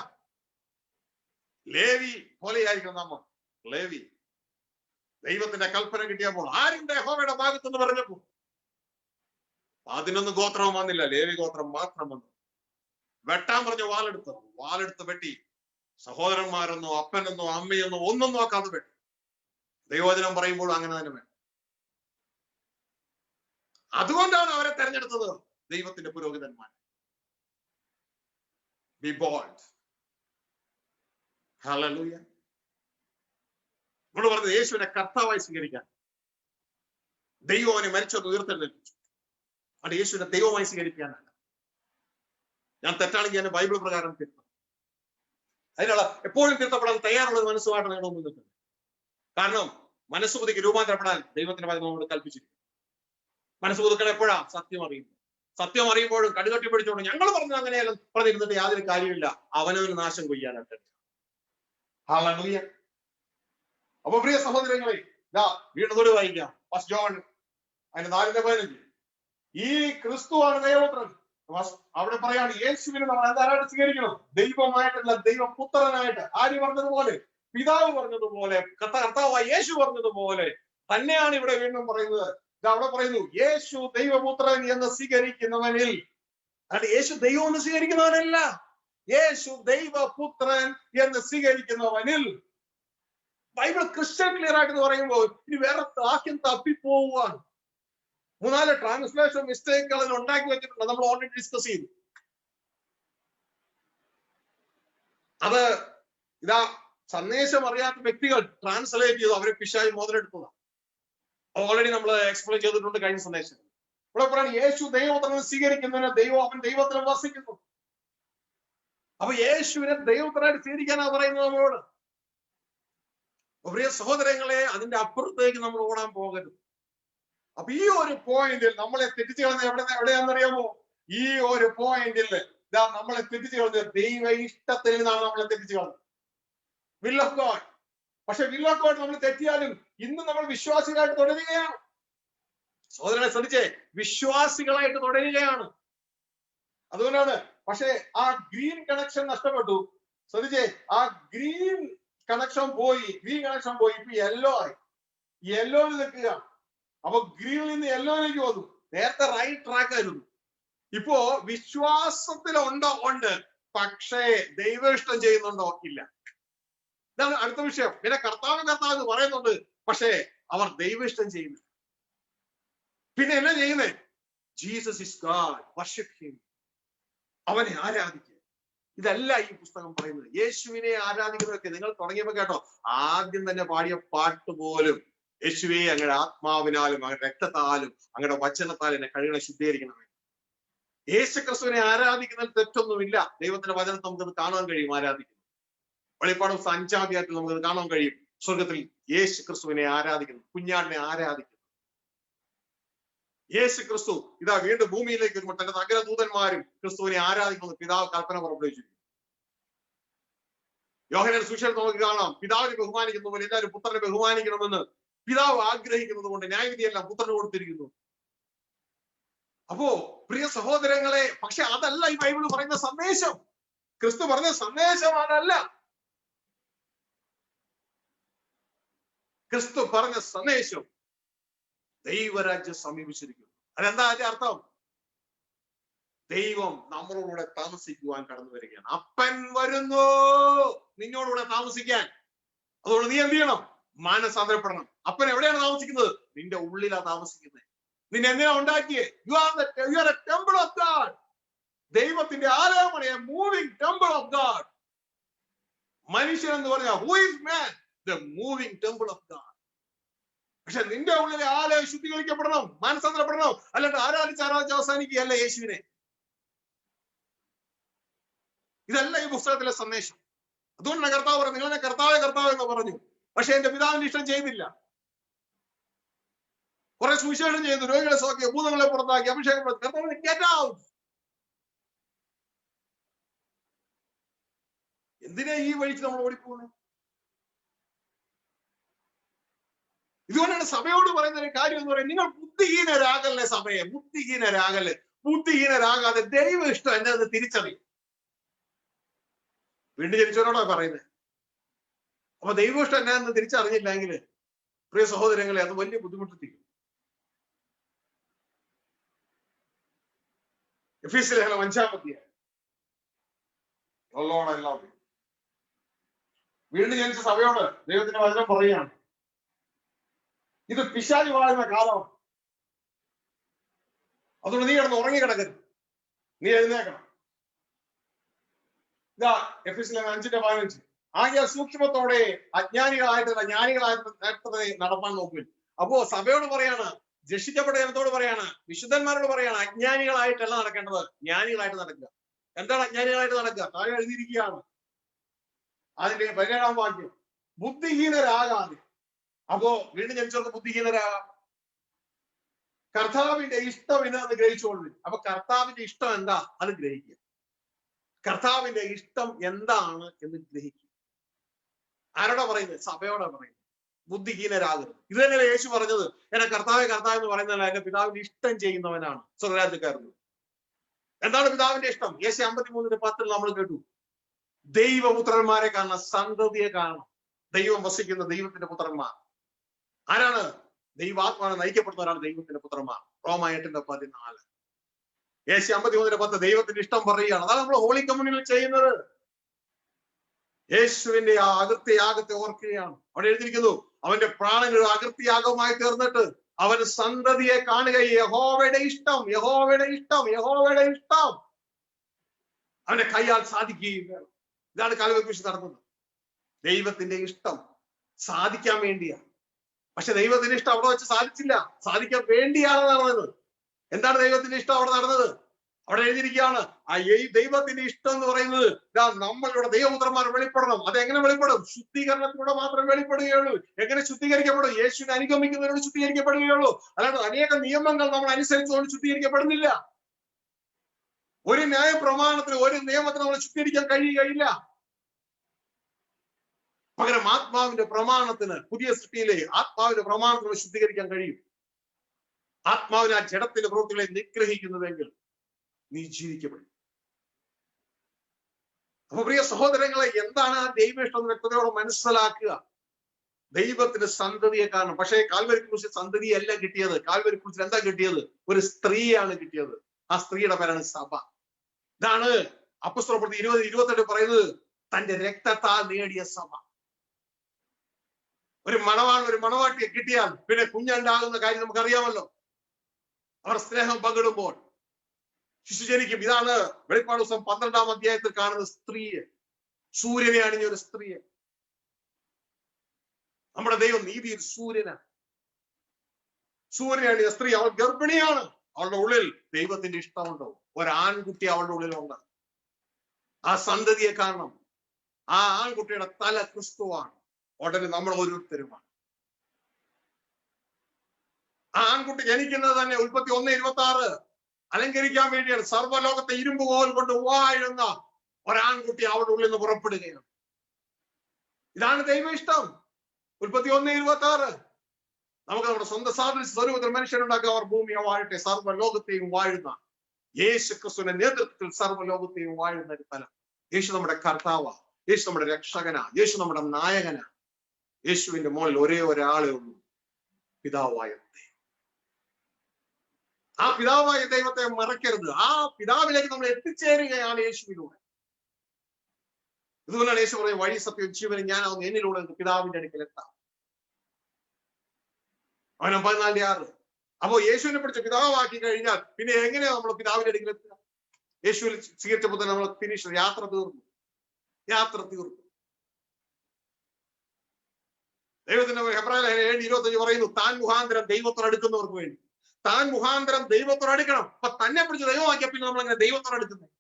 ലേവി പോലെയായിരിക്കണം നമ്മൾ. ലേവി ദൈവത്തിന്റെ കൽപ്പന കിട്ടിയപ്പോൾ ആരും യഹോവയുടെ ഭാഗത്തുനിന്ന് പറഞ്ഞപ്പോൾ 11 ഗോത്രവും വന്നില്ല, ലേവി ഗോത്രം മാത്രം വന്നു. വെട്ടാൻ പറഞ്ഞ വാളെടുത്ത് വെട്ടി. സഹോദരന്മാരെന്നോ അപ്പനെന്നോ അമ്മയെന്നോ ഒന്നും നോക്കാതെ വെട്ടി. ദൈവവചനം പറയുമ്പോൾ അങ്ങനെ തന്നെ വേണം. അതുകൊണ്ടാണ് അവരെ തെരഞ്ഞെടുത്തത് ദൈവത്തിന്റെ പുരോഹിതന്മാർ. Be bold. Hallelujah. നമ്മൾ പറഞ്ഞത് യേശുവിനെ കർത്താവായി സ്വീകരിക്കാൻ. ദൈവം അവനെ മരിച്ചത് ഉയർത്തെഴുന്നേൽപ്പിച്ചു. അത് യേശുവിനെ ദൈവമായി സ്വീകരിക്കാനല്ല. ഞാൻ തെറ്റാണെങ്കിൽ എന്നെ ബൈബിൾ പ്രകാരം തിരുത്തണം. അതിനുള്ള എപ്പോഴും തിരുത്തപ്പെടാൻ തയ്യാറുള്ള മനസ്സുമായിട്ട് നിങ്ങൾ മുന്നിൽ നിൽക്കുന്നത്. കാരണം മനസ്സ് പുതുക്കി രൂപാന്തരപ്പെടാൻ ദൈവത്തിന്റെ വചനം നമ്മളോട് കൽപ്പിച്ചിരിക്കും. മനസ്സ് പുതുക്കണം എപ്പോഴാ? സത്യം അറിയുമ്പോൾ. സത്യം അറിയുമ്പോഴും കടുകട്ടി പിടിച്ചോണ്ട് ഞങ്ങൾ പറഞ്ഞത് അങ്ങനെയല്ല പറഞ്ഞിരുന്നിട്ട് യാതൊരു കാര്യമില്ല. അവനൊരു നാശം കൊയ്യാനായിട്ട്. ഹല്ലേലൂയ. അപ്പൊ പ്രിയ സഹോദരങ്ങളെ, വീണ്ടും വായിക്കാം. ഫസ്റ്റ് ജോൺ അതിന്റെ 4:15. ഈ ക്രിസ്തുവാണ് ദൈവപുത്രൻ. അവിടെ പറയാണ് യേശുവിനെ നമ്മൾ എന്തായിട്ട് സ്വീകരിക്കണം? ദൈവമായിട്ടുള്ള ദൈവപുത്രനായിട്ട്. ആര് പറഞ്ഞതുപോലെ? പിതാവ് പറഞ്ഞതുപോലെ, കർത്താവായ യേശു പറഞ്ഞതുപോലെ തന്നെയാണ് ഇവിടെ വീണ്ടും പറയുന്നത്. അവിടെ പറയുന്നു യേശു ദൈവപുത്രൻ എന്ന് സ്വീകരിക്കുന്നവനിൽ. അല്ല, യേശു ദൈവം എന്ന് സ്വീകരിക്കുന്നവനല്ല, യേശു ദൈവപുത്രൻ എന്ന് സ്വീകരിക്കുന്നവനിൽ. ബൈബിൾ ക്രിസ്ത്യൻ ക്ലിയർ ആയിട്ട് പറയുമ്പോൾ ഇനി വേറെ വാക്യം തപ്പിപ്പോവുകയാണ്. 3-4 ട്രാൻസ്ലേഷൻ മിസ്റ്റേക്കുകൾ ഉണ്ടാക്കി വെച്ചിട്ടുണ്ട്. നമ്മൾ ഓൾറെഡി ഡിസ്കസ് ചെയ്തു. അത് ഇതാ സന്ദേശം അറിയാത്ത വ്യക്തികൾ ട്രാൻസ്ലേറ്റ് ചെയ്തു, അവരെ പിശാച് മോതിരെടുത്തതാണ്. ഓൾറെഡി നമ്മൾ എക്സ്പ്ലെയിൻ ചെയ്തിട്ടുണ്ട് കഴിഞ്ഞ സന്ദേശം. ഇവിടെ പറയുന്നത് യേശു ദൈവപുത്രനെ സ്വീകരിക്കുന്നതിന് ദൈവം അവൻ ദൈവത്തിൽ വസിക്കുന്നു. അപ്പൊ യേശുവിനെ ദൈവപുത്രനായിട്ട് സ്വീകരിക്കാനാണ് പറയുന്നത് നമ്മളോട്. പ്രിയ സഹോദരങ്ങളെ, അതിന്റെ അപ്പുറത്തേക്ക് നമ്മൾ ഓടാൻ പോകരുത്. അപ്പൊ ഈ ഒരു പോയിന്റിൽ നമ്മളെ തെറ്റിച്ച് കളഞ്ഞ എവിടെയാണെന്നറിയാമോ? ഈ ഒരു പോയിന്റിൽ ഇതാ നമ്മളെ തെറ്റിച്ച് കളഞ്ഞത് ദൈവ ഇഷ്ടത്തിൽ നിന്നാണ് നമ്മളെ തെറ്റിച്ച് കളഞ്ഞത്. Will of God. പക്ഷെ വിൽ ഓഫ് ഗോഡ് നമ്മൾ തെറ്റിയാലും ഇന്ന് നമ്മൾ വിശ്വാസികളായിട്ട് തുടരുകയാണ്. സഹോദരനെ ശ്രദ്ധിച്ചേ, വിശ്വാസികളായിട്ട് തുടരുകയാണ്. അതുകൊണ്ടാണ്. പക്ഷെ ആ ഗ്രീൻ കണക്ഷൻ നഷ്ടപ്പെട്ടു. ശ്രദ്ധിച്ചേ, ആ ഗ്രീൻ കണക്ഷൻ പോയി. ഇപ്പൊ യെല്ലോ ആയി. യെല്ലോയിൽ നിൽക്കുക. അപ്പൊ ഗ്രീനിൽ നിന്ന് യെല്ലോയിലേക്ക് വന്നു. നേരത്തെ റൈറ്റ് ട്രാക്ക് ആയിരുന്നു. ഇപ്പോ വിശ്വാസത്തിലുണ്ടോ? ഉണ്ട്. പക്ഷേ ദൈവ ഇഷ്ടം ചെയ്യുന്നുണ്ടോ? ഇല്ല. ഇതാണ് അടുത്ത വിഷയം. പിന്നെ കർത്താവ് എന്ന് പറയുന്നുണ്ട്, പക്ഷേ അവർ ദൈവ ഇഷ്ടം ചെയ്യുന്നു. പിന്നെ എന്നാ ചെയ്യുന്നേ? Jesus is God, worship him. അവനെ ആരാധിക്കുക. ഇതല്ല ഈ പുസ്തകം പറയുന്നത്. യേശുവിനെ ആരാധിക്കുന്നതൊക്കെ നിങ്ങൾ തുടങ്ങിയപ്പോ കേട്ടോ, ആദ്യം തന്നെ പാടിയ പാട്ട് പോലും യേശുവെ അങ്ങയുടെ ആത്മാവിനാലും അങ്ങയുടെ രക്തത്താലും അങ്ങയുടെ വചനത്താലും എന്നെ കഴുകണ ശുദ്ധീകരിക്കണമേ. യേശു ക്രിസ്തുവിനെ ആരാധിക്കുന്നതിൽ തെറ്റൊന്നുമില്ല. ദൈവത്തിന്റെ വചനത്തിൽ നമുക്കത് കാണാൻ കഴിയും. ആരാധിക്കുന്നു. വെളിപ്പാടും 5-ാം അധ്യായത്തിൽ നമുക്കത് കാണാൻ കഴിയും. സ്വർഗത്തിൽ യേശു ക്രിസ്തുവിനെ ആരാധിക്കുന്നു, കുഞ്ഞാടിനെ ആരാധിക്കുന്നു. യേശു ക്രിസ്തു ഇതാ വീണ്ടും ഭൂമിയിലേക്ക് വരുമ്പോൾ തന്റെ സകല ദൂതന്മാരും ക്രിസ്തുവിനെ ആരാധിക്കുന്നു പിതാവ് കൽപ്പന പുറപ്പെടുവിച്ചിരിക്കുന്നു. യോഹന്നാൻ സുവിശേഷത്തിൽ നമുക്ക് കാണാം, പിതാവിനെ ബഹുമാനിക്കുന്ന പോലെ എല്ലാവരും പുത്രനെ ബഹുമാനിക്കണമെന്ന് പിതാവ് ആഗ്രഹിക്കുന്നത് കൊണ്ട് ന്യായവിധിയെല്ലാം പുത്രന് കൊടുത്തിരിക്കുന്നു. അപ്പോ പ്രിയ സഹോദരങ്ങളെ, പക്ഷെ അതല്ല ഈ ബൈബിൾ പറയുന്ന സന്ദേശം. ക്രിസ്തു പറഞ്ഞ സന്ദേശം അതല്ല. ക്രിസ്തു പറഞ്ഞ സന്ദേശം ദൈവരാജ്യം സമീപിച്ചിരിക്കുന്നു. അതെന്താ അതിന്റെ അർത്ഥം? ദൈവം നമ്മളോടുകൂടെ താമസിക്കുവാൻ കടന്നു വരികയാണ്. അപ്പൻ വരുന്നു നിന്നോടുകൂടെ താമസിക്കാൻ. അതുകൊണ്ട് നീ എന്ത് ചെയ്യണം? മാനസാന്തരപ്പെടണം. അപ്പൻ എവിടെയാണ് താമസിക്കുന്നത്? നിന്റെ ഉള്ളിലാ താമസിക്കുന്നത്. നിന്നെ എന്തിനാ ഉണ്ടാക്കിയേ? You are a temple of God. ദൈവത്തിന്റെ ആലയമാണ്, a moving temple of God. മനുഷ്യൻ എന്ന് പറഞ്ഞാൽ who is man? The moving temple of God. പക്ഷെ നിന്റെ ഉള്ളിലെ ആലയം ശുദ്ധീകരിക്കപ്പെടണം, മാനസാന്തരപ്പെടണം. അല്ലാണ്ട് ആരാധിച്ച് അവസാനിക്കുകയല്ല യേശുവിനെ. ഇതല്ല ഈ പുസ്തകത്തിലെ സന്ദേശം. അതുകൊണ്ടാണ് കർത്താവ് പറഞ്ഞു, നിങ്ങളെ കർത്താവ് എന്ന് പറഞ്ഞു, പക്ഷെ എന്റെ പിതാവിന്റെ ഇഷ്ടം ചെയ്തില്ല. കുറെ സുവിശേഷം ചെയ്തു, രോഗികളെ സൗഖ്യം, ഭൂതങ്ങളെ പുറത്താക്കി, അഭിഷേകം. കർത്താവിനെ ഗെറ്റ് ഔട്ട്. എന്തിനാ ഈ വഴിക്ക് നമ്മൾ ഓടിപ്പോകുന്നത്? ഇതുകൊണ്ടാണ് സഭയോട് പറയുന്ന ഒരു കാര്യം എന്ന് പറയുന്നത്, നിങ്ങൾ ബുദ്ധിഹീനരാകല്ലേ സഭയെ. ബുദ്ധിഹീനരാകാതെ ദൈവ ഇഷ്ടം എന്നത് തിരിച്ചറിയും. വീണ്ടും ജനിച്ചവരോടാ പറയുന്നത്. അപ്പൊ ദൈവ ഇഷ്ടം എന്നാന്ന് തിരിച്ചറിഞ്ഞില്ലെങ്കിൽ പ്രിയ സഹോദരങ്ങളെ, അത് വലിയ ബുദ്ധിമുട്ടെത്തിക്കും. എഫെസ്യർ ലേഖനം 5-ാം അധ്യായം. വീണ്ടും ജനിച്ച സഭയോട് ദൈവത്തിന്റെ വചനം പറയുകയാണ്, ഇത് പിശാച് വാഴുന്ന കാലമാണ്. അതുകൊണ്ട് നീ കിടന്ന് ഉറങ്ങി കിടക്കരുത്, നീ എഴുന്നേക്കണം. ഇതാ എഫെസ്യർ 5:15. ആകയാൽ സൂക്ഷ്മത്തോടെ അജ്ഞാനികളായിട്ടല്ല ജ്ഞാനികളായിട്ട് നടപ്പാൻ നോക്കുവിൻ. അപ്പോ സഭയോട് പറയാണ്, രക്ഷിക്കപ്പെട്ട ജനത്തോട് പറയാണ്, വിശുദ്ധന്മാരോട് പറയാണ്, അജ്ഞാനികളായിട്ടല്ല നടക്കേണ്ടത്, ജ്ഞാനികളായിട്ട് നടക്കുക. എന്താണ് അജ്ഞാനികളായിട്ട് നടക്കുക? താഴെ എഴുതിയിരിക്കുകയാണ് അതിന്റെ 17-ാം വാക്യം, ബുദ്ധിഹീനരാകാതെ. അപ്പോ വീണ്ടും ജനിച്ചവർക്ക് ബുദ്ധിഹീനരാകാം. കർത്താവിന്റെ ഇഷ്ടം ഇന്ന് ഗ്രഹിച്ചുകൊള്ളു. അപ്പൊ കർത്താവിന്റെ ഇഷ്ടം എന്താ അത് ഗ്രഹിക്കുക. കർത്താവിന്റെ ഇഷ്ടം എന്താണ് എന്ന് ഗ്രഹിക്കുക. ആരോടാ പറയുന്നത്? സഭയോടാ പറയുന്നത്. ബുദ്ധിഹീനരാകരുത്. ഇത് തന്നെയാണ് യേശു പറഞ്ഞത്. എന്നെ കർത്താവ് കർത്താവ് എന്ന് പറയുന്നതല്ല, എന്റെ പിതാവിന്റെ ഇഷ്ടം ചെയ്യുന്നവനാണ് സ്വർഗ്ഗരാജ്യക്കാരൻ. എന്താണ് പിതാവിന്റെ ഇഷ്ടം? യേശയ്യാ 53:10 നമ്മൾ കേട്ടു. ദൈവപുത്രന്മാരെ കാണണം, സന്തതിയെ കാണണം. ദൈവം വസിക്കുന്ന ദൈവത്തിന്റെ പുത്രന്മാർ ആരാണ്? ദൈവാത്മാവിനെ നയിക്കപ്പെടുന്നവരാണ് ദൈവത്തിന്റെ പുത്രന്മാർ. റോമാ 8:14. യേശയ്യാ 53:10 ദൈവത്തിന്റെ ഇഷ്ടം പറയുകയാണ്. അതാണ് നമ്മൾ ഹോളി കമ്മ്യൂണിൽ ചെയ്യുന്നത്. യേശുവിന്റെ ആ അകൃത്യയാഗത്തെ ഓർക്കുകയാണ്. അവിടെ എഴുതിയിരിക്കുന്നു, അവന്റെ പ്രാണൻ ഒരു അകൃത്യയാഗമായി തീർന്നിട്ട് അവൻ സന്തതിയെ കാണുക. യഹോവയുടെ ഇഷ്ടം, യഹോവയുടെ ഇഷ്ടം, യഹോവയുടെ ഇഷ്ടം അവന്റെ കൈയാൽ സാധിക്കുകയും വേണം. ഇതാണ് കാൽവരി ക്രൂശിൽ നടന്നത്. ദൈവത്തിന്റെ ഇഷ്ടം സാധിക്കാൻ വേണ്ടിയാണ്. പക്ഷെ ദൈവത്തിന്റെ ഇഷ്ടം അവിടെ വെച്ച് സാധിച്ചില്ല, സാധിക്കാൻ വേണ്ടിയാണ് നടന്നത്. എന്താണ് ദൈവത്തിന്റെ ഇഷ്ടം അവിടെ നടന്നത്? അവിടെ എഴുതിയിരിക്കുകയാണ്, ആ ദൈവത്തിന്റെ ഇഷ്ടം എന്ന് പറയുന്നത് നമ്മളുടെ ദൈവപുത്രന്മാർ വെളിപ്പെടണം. അതെങ്ങനെ വെളിപ്പെടും? ശുദ്ധീകരണത്തിലൂടെ മാത്രമേ വെളിപ്പെടുകയുള്ളൂ. എങ്ങനെ ശുദ്ധീകരിക്കപ്പെടും? യേശുവിനെ അനുഗമിക്കുന്നതിനോട് ശുദ്ധീകരിക്കപ്പെടുകയുള്ളൂ. അല്ലാണ്ട് അനേക നിയമങ്ങൾ നമ്മൾ അനുസരിച്ചുകൊണ്ട് ശുദ്ധീകരിക്കപ്പെടുന്നില്ല. ഒരു ന്യായ പ്രമാണത്തിന്, ഒരു നിയമത്തിന് നമ്മൾ ശുദ്ധീകരിക്കാൻ കഴിയുകയില്ല. പകരം ആത്മാവിന്റെ പ്രമാണത്തിന്, പുതിയ സൃഷ്ടിയിലെ ആത്മാവിന്റെ പ്രമാണത്തിന് ശുദ്ധീകരിക്കാൻ കഴിയും. ആത്മാവിന് ആ ജഡത്തിന്റെ പ്രവൃത്തികളെ നിഗ്രഹിക്കുന്നുവെങ്കിൽ നീ ജീവിക്കപ്പെടും. അപ്പൊ പ്രിയ സഹോദരങ്ങളെ, എന്താണ് ആ ദൈവ ഇഷ്ടം വ്യക്തതയോടെ മനസ്സിലാക്കുക. ദൈവത്തിന് സന്തതിയെ കാണണം. പക്ഷേ കാൽവരി ക്രൂശിൽ സന്തതിയല്ല കിട്ടിയത്. കാൽവരി ക്രൂശിൽ എന്താ കിട്ടിയത്? ഒരു സ്ത്രീയാണ് കിട്ടിയത്. ആ സ്ത്രീയുടെ പേരാണ് സഭ. ഇതാണ് അപ്പോസ്തലപ്രവൃത്തി 20:28 പറയുന്നത്, തന്റെ രക്തത്താൽ നേടിയ സഭ. ഒരു മണവാട്ടിയെ കിട്ടിയാൽ പിന്നെ കുഞ്ഞുണ്ടാകുന്ന കാര്യം നമുക്കറിയാമല്ലോ. അവർ സ്നേഹം പങ്കിടുമ്പോൾ ശിശു ജനിക്കും. ഇതാണ് വെളിപ്പാട് ദിവസം 12-ാം അധ്യായത്തിൽ കാണുന്ന സ്ത്രീയെ, സൂര്യനെ അണിഞ്ഞ ഒരു സ്ത്രീയെ. നമ്മുടെ ദൈവം നീതിയിൽ സൂര്യനാണ്. സൂര്യനെ അണിഞ്ഞ സ്ത്രീ, അവൾ ഗർഭിണിയാണ്. അവളുടെ ഉള്ളിൽ ദൈവത്തിന്റെ ഇഷ്ടമുണ്ടോ? ഒരാൺകുട്ടി അവളുടെ ഉള്ളിലുണ്ട്. ആ സന്തതിയെ കാണണം. ആ ആൺകുട്ടിയുടെ തല ക്രിസ്തുവാണ്. ഉടനെ നമ്മൾ ഓരോരുത്തരുമാണ്. ആ ആൺകുട്ടി ജനിക്കുന്നത് തന്നെ ഉൽപ്പത്തി 1:26 അലങ്കരിക്കാൻ വേണ്ടിയാണ്. സർവ്വലോകത്തെ ഇരുമ്പ് കോൽ കൊണ്ട് വാഴുന്ന ഒരാൺകുട്ടി അവരുടെ ഉള്ളിൽ നിന്ന് പുറപ്പെടുകയാണ്. ഇതാണ് ദൈവ ഇഷ്ടം. ഉൽപ്പത്തി 1:26. നമുക്ക് നമ്മുടെ സ്വന്തം സ്വരൂപത്തിൽ മനുഷ്യരുണ്ടാക്കുക. അവർ ഭൂമിയെ വാഴട്ടെ, സർവ്വലോകത്തെയും വാഴുന്ന യേശു ക്രിസ്തുവിന്റെ നേതൃത്വത്തിൽ സർവ്വലോകത്തെയും വാഴുന്ന ഒരു തലം. യേശു നമ്മുടെ കർത്താവാ, യേശു നമ്മുടെ രക്ഷകനാ, യേശു നമ്മുടെ നായകനാ. യേശുവിന്റെ മുകളിൽ ഒരേ ഒരാളേ ഉള്ളൂ, പിതാവായ ദൈവം. ആ പിതാവായ ദൈവത്തെ മറക്കരുത്. ആ പിതാവിലേക്ക് നമ്മൾ എത്തിച്ചേരുകയാണ് യേശുവിലൂടെ. ഇതുകൊണ്ടാണ് യേശു പറയും, വഴി സത്യം ജീവനും ഞാനാവുന്നു, എന്നിലൂടെ പിതാവിന്റെ അടുക്കൽ എത്താം. അവൻ 14:6. അപ്പോ യേശുവിനെ പിടിച്ച് പിതാവാക്കി കഴിഞ്ഞാൽ പിന്നെ എങ്ങനെയാ നമ്മൾ പിതാവിന്റെ അടുക്കൽ എത്തുക? യേശുവിൽ സ്വീകരിച്ചപ്പോൾ തന്നെ നമ്മൾ ഫിനിഷ്, യാത്ര തീർന്നു. ദൈവത്തിന്റെ ഹെബ്രായർ 7:25 പറയുന്നു, താൻ മുഖാന്തരം ദൈവത്തോട് അടുക്കുന്നവർക്ക് വേണ്ടി. താൻ മുഖാന്തരം ദൈവത്തോട് അടുക്കണം. അപ്പൊ തന്നെ പിടിച്ച് ദൈവമാക്കിയ പിന്നെ നമ്മൾ അങ്ങനെ ദൈവത്തോട് അടുക്കുന്നത്.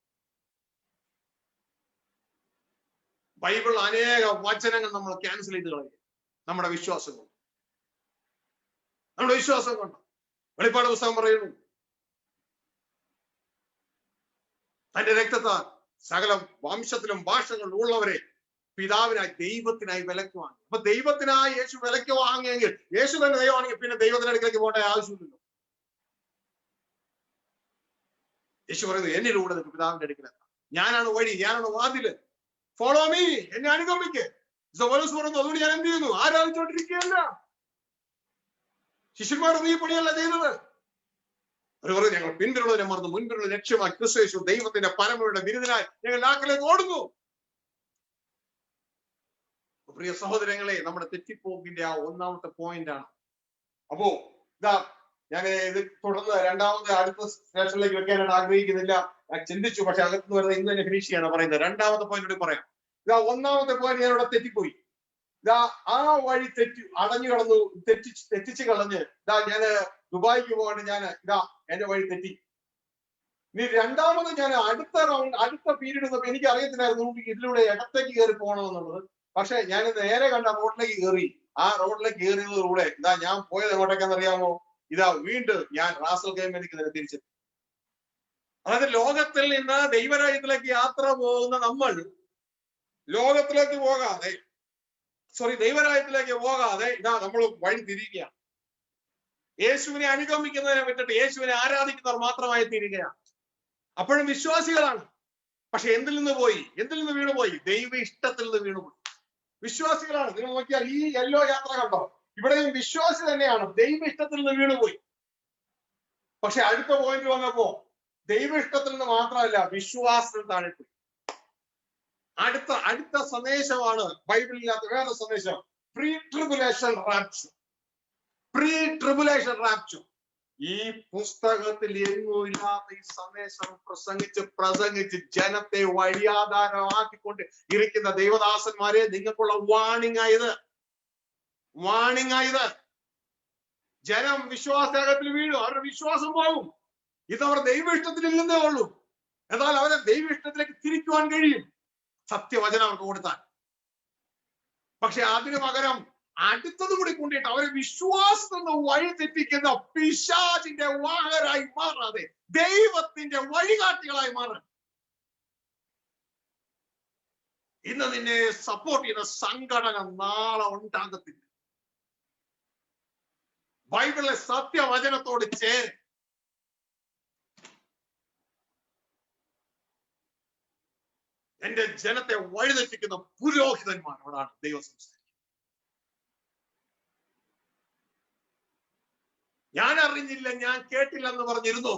ബൈബിൾ അനേക വചനങ്ങൾ നമ്മൾ ക്യാൻസൽ ചെയ്ത് കളയും. നമ്മുടെ വിശ്വാസം കൊണ്ട്. വെളിപ്പാട് പുസ്തകം പറയുന്നു, തന്റെ രക്തത്താൽ സകല വംശത്തിലും ഭാഷകളിലും ഉള്ളവരെ പിതാവിനായി ദൈവത്തിനായി വിലക്ക് വാങ്ങി. അപ്പൊ ദൈവത്തിനായി യേശു വിലക്ക് വാങ്ങിയെങ്കിൽ, യേശു തന്നെ ദൈവമാണെങ്കിൽ പിന്നെ ദൈവത്തിന്റെ അടുക്കലേക്ക് പോകേണ്ട ആവശ്യമില്ലല്ലോ. യേശു പറയുന്നത്, എന്നിലൂടെ നിങ്ങൾക്ക് പിതാവിന്റെ അടുക്കലെത്താം. ഞാനാണ് വഴി, ഞാനാണ് വാതില്. ഫോളോ മീ, എന്നെ അനുഗമിക്ക്. പറയുന്നു. അതുകൊണ്ട് ഞാൻ എന്ത് ചെയ്യുന്നു? ആരാധിച്ചോണ്ടിരിക്കുകയല്ല. ശിഷ്യന്മാർ ഈ പണിയല്ല ചെയ്യുന്നത്. അവർ പറഞ്ഞു, ഞങ്ങൾ പിൻപിലുള്ളതിനെ മറന്നു മുൻപിലുള്ള ലക്ഷ്യമായി ക്രിസ്തു യേശു ദൈവത്തിന്റെ പരമയുടെ ബിരുദനായി ഞങ്ങൾ നാക്കിലേക്ക് ഓടുന്നു. പ്രിയ സഹോദരങ്ങളെ, നമ്മുടെ തെറ്റിപ്പോക്കിന്റെ ആ ഒന്നാമത്തെ പോയിന്റ് ആണ്. അപ്പോ ഇതാ ഞാൻ ഇത് തുടർന്ന് രണ്ടാമത് അടുത്ത സ്റ്റേഷനിലേക്ക് വെക്കാനായിട്ട് ആഗ്രഹിക്കുന്നില്ല. ഞാൻ ചിന്തിച്ചു, പക്ഷെ അകത്തുനിന്ന് വരുന്നത് ഇന്ന് തന്നെ ഫിനിഷ് ചെയ്യാണ് പറയുന്നത്. രണ്ടാമത്തെ പോയിന്റ് കൂടി പറയാം. ഇതാ ഒന്നാമത്തെ പോയിന്റ് ഞാൻ ഇവിടെ തെറ്റിപ്പോയി. ഇതാ ആ വഴി അടഞ്ഞു കളഞ്ഞു, തെറ്റിച്ച് കളഞ്ഞ് ഇതാ ഞാന് ദുബായിക്ക് പോകാണ്ട് ഞാൻ ഇതാ എന്റെ വഴി തെറ്റി. ഇനി രണ്ടാമത് ഞാൻ അടുത്ത പീരീഡ് ഒന്നും എനിക്ക് അറിയത്തില്ലായിരുന്നു ഇതിലൂടെ ഇടത്തേക്ക് കയറി പോകണമെന്നുള്ളത്. പക്ഷെ ഞാൻ നേരെ കണ്ട റോഡിലേക്ക് കയറി. ആ റോഡിലേക്ക് കയറിയതിലൂടെ ഇതാ ഞാൻ പോയത് എങ്ങോട്ടേക്കാന്ന് അറിയാമോ? ഇതാ വീണ്ടും ഞാൻ റാസൽ ഗെയിമിലേക്ക് തന്നെ തിരിച്ചെത്തി. അതായത് ലോകത്തിൽ നിന്ന് ദൈവരാജ്യത്തിലേക്ക് യാത്ര പോകുന്ന നമ്മൾ ലോകത്തിലേക്ക് പോകാതെ ദൈവരാജ്യത്തിലേക്ക് പോകാതെ ഇതാ നമ്മൾ വഴി തിരിയുകയാണ്. യേശുവിനെ അനുഗമിക്കുന്നതിനെ വിട്ടിട്ട് യേശുവിനെ ആരാധിക്കുന്നവർ മാത്രമായി തീരുകയാണ്. അപ്പോഴും വിശ്വാസികളാണ്. പക്ഷെ എന്തിൽ നിന്ന് വീണുപോയി? ദൈവ ഇഷ്ടത്തിൽ നിന്ന് വീണുപോയി. വിശ്വാസികളാണ്. നിങ്ങൾ നോക്കിയാൽ ഈ യെല്ലോ യാത്ര കണ്ടോ? ഇവിടെയും വിശ്വാസി തന്നെയാണ്, ദൈവ ഇഷ്ടത്തിൽ നിന്ന് വീണുപോയി. പക്ഷെ അടുത്ത പോയിന്റ് വന്നപ്പോ ദൈവ ഇഷ്ടത്തിൽ നിന്ന് മാത്രമല്ല, വിശ്വാസത്തിൽ താഴെപ്പോയി. അടുത്ത സന്ദേശമാണ് ബൈബിളില്ലാത്ത വേറെ സന്ദേശം, പ്രീ ട്രിബുലേഷൻ റാപ്ചർ. ഈ പുസ്തകത്തിൽ എങ്ങുമില്ലാത്ത ഈ സന്ദേശം പ്രസംഗിച്ച് ജനത്തെ വഴിയാധാരമാക്കിക്കൊണ്ട് ഇരിക്കുന്ന ദൈവദാസന്മാരെ, നിങ്ങൾക്കുള്ള വാണിംഗ് ആയത്. ജനം വിശ്വാസത്തിൽ വീഴും, അവരുടെ വിശ്വാസം പോകും. ഇതവർ ദൈവ ഇഷ്ടത്തിലില്ലെന്നേ ഉള്ളൂ. എന്നാൽ അവരെ ദൈവ ഇഷ്ടത്തിലേക്ക് തിരിക്കുവാൻ കഴിയും സത്യവചനം അവർക്ക് കൊടുത്താൽ. പക്ഷെ അതിനു പകരം അടുത്തത് കൂടി കൊണ്ടിട്ട് അവരെ വിശ്വാസത്തിൽ നിന്ന് വഴി തെറ്റിക്കുന്ന പിശാചിന്റെ വാഹരായി മാറാതെ ദൈവത്തിന്റെ വഴികാട്ടികളായി മാറാൻ ഇന്ന് നിന്നെ സപ്പോർട്ട് ചെയ്യുന്ന സംഘടന നാളെ ഉണ്ടാകത്തില്ല. ബൈബിളിലെ സത്യവചനത്തോട് ചേര്. എന്റെ ജനത്തെ വഴിതെറ്റിക്കുന്ന പുരോഹിതന്മാരോടാണ് ദൈവം സംസാരിക്കുന്നത്. ഞാൻ അറിഞ്ഞില്ല, ഞാൻ കേട്ടില്ല എന്ന് പറഞ്ഞിരുന്നു.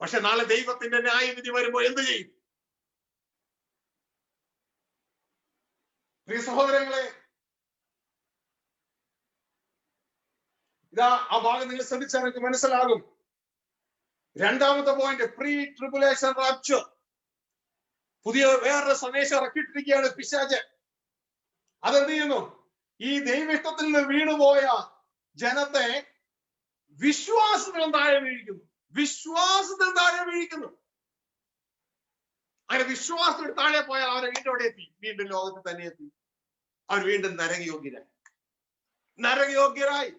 പക്ഷെ നാളെ ദൈവത്തിന്റെ ന്യായവിധി വരുമ്പോൾ എന്ത് ചെയ്യും? പ്രിയ സഹോദരങ്ങളെ, ഇതാ ആ ഭാഗം നിങ്ങൾ ശ്രദ്ധിച്ചാൽ നിങ്ങൾക്ക് മനസ്സിലാകും. രണ്ടാമത്തെ പോയിന്റ്, പ്രീ ട്രിബുലേഷൻ റാപ്ചർ. പുതിയ വേറൊരു സന്ദേശം ഇറക്കിയിട്ടിരിക്കുകയാണ് പിശാച്. അതെന്ത് ചെയ്യുന്നു? ഈ ദൈവഇഷ്ടത്തിൽ നിന്ന് വീണുപോയ ജനത്തെ വിശ്വാസത്തിൽ താഴെ വീഴിക്കുന്നു. അങ്ങനെ വിശ്വാസത്തിൽ താഴെ പോയാൽ അവരെ വീണ്ടും എവിടെ എത്തി? വീണ്ടും ലോകത്തിൽ തന്നെ എത്തി. അവർ വീണ്ടും നരകയോഗ്യരായി.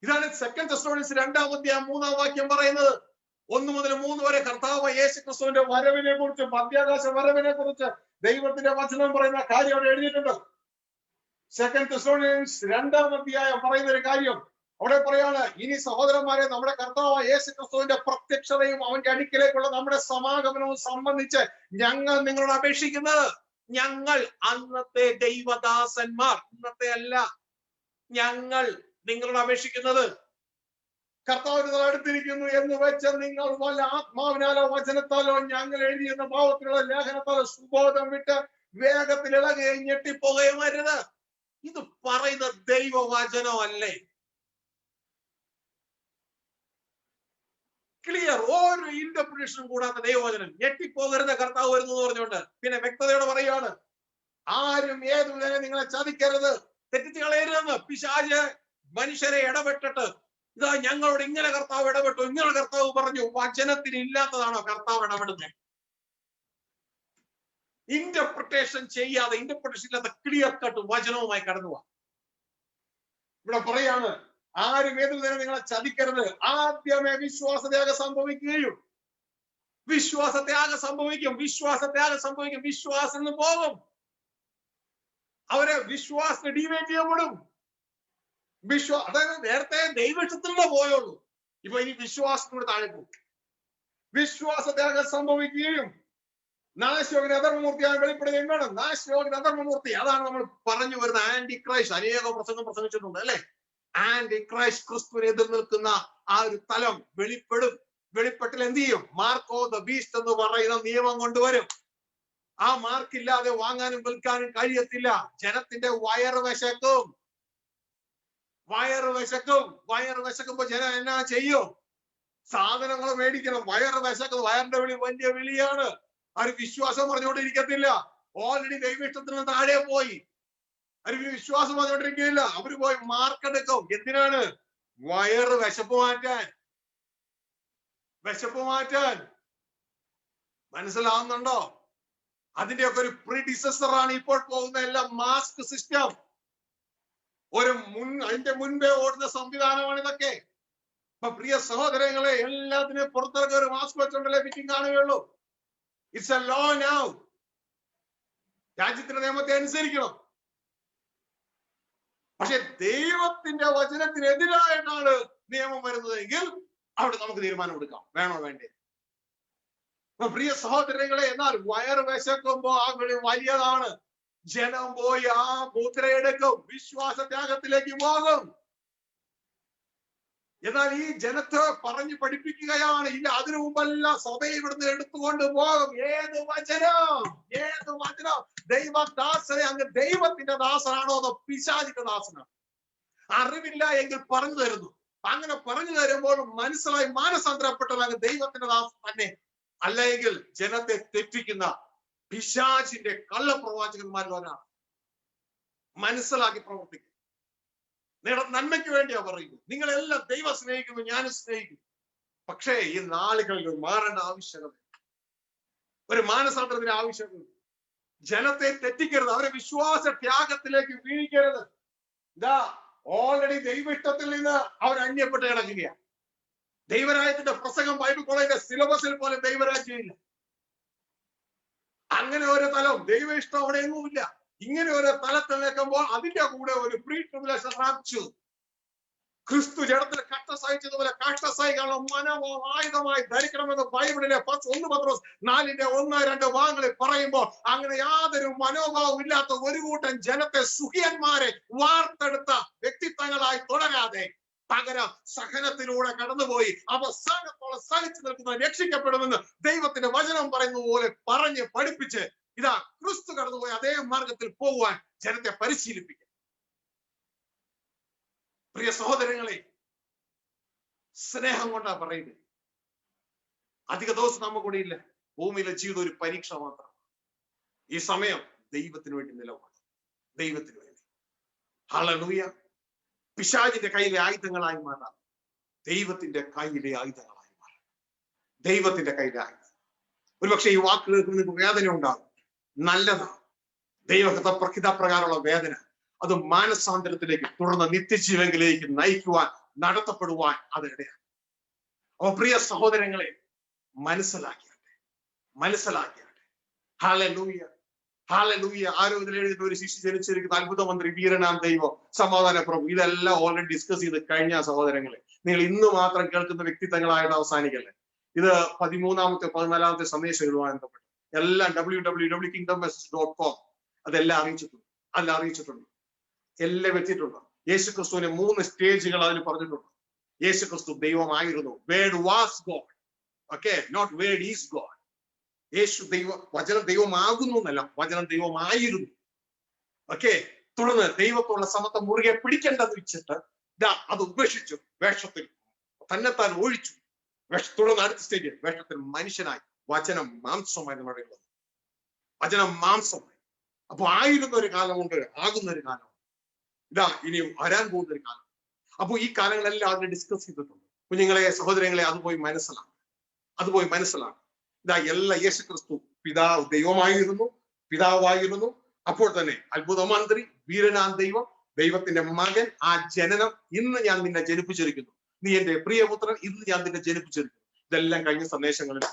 ഇതാണ് 2 തെസ്സലോനിക്കർ 2-ാം അധ്യായം 3-ാം വാക്യം പറയുന്നത്. 1 മുതൽ 3 വരെ കർത്താവ് യേശു ക്രിസ്തുവിന്റെ വരവിനെ കുറിച്ച്, മധ്യാകാശ വരവിനെ കുറിച്ച് ദൈവത്തിന്റെ വചനം പറയുന്ന കാര്യം അവിടെ എഴുതിയിട്ടുണ്ട്. 2 തെസ്സലോനിക്കർ 2-ാം അധ്യായം പറയുന്ന ഒരു കാര്യം അവിടെ പറയാണ്, ഇനി സഹോദരന്മാരെ, നമ്മുടെ കർത്താവ് യേശു ക്രിസ്തുവിന്റെ പ്രത്യക്ഷതയും അവന്റെ അടുക്കിലേക്കുള്ള നമ്മുടെ സമാഗമനവും സംബന്ധിച്ച് ഞങ്ങൾ നിങ്ങളോട് അപേക്ഷിക്കുന്നത്, ഞങ്ങൾ അന്നത്തെ ദൈവദാസന്മാർ, ഇന്നത്തെ അല്ല, ഞങ്ങൾ നിങ്ങളോട് അപേക്ഷിക്കുന്നത്, കർത്താവിന് അടുത്തിരിക്കുന്നു എന്ന് വെച്ച് നിങ്ങൾ വല്ല ആത്മാവിനാലോ വചനത്താലോ ഞങ്ങൾ എഴുതിയെന്ന ഭാവത്തിലുള്ള ലേഖനത്താലോ സുബോധം വിട്ട് വേഗത്തിൽ ഇളകുകയും ഞെട്ടിപ്പോകുകയും അരുത്. ഇത് പറയുന്ന ദൈവവചനമല്ലേ? ക്ലിയർ, ഓരോ ഇന്റർപ്രിറ്റേഷനും കൂടാത്ത ദൈവവചനം. ഞെട്ടിപ്പോകരുത് കർത്താവ് വരുന്നു എന്ന് പറഞ്ഞുകൊണ്ട് പിന്നെ വ്യക്തതയോടെ പറയുകയാണ്, ആരും ഏതുള്ളതിനെ നിങ്ങളെ ചതിക്കരുത്, തെറ്റിച്ച് കളയരുതെന്ന്. പിശാച് മനുഷ്യരെ ഇടപെട്ടിട്ട്, ഇതാ ഞങ്ങളോട് ഇങ്ങനെ കർത്താവ് ഇടപെട്ടു, ഇങ്ങനെ കർത്താവ് പറഞ്ഞു. വചനത്തിന് ഇല്ലാത്തതാണോ കർത്താവ് ഇടപെടുന്നത്? ഇന്റർപ്രിട്ടേഷൻ ചെയ്യാതെ, ഇന്റർപ്രിട്ടേഷൻ ഇല്ലാത്ത ക്ലിയർ കട്ട് വചനവുമായി കടന്നു പോവാ. ഇവിടെ പറയാണ്, ആരും ഏതു നേരം നിങ്ങളെ ചതിക്കരുത്. ആദ്യമേ വിശ്വാസത്യാഗം സംഭവിക്കുകയും, വിശ്വാസത്യാഗം സംഭവിക്കും. വിശ്വാസം പോകും. അവരെ വിശ്വാസത്തെ ഡിവൈഡ് ചെയ്യപ്പെടും. അതായത് നേരത്തെ ദൈവത്തിലൂടെ പോയുള്ളൂ, ഇപ്പൊ ഇനി വിശ്വാസത്തിലൂടെ താഴെ പോകും. വിശ്വാസത്യാഗം സംഭവിക്കുകയും നാശയോഗ്യന് അധർമ്മമൂർത്തിയായി വെളിപ്പെടുകയും വേണം. നാശയോഗ്യന് അധർമ്മമൂർത്തി, അതാണ് നമ്മൾ പറഞ്ഞു വരുന്ന ആന്റി ക്രൈസ്റ്റ്. അനേക പ്രസംഗിച്ചിട്ടുണ്ട് അല്ലെ? ആന്റി ക്രൈസ്റ്റ്, ക്രിസ്തുവിനെ എതിർ നിൽക്കുന്ന ആ ഒരു തലം വെളിപ്പെടും. വെളിപ്പെട്ടിൽ എന്ത് ചെയ്യും? മാർക്ക് ഓഫ് ദ ബീസ്റ്റ് എന്ന് പറയുന്ന നിയമം കൊണ്ടുവരും. ആ മാർക്കില്ലാതെ വാങ്ങാനും വിൽക്കാനും കഴിയത്തില്ല. ജനത്തിന്റെ വയറ് വിശക്കും. വയറ് വിശക്കുമ്പോ ജനം എന്നാ ചെയ്യും? സാധനങ്ങൾ മേടിക്കണം. വയറ് വിശക്കും. വയറിന്റെ വിളി വലിയ വിളിയാണ്. അവർ വിശ്വാസം പറഞ്ഞുകൊണ്ടിരിക്കത്തില്ല. ഓൾറെഡി ദൈവഇഷ്ടത്തിന് താഴെ പോയി. അവർ വിശ്വാസം പറഞ്ഞുകൊണ്ടിരിക്കുകയില്ല. അവര് പോയി മാർക്കെടുക്കും. എന്തിനാണ്? വയറ് വിശപ്പ് മാറ്റാൻ. മനസ്സിലാവുന്നുണ്ടോ? അതിന്റെയൊക്കെ ഒരു പ്രീഡിസസർ ആണ് ഇപ്പോൾ പോകുന്ന എല്ലാം മാസ്ക് സിസ്റ്റം. അതിന്റെ മുൻപേ ഓടുന്ന സംവിധാനമാണ് ഇതൊക്കെ. അപ്പൊ പ്രിയ സഹോദരങ്ങളെ, എല്ലാത്തിനും പുറത്തിറക്കി ഒരു മാസ്ക് വെച്ചോണ്ടല്ലേ മീറ്റിംഗ് കാണുകയുള്ളൂ. It's a law now. രാജ്യത്തിന്റെ നിയമത്തെ അനുസരിക്കണം. പക്ഷെ ദൈവത്തിന്റെ വചനത്തിനെതിരായിട്ടാണ് നിയമം വരുന്നതെങ്കിൽ അവിടെ നമുക്ക് തീരുമാനം എടുക്കാം, വേണോ വേണ്ടേ. പ്രിയ സഹോദരങ്ങളെ, എന്നാൽ വയറ് വിശക്കുമ്പോ ആ വിളി വലിയതാണ്. ജനം പോയി ആ മുദ്രയെടുക്കും, വിശ്വാസ ത്യാഗത്തിലേക്ക് പോകും. എന്നാൽ ഈ ജനത്തെ പറഞ്ഞു പഠിപ്പിക്കുകയാണ്. ഇല്ല, അതിനു മുമ്പെല്ലാം സഭയെ ഇവിടുന്ന് എടുത്തുകൊണ്ട് പോകും. ഏത് വചനം? ദൈവദാസനെ അങ്ങ് ദൈവത്തിന്റെ ദാസനാണോ അതോ പിശാചിന്റെ ദാസനാണോ? അറിവില്ല എങ്കിൽ പറഞ്ഞു തരുന്നു. അങ്ങനെ പറഞ്ഞു തരുമ്പോൾ മനസ്സിലായി മാനസാന്തരപ്പെട്ടത് അങ്ങ് ദൈവത്തിന്റെ ദാസൻ തന്നെ. അല്ലെങ്കിൽ ജനത്തെ തെറ്റിക്കുന്ന പിശാചിന്റെ കള്ളപ്രവാചകന്മാരിലൊരാണ്. മനസ്സിലാക്കി പ്രവർത്തിക്കും. നിങ്ങളുടെ നന്മയ്ക്ക് വേണ്ടിയാ പറയുന്നു. നിങ്ങളെല്ലാം ദൈവം സ്നേഹിക്കുന്നു, ഞാനും സ്നേഹിക്കുന്നു. പക്ഷേ ഈ നാളുകളിൽ മാറേണ്ട ആവശ്യകത, ഒരു മാനസാന്തരത്തിന്റെ ആവശ്യകത. ജനത്തെ തെറ്റിക്കരുത്, അവരെ വിശ്വാസ ത്യാഗത്തിലേക്ക് വീഴിക്കരുത്. ഇതാ ഓൾറെഡി ദൈവ ഇഷ്ടത്തിൽ നിന്ന് അവർ അന്യപ്പെട്ട് കിടക്കുകയാണ്. ദൈവരാജ്യത്തിന്റെ പ്രസംഗം ബൈബിൾ കോളേജിന്റെ സിലബസിൽ പോലും ദൈവരാജ്യം ഇല്ല. അങ്ങനെ ഒരു തലം ദൈവ ഇഷ്ടം അവിടെ എങ്ങുമില്ല. ഇങ്ങനെ ഒരു തലത്തിൽ നിൽക്കുമ്പോൾ അതിന്റെ കൂടെ ഒരു പ്രീ ട്രിബുലേഷൻ റാപ്ചർ, ക്രിസ്തു ജഡത്തിൽ കഷ്ട സഹിച്ചതുപോലെ കഷ്ട സഹിക്കാനുള്ള മനോആയുധമായി ധരിക്കണമെന്ന് ബൈബിളിലെ 1 പത്രോസ് 4:1-2 ഭാഗങ്ങളിൽ പറയുമ്പോൾ അങ്ങനെ യാതൊരു മനോഭാവം ഇല്ലാത്ത ഒരു കൂട്ടം ജനത്തെ സുഖിയന്മാരെ വാർത്തെടുത്ത വ്യക്തിത്വങ്ങളായി തുടരാതെ പകരം സഹനത്തിലൂടെ കടന്നുപോയി അവസാനത്തോളം സഹിച്ചു നിൽക്കുന്ന രക്ഷിക്കപ്പെടുമെന്ന് ദൈവത്തിന്റെ വചനം പറയുന്ന പോലെ പറഞ്ഞ് പഠിപ്പിച്ച് ഇതാ ക്രിസ്തു കടന്നുപോയി അതേ മാർഗത്തിൽ പോകുവാൻ ജനത്തെ പരിശീലിപ്പിക്കുക. പ്രിയ സഹോദരങ്ങളെ, സ്നേഹം കൊണ്ടാ പറയുന്നത്. അധിക ദിവസം നമ്മ കൂടെ ഇല്ല. ഭൂമിയിലെ ജീവിതം ഒരു പരീക്ഷ മാത്രം. ഈ സമയം ദൈവത്തിന് വേണ്ടി നിലകൊള്ളും. ദൈവത്തിന് വേണ്ടി. ഹല്ലേലൂയ. പിശാചിന്റെ കയ്യിലെ ആയുധങ്ങളായി മാറാം. ദൈവത്തിന്റെ കയ്യിലെ ആയുധങ്ങളായി മാറാം. ദൈവത്തിന്റെ കയ്യിലെ ആയുധം. ഒരുപക്ഷെ ഈ വാക്കുകൾക്ക് നിങ്ങൾക്ക് വേദന ഉണ്ടാകും. നല്ലതാണ്. ദൈവഹിതപ്രകാരമുള്ള വേദന അത് മാനസാന്തരത്തിലേക്ക് തുടർന്ന് നിത്യജീവനിലേക്ക് നയിക്കുവാൻ, നടത്തപ്പെടുവാൻ അതിനിടയാണ്. അപ്പൊ പ്രിയ സഹോദരങ്ങളെ, മനസ്സിലാക്കിയാട്ടെ. ഹല്ലേലൂയ. ആരോ ഇതിൽ എഴുതിയിട്ട് ഒരു ശിശു ജനിച്ചിരിക്കുന്ന അത്ഭുത മന്ത്രി, വീരനാം ദൈവം, സമാധാന പ്രഭു, ഇതെല്ലാം ഓൾറെഡി ഡിസ്കസ് ചെയ്ത് കഴിഞ്ഞ സഹോദരങ്ങളെ. നിങ്ങൾ ഇന്ന് മാത്രം കേൾക്കുന്ന വ്യക്തിത്വങ്ങളായിട്ട് അവസാനിക്കല്ലേ. ഇത് 13-ാമത്തെ 14-ാമത്തെ സന്ദേശം എഴുതുവാൻ ബന്ധപ്പെട്ട് എല്ലാം www.kingdommessage.com അതെല്ലാം അറിയിച്ചിട്ടുണ്ട്. എല്ലാം വെച്ചിട്ടുണ്ട്. യേശു ക്രിസ്തുവിന്റെ 3 സ്റ്റേജുകൾ അതിൽ പറഞ്ഞിട്ടുണ്ട്. യേശു ക്രിസ്തു ദൈവമായിരുന്നു. Word was God. Okay, not word is God. യേശു വചനം ദൈവമാകുന്നു എന്നല്ല, വചനം ദൈവമായിരുന്നു. ഓക്കെ, തുടർന്ന് ദൈവത്തോടുള്ള സമത്വം മുറുകെ പിടിക്കേണ്ടെന്ന് വെച്ചിട്ട് അത് ഉപേക്ഷിച്ചു. വേഷത്തിൽ തന്നെത്താൻ ഒഴിച്ചു. തുടർന്ന് അടുത്ത സ്റ്റേജ് വേഷത്തിൽ മനുഷ്യനായി. വചനം മാംസമായി നമ്മുടെ ഉള്ളത്. വചനം മാംസമായി. അപ്പൊ ആയിരുന്ന ഒരു കാലമുണ്ട്, ആകുന്ന ഒരു കാലം, ഇനി വരാൻ പോകുന്ന ഒരു കാലം. അപ്പൊ ഈ കാലങ്ങളെല്ലാം അതിനെ ഡിസ്കസ് ചെയ്തിട്ടുണ്ട്. കുഞ്ഞുങ്ങളെ, സഹോദരങ്ങളെ, അത് പോയി മനസ്സിലാക്കണം. എല്ലാ യേശു ക്രിസ്തു പിതാവായിരുന്നു. അപ്പോൾ തന്നെ അത്ഭുത മന്ത്രി, വീരനാം ദൈവം, ദൈവത്തിന്റെ മകൻ. ആ ജനനം, ഇന്ന് ഞാൻ നിന്നെ ജനിപ്പിച്ചിരിക്കുന്നു, നീ എന്റെ പ്രിയപുത്രൻ, ഇന്ന് ഞാൻ നിന്നെ ജനിപ്പിച്ചിരിക്കുന്നു. ഇതെല്ലാം കഴിഞ്ഞ സന്ദേശങ്ങളിൽ.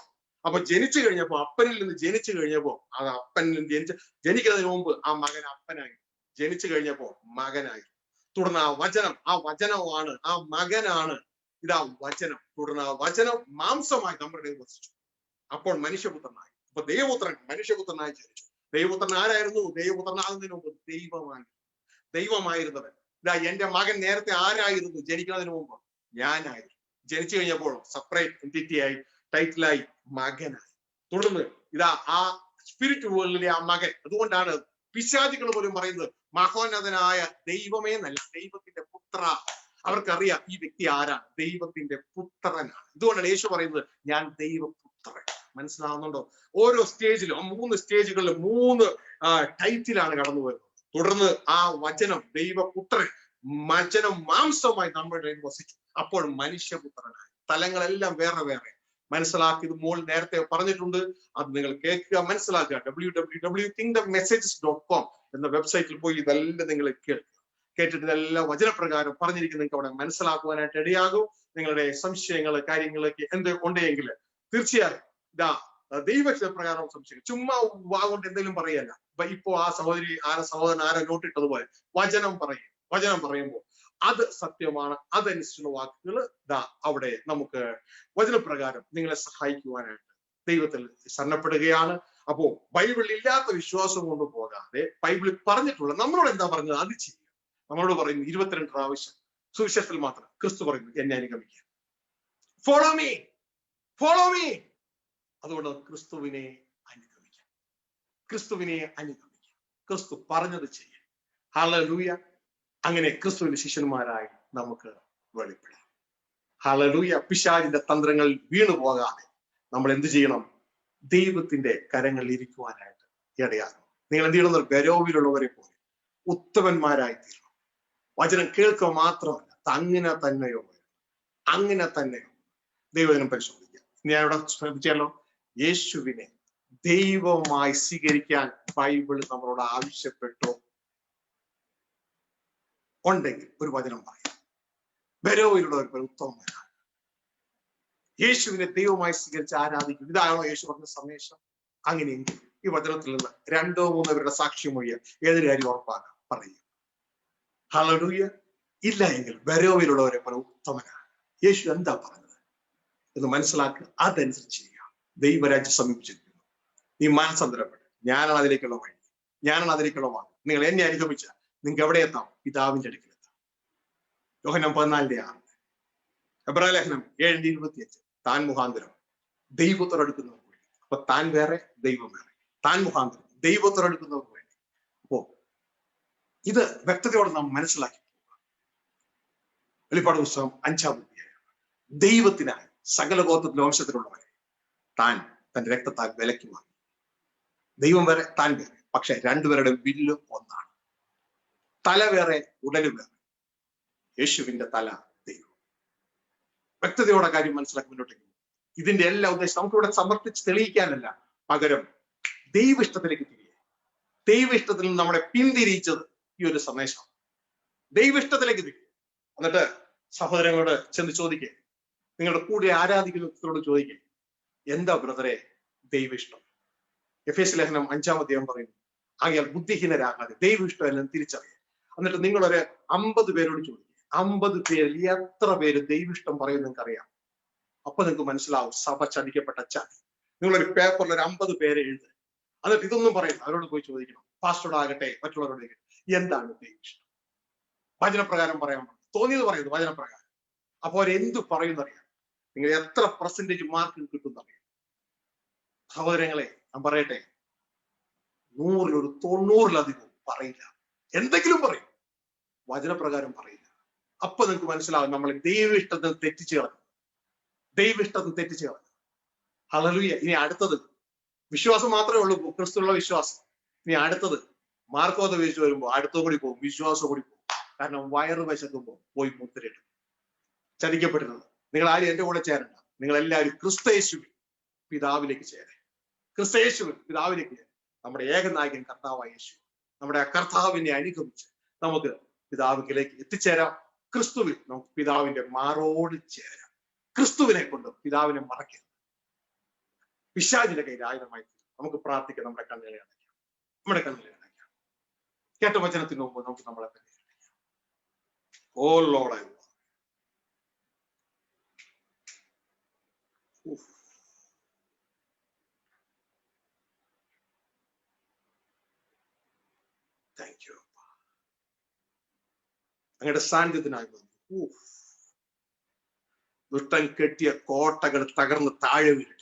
അപ്പൊ ജനിച്ചു കഴിഞ്ഞപ്പോ, അപ്പനിൽ നിന്ന് ജനിച്ചു കഴിഞ്ഞപ്പോ, അത് അപ്പനിൽ നിന്ന് ജനിക്കുന്നതിന് മുമ്പ് ആ മകൻ അപ്പനായി, ജനിച്ചു കഴിഞ്ഞപ്പോ മകനായി. തുടർന്ന് ആ വചനമാണ്, ആ മകനാണ്. വചനം. തുടർന്ന് ആ വചനം മാംസമായി നമ്മുടെ വസിച്ചു. അപ്പോൾ മനുഷ്യപുത്രനായി. അപ്പൊ ദൈവപുത്രൻ മനുഷ്യപുത്രനായി ജനിച്ചു. ദൈവപുത്രൻ ആരായിരുന്നു? ദൈവപുത്രനാകുന്നതിന് മുമ്പ് ദൈവമായിരുന്നവൻ. എന്റെ മകൻ നേരത്തെ ആരായിരുന്നു? ജനിക്കുന്നതിന് മുമ്പ് ഞാനായിരുന്നു. ജനിച്ചു കഴിഞ്ഞപ്പോൾ സെപ്പറേറ്റ് എൻറ്റിറ്റിയായി, ടൈറ്റിലായി, മകനായി. തുടർന്ന് ആ സ്പിരിറ്റ് വേൾഡിലെ ആ മകൻ. അതുകൊണ്ടാണ് പിശാചുകൾ പോലും പറയുന്നത് മഹോന്നതനായ ദൈവമേ എന്നല്ല, ദൈവത്തിന്റെ പുത്രൻ. പുത്ര. അവർക്കറിയാം ഈ വ്യക്തി ആരാണ്, ദൈവത്തിന്റെ പുത്രനാണ്. ഇതുകൊണ്ടാണ് യേശു പറയുന്നത് ഞാൻ ദൈവപുത്രൻ. മനസ്സിലാവുന്നുണ്ടോ? ഓരോ സ്റ്റേജിലും, ആ 3 സ്റ്റേജുകളിലും 3 ടൈറ്റിലാണ് കടന്നു വരുന്നത്. തുടർന്ന് ആ വചനം, ദൈവപുത്രൻ, വചനം മാംസമായി നമ്മുടെ വസിച്ചു. അപ്പോൾ മനുഷ്യപുത്രനായി. തലങ്ങളെല്ലാം വേറെ വേറെ. മനസ്സിലാക്കിയത് മോൾ നേരത്തെ പറഞ്ഞിട്ടുണ്ട്. അത് നിങ്ങൾ കേൾക്കുക, മനസ്സിലാക്കുക. www.kingdommessages.com എന്ന വെബ്സൈറ്റിൽ പോയി ഇതെല്ലാം നിങ്ങൾ കേൾക്കുക. കേട്ടിട്ട് ഇതെല്ലാം വചനപ്രകാരം പറഞ്ഞിരിക്കുന്നത് നിങ്ങൾക്ക് അവിടെ മനസ്സിലാക്കുവാനായിട്ട് ഇടയാകും. നിങ്ങളുടെ സംശയങ്ങൾ, കാര്യങ്ങളൊക്കെ എന്ത് ഉണ്ടെങ്കിൽ തീർച്ചയായും ദൈവപ്രകാരം സംശയം. ചുമ്മാ വാഗോണ്ട് എന്തെങ്കിലും പറയല്ല. ഇപ്പോ ആ സഹോദരൻ ആരോ നോട്ടിട്ടതുപോലെ വചനം പറയും. വചനം പറയുമ്പോൾ അത് സത്യമാണ്, അതനുസരിച്ചുള്ള വാക്കുകൾ അവിടെ നമുക്ക് വചനപ്രകാരം നിങ്ങളെ സഹായിക്കുവാനായിട്ട് ദൈവത്തിൽ ശരണപ്പെടുകയാണ്. അപ്പോ ബൈബിളിൽ ഇല്ലാത്ത വിശ്വാസം കൊണ്ട് പോകാതെ ബൈബിളിൽ പറഞ്ഞിട്ടുള്ള നമ്മളോട് എന്താ പറഞ്ഞത് അത് ചെയ്യുക. നമ്മളോട് പറയുന്നു 22 പ്രാവശ്യം സുവിശേഷത്തിൽ മാത്രം ക്രിസ്തു പറയുന്നു എന്നെ അനുഗമിക്കുക. Follow me, follow me. അതുകൊണ്ട് ക്രിസ്തുവിനെ അനുഗമിക്കാം, ക്രിസ്തുവിനെ അനുഗമിക്കാം, ക്രിസ്തു പറഞ്ഞത് ചെയ്യാം. ഹല്ലേലൂയ. അങ്ങനെ ക്രിസ്തുവിന്റെ ശിഷ്യന്മാരായി നമുക്ക് വെളിപ്പെടാം. ഹല്ലേലൂയ. പിശാചിന്റെ തന്ത്രങ്ങളിൽ വീണു പോകാതെ നമ്മൾ എന്ത് ചെയ്യണം? ദൈവത്തിന്റെ കരങ്ങളിൽ ഇരിക്കുവാനായിട്ട് ഇടയാകണം. നിങ്ങൾ എന്ത് ചെയ്യണം? ബെരോവിലുള്ളവരെ പോലെ ഉത്തമന്മാരായി തീരണം. വചനം കേൾക്കുക മാത്രമല്ല, അങ്ങനെ തന്നെയോ, അങ്ങനെ തന്നെയോ ദൈവജനം പരിശോധിക്കുക. ഞാൻ ഇവിടെ ശ്രദ്ധിച്ചാലോ, യേശുവിനെ ദൈവമായി സ്വീകരിക്കാൻ ബൈബിൾ നമ്മളോട് ആവശ്യപ്പെട്ടു ഉണ്ടെങ്കിൽ ഒരു വചനം പറയാം. ബെരോവിലുള്ളവർ ഉത്തമന്മാരാണ്. യേശുവിനെ ദൈവമായി സ്വീകരിച്ച് ആരാധിക്കും. ഇതാണോ യേശു പറഞ്ഞ സന്ദേശം? അങ്ങനെയെങ്കിൽ ഈ വചനത്തിൽ നിന്ന് 2-3 പേരുടെ സാക്ഷ്യം മൊഴിയാൽ ഏതൊരു കാര്യം ഉറപ്പാക്കാം, പറയും. ഹല്ലേലൂയ. ഇല്ല എങ്കിൽ ബെരോവിലുള്ളവരെ പോലെ ഉത്തമനാണ്. യേശു എന്താ പറഞ്ഞത് എന്ന് മനസ്സിലാക്കുക, അതനുസരിച്ച് ചെയ്യുക. ദൈവരാജ്യം സമീപിച്ചിരിക്കുന്നു. നീ മാനസാന്തരപ്പെട്ട് ഞാനാണ് അതിലേക്കുള്ള വഴി, ഞാനാണ് അതിലേക്കുള്ള വാക്ക്. നിങ്ങൾ എന്നെ അനുഗമിച്ചാൽ നിങ്ങൾക്ക് എവിടെ എത്താം? പിതാവിന്റെ അടുക്കലെത്താം. യോഹന്നാൻ 14:6, എബ്രായ ലേഖനം 7:25. താൻ മുഖാന്തരം ദൈവത്തോടടുക്കുന്നവർക്ക് വേണ്ടി. അപ്പൊ താൻ വേറെ, ദൈവം വേറെ. താൻ മുഖാന്തരം ദൈവത്തോടടുക്കുന്നവർക്ക് വേണ്ടി. അപ്പോ ഇത് വ്യക്തതയോടെ നാം മനസ്സിലാക്കി പോവുക. വെളിപ്പാട് പുസ്തകം 5-ാം അധ്യായം. ദൈവത്തിനായി സകല ഗോത്രത്തിലെ വംശത്തിലുള്ളവരെ താൻ തന്റെ രക്തത്താൽ വിലയ്ക്ക് വാങ്ങി. ദൈവം വേറെ, താൻ വേറെ. പക്ഷെ രണ്ടുപേരുടെ വില്ല് ഒന്നാണ്. തല വേറെ, ഉടല് വേറെ. യേശുവിന്റെ തല ദൈവം. വ്യക്തതയോടെ കാര്യം മനസ്സിലാക്കി മുന്നോട്ടേക്ക്. ഇതിന്റെ എല്ലാ ഉദ്ദേശം നമുക്കിവിടെ സമർപ്പിച്ച് തെളിയിക്കാനല്ല, പകരം ദൈവ ഇഷ്ടത്തിലേക്ക് തിരികെ. ദൈവ ഇഷ്ടത്തിൽ നിന്ന് നമ്മളെ പിന്തിരിച്ചത് ഈ ഒരു സന്ദേശം. ദൈവ ഇഷ്ടത്തിലേക്ക് തിരികെ. എന്നിട്ട് സഹോദരങ്ങളോട് ചെന്ന് ചോദിക്കേ, നിങ്ങളുടെ കൂടെ ആരാധിക്കുന്നവരോട് ചോദിക്കേ, എന്താ ബ്രദറെ ദൈവ ഇഷ്ടം? എഫേസ്യ ലേഖനം 5-ാം അധ്യായം പറയുന്നു, ആകയാൽ ബുദ്ധിഹീനരാകാതെ ദൈവ ഇഷ്ടം എല്ലാം തിരിച്ചറിയാം. എന്നിട്ട് നിങ്ങളൊരു 50 പേരോട് ചോദിക്കുക, 50 പേരിൽ എത്ര പേര് ദൈവിഷ്ടം പറയുന്നത് നിങ്ങൾക്ക് അറിയാം. അപ്പൊ നിങ്ങൾക്ക് മനസ്സിലാവും സഭ ചതിക്കപ്പെട്ട ചതി. നിങ്ങളൊരു പേപ്പറിൽ ഒരു 50 പേരെ എഴുതുക. എന്നിട്ട് ഇതൊന്നും പറയുന്നു, അവരോട് പോയി ചോദിക്കണം. പാസ്റ്ററോടാകട്ടെ, മറ്റുള്ളവരോട് എന്താണ് ദൈവിഷ്ടം? വചനപ്രകാരം പറയാൻ പറഞ്ഞു, തോന്നിയത് പറയുന്നു വചനപ്രകാരം. അപ്പൊ അവരെന്ത് പറയുന്നറിയാം. നിങ്ങൾ എത്ര % മാർക്ക് കിട്ടുന്നറിയാം. സഹോദരങ്ങളെ ഞാൻ പറയട്ടെ, 100-ൽ ഒരു 90-ലധികം പറയില്ല. എന്തെങ്കിലും പറയും, വചനപ്രകാരം പറയില്ല. അപ്പൊ നിങ്ങൾക്ക് മനസ്സിലാവും നമ്മൾ ദൈവ ഇഷ്ടത്തിൽ തെറ്റിച്ച് കളഞ്ഞു, ദൈവ ഇഷ്ടത്തിൽ തെറ്റിച്ച് കളഞ്ഞു. ഹല്ലേലൂയ. ഇനി അടുത്തത് വിശ്വാസം മാത്രമേ ഉള്ളൂ, ക്രിസ്തുള്ള വിശ്വാസം. ഇനി അടുത്തത് മാർക്കോത വീഴ്ച വരുമ്പോൾ അടുത്തോ കൂടി പോകും, വിശ്വാസം കൂടി പോകും. കാരണം വയറ് വിശക്കുമ്പോൾ പോയി മുദ്രയിടും. ചതിക്കപ്പെട്ടിരുന്നത് നിങ്ങൾ ആരും എന്റെ കൂടെ ചേരണ്ട. നിങ്ങൾ എല്ലാവരും ക്രിസ്തയേശുവിൽ പിതാവിലേക്ക് ചേരെ. ക്രിസ്തയേശുവിൽ പിതാവിലേക്ക് ചേരെ. നമ്മുടെ ഏകനായകൻ കർത്താവായ യേശു, നമ്മുടെ ആ കർത്താവിനെ അനുഗമിച്ച് നമുക്ക് പിതാവിലേക്ക് എത്തിച്ചേരാം. ക്രിസ്തുവിൽ നമുക്ക് പിതാവിന്റെ മാറോട് ചേരാം. ക്രിസ്തുവിനെ കൊണ്ട് പിതാവിനെ മറക്കരുത്. പിശാചിന്റെ കയ്യിൽ ആയുധമായി നമുക്ക് പ്രാർത്ഥിക്കാം. നമ്മുടെ കണ്ണുകളെ അടയ്ക്കാം, നമ്മുടെ കണ്ണുകളെ അടയ്ക്കാം. കേട്ട വചനത്തിന് മുമ്പ് നമുക്ക് നമ്മളെ തന്നെ അടയ്ക്കാം. ഓ ലോർഡ്, താങ്ക് യു. അങ്ങയുടെ സാന്നിധ്യത്തിനായി ദുഷ്ടൻ കെട്ടിയ കോട്ടകൾ തകർന്ന് താഴെ വീഴട്ടെ.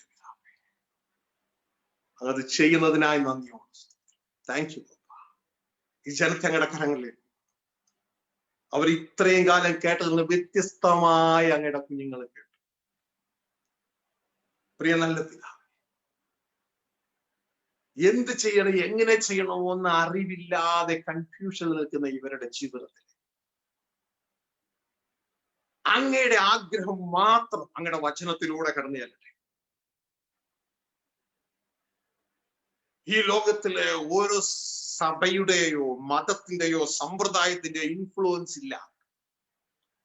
അത് ചെയ്യുന്നതിനായി നന്ദിയോട് താങ്ക് യു. ഈ ജനത്തെ അങ്ങയുടെ കരങ്ങളിൽ അവർ ഇത്രയും കാലം കേട്ടതിൽ നിന്ന് വ്യത്യസ്തമായ അങ്ങയുടെ കുഞ്ഞുങ്ങൾ കേട്ടു. പ്രിയ നല്ല പിതാവേ, എന്ത് ചെയ്യണം, എങ്ങനെ ചെയ്യണമെന്ന് അറിവില്ലാതെ കൺഫ്യൂഷൻ നിൽക്കുന്ന ഇവരുടെ ജീവിതത്തിൽ അങ്ങയുടെ ആഗ്രഹം മാത്രം അങ്ങയുടെ വചനത്തിലൂടെ കടന്നു ചെല്ലട്ടെ. ഈ ലോകത്തിലെ ഓരോ സഭയുടെയോ മതത്തിന്റെയോ സമ്പ്രദായത്തിന്റെയോ ഇൻഫ്ലുവൻസ് ഇല്ല.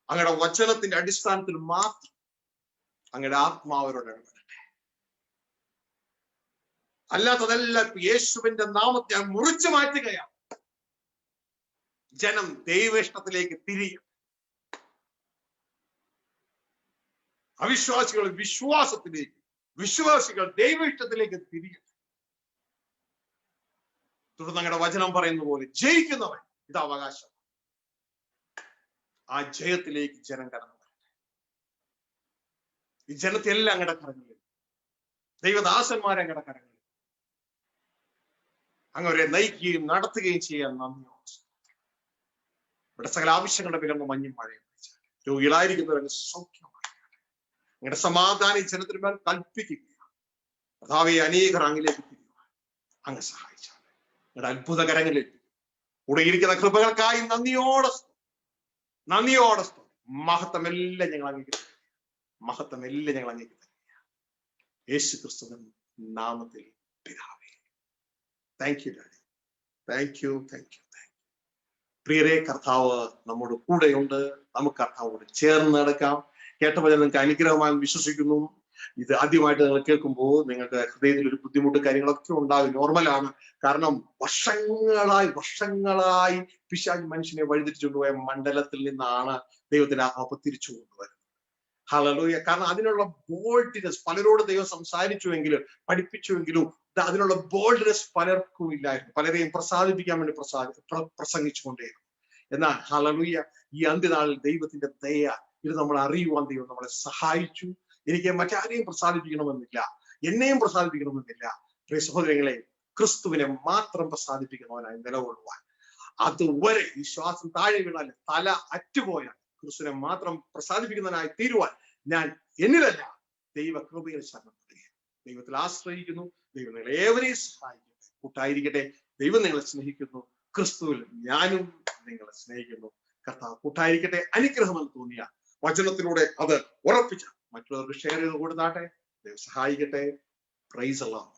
അങ്ങയുടെ വചനത്തിന്റെ അടിസ്ഥാനത്തിൽ മാത്രം അങ്ങയുടെ ആത്മാവരോട് ഇടപെടട്ടെ. അല്ലാത്തതെല്ലാം യേശുവിന്റെ നാമത്തെ ഞാൻ മുറിച്ചു മാറ്റുകയാണ്. ജനം ദൈവേഷ്ടത്തിലേക്ക് തിരിയും. അവിശ്വാസികൾ വിശ്വാസത്തിലേക്ക്, വിശ്വാസികൾ ദൈവേഷ്ടത്തിലേക്ക് തിരിയും. തുടർന്ന് അങ്ങയുടെ വചനം പറയുന്ന പോലെ ജയിക്കുന്നവൻ ഇത് അവകാശം. ആ ജയത്തിലേക്ക് ജനം കടന്നു വരട്ടെ. ഈ ജനത്തെ എല്ലാം അങ്ങയുടെ കരങ്ങളിൽ, ദൈവദാസന്മാരെ അങ്ങയുടെ കരങ്ങളിൽ അങ്ങവരെ നയിക്കുകയും നടത്തുകയും ചെയ്യാൻ നന്ദിയോട്. ഇവിടെ സകല ആവശ്യങ്ങളുടെ വിലമ്പ് മഞ്ഞും മഴയും രോഗികളായിരിക്കുന്നവരെ സൗഖ്യമായി അങ്ങയുടെ സമാധാനം ഈ ജനത്തിന് മേൽ കൽപ്പിക്കുകയാണ്. കർത്താവേ, അനേകർ അങ്ങിലേക്ക് തിരിയുവാൻ അങ്ങ് സഹായിച്ചാൽ അങ്ങയുടെ അത്ഭുതകരങ്ങളിൽ കൂടെ ഇരിക്കുന്ന കൃപകൾക്കായി നന്ദിയോടെ മഹത്വമെല്ലാം ഞങ്ങൾ അംഗീകരിക്കുക. മഹത്വമെല്ലാം ഞങ്ങൾ അംഗീകരിക്കുക. യേശു ക്രിസ്തുവിൻ നാമത്തിൽ പിതാവേ. Thank you daddy. Thank you. പ്രിയരെ, കർത്താവ് നമ്മുടെ കൂടെയുണ്ട്. നമുക്ക് കർത്താവോട് ചേർന്ന് നടക്കാം. കേട്ടപ്പോൾ നിങ്ങൾക്ക് അനുഗ്രഹമായി വിശ്വസിക്കുന്നു. ഇത് ആദ്യമായിട്ട് നിങ്ങൾ കേൾക്കുമ്പോൾ നിങ്ങൾക്ക് ഹൃദയത്തിൽ ഒരു ബുദ്ധിമുട്ട് കാര്യങ്ങളൊക്കെ ഉണ്ടാകും. നോർമലാണ്. കാരണം വർഷങ്ങളായി പിശാച് മനുഷ്യനെ വഴിതിരിച്ചുകൊണ്ടുപോയ മണ്ഡലത്തിൽ നിന്നാണ് ദൈവത്തിന്റെ ആത്മാവ് തിരിച്ചു കൊണ്ടുവരുന്നത്. ഹല്ലേലൂയ. കാരണം അതിനുള്ള ബോൾഡ്നെസ് പലരോട് ദൈവം സംസാരിച്ചുവെങ്കിലും പഠിപ്പിച്ചുവെങ്കിലും അതിനുള്ള ബോൾഡ്നെസ് പലർക്കും ഇല്ലായിരുന്നു. പലരെയും പ്രസാദിപ്പിക്കാൻ വേണ്ടി പ്രസംഗിച്ചുകൊണ്ടേയിരുന്നു. എന്നാൽ ഹല്ലേലൂയ, ഈ അന്ത്യനാളിൽ ദൈവത്തിന്റെ ദയ ഇത് നമ്മൾ അറിയുവാൻ ദൈവം നമ്മളെ സഹായിച്ചു. എനിക്ക് മറ്റാരെയും പ്രസാദിപ്പിക്കണമെന്നില്ല, എന്നെയും പ്രസാദിപ്പിക്കണമെന്നില്ല. പ്രിയ സഹോദരങ്ങളെ, ക്രിസ്തുവിനെ മാത്രം പ്രസാദിപ്പിക്കുന്നവനായി നിലകൊള്ളുവാൻ, അതുവരെ ഈ ശ്വാസം താഴെ വീണാൽ തല അറ്റുപോയാൽ ക്രിസ്തുവിനെ മാത്രം പ്രസാദിപ്പിക്കുന്നവനായി തീരുവാൻ ഞാൻ എന്നിലല്ല ദൈവകൃപയിൽ ശരണപ്പെടുകയാണ്. ദൈവത്തിൽ ആശ്രയിക്കുന്നു. ദൈവം നിങ്ങളെ ഏവരെയും സഹായിക്കട്ടെ, കൂട്ടായിരിക്കട്ടെ. ദൈവം നിങ്ങളെ സ്നേഹിക്കുന്നു. ക്രിസ്തുവിൽ ഞാനും നിങ്ങളെ സ്നേഹിക്കുന്നു. കർത്താവ് കൂട്ടായിരിക്കട്ടെ. അനുഗ്രഹമെന്ന് തോന്നിയ വചനത്തിലൂടെ അത് ഉറപ്പിച്ച മറ്റുള്ളവർക്ക് ഷെയർ ചെയ്ത് കൊടുത്താട്ടെ. ദൈവം സഹായിക്കട്ടെ. പ്രൈസ് അല്ലാഹ്.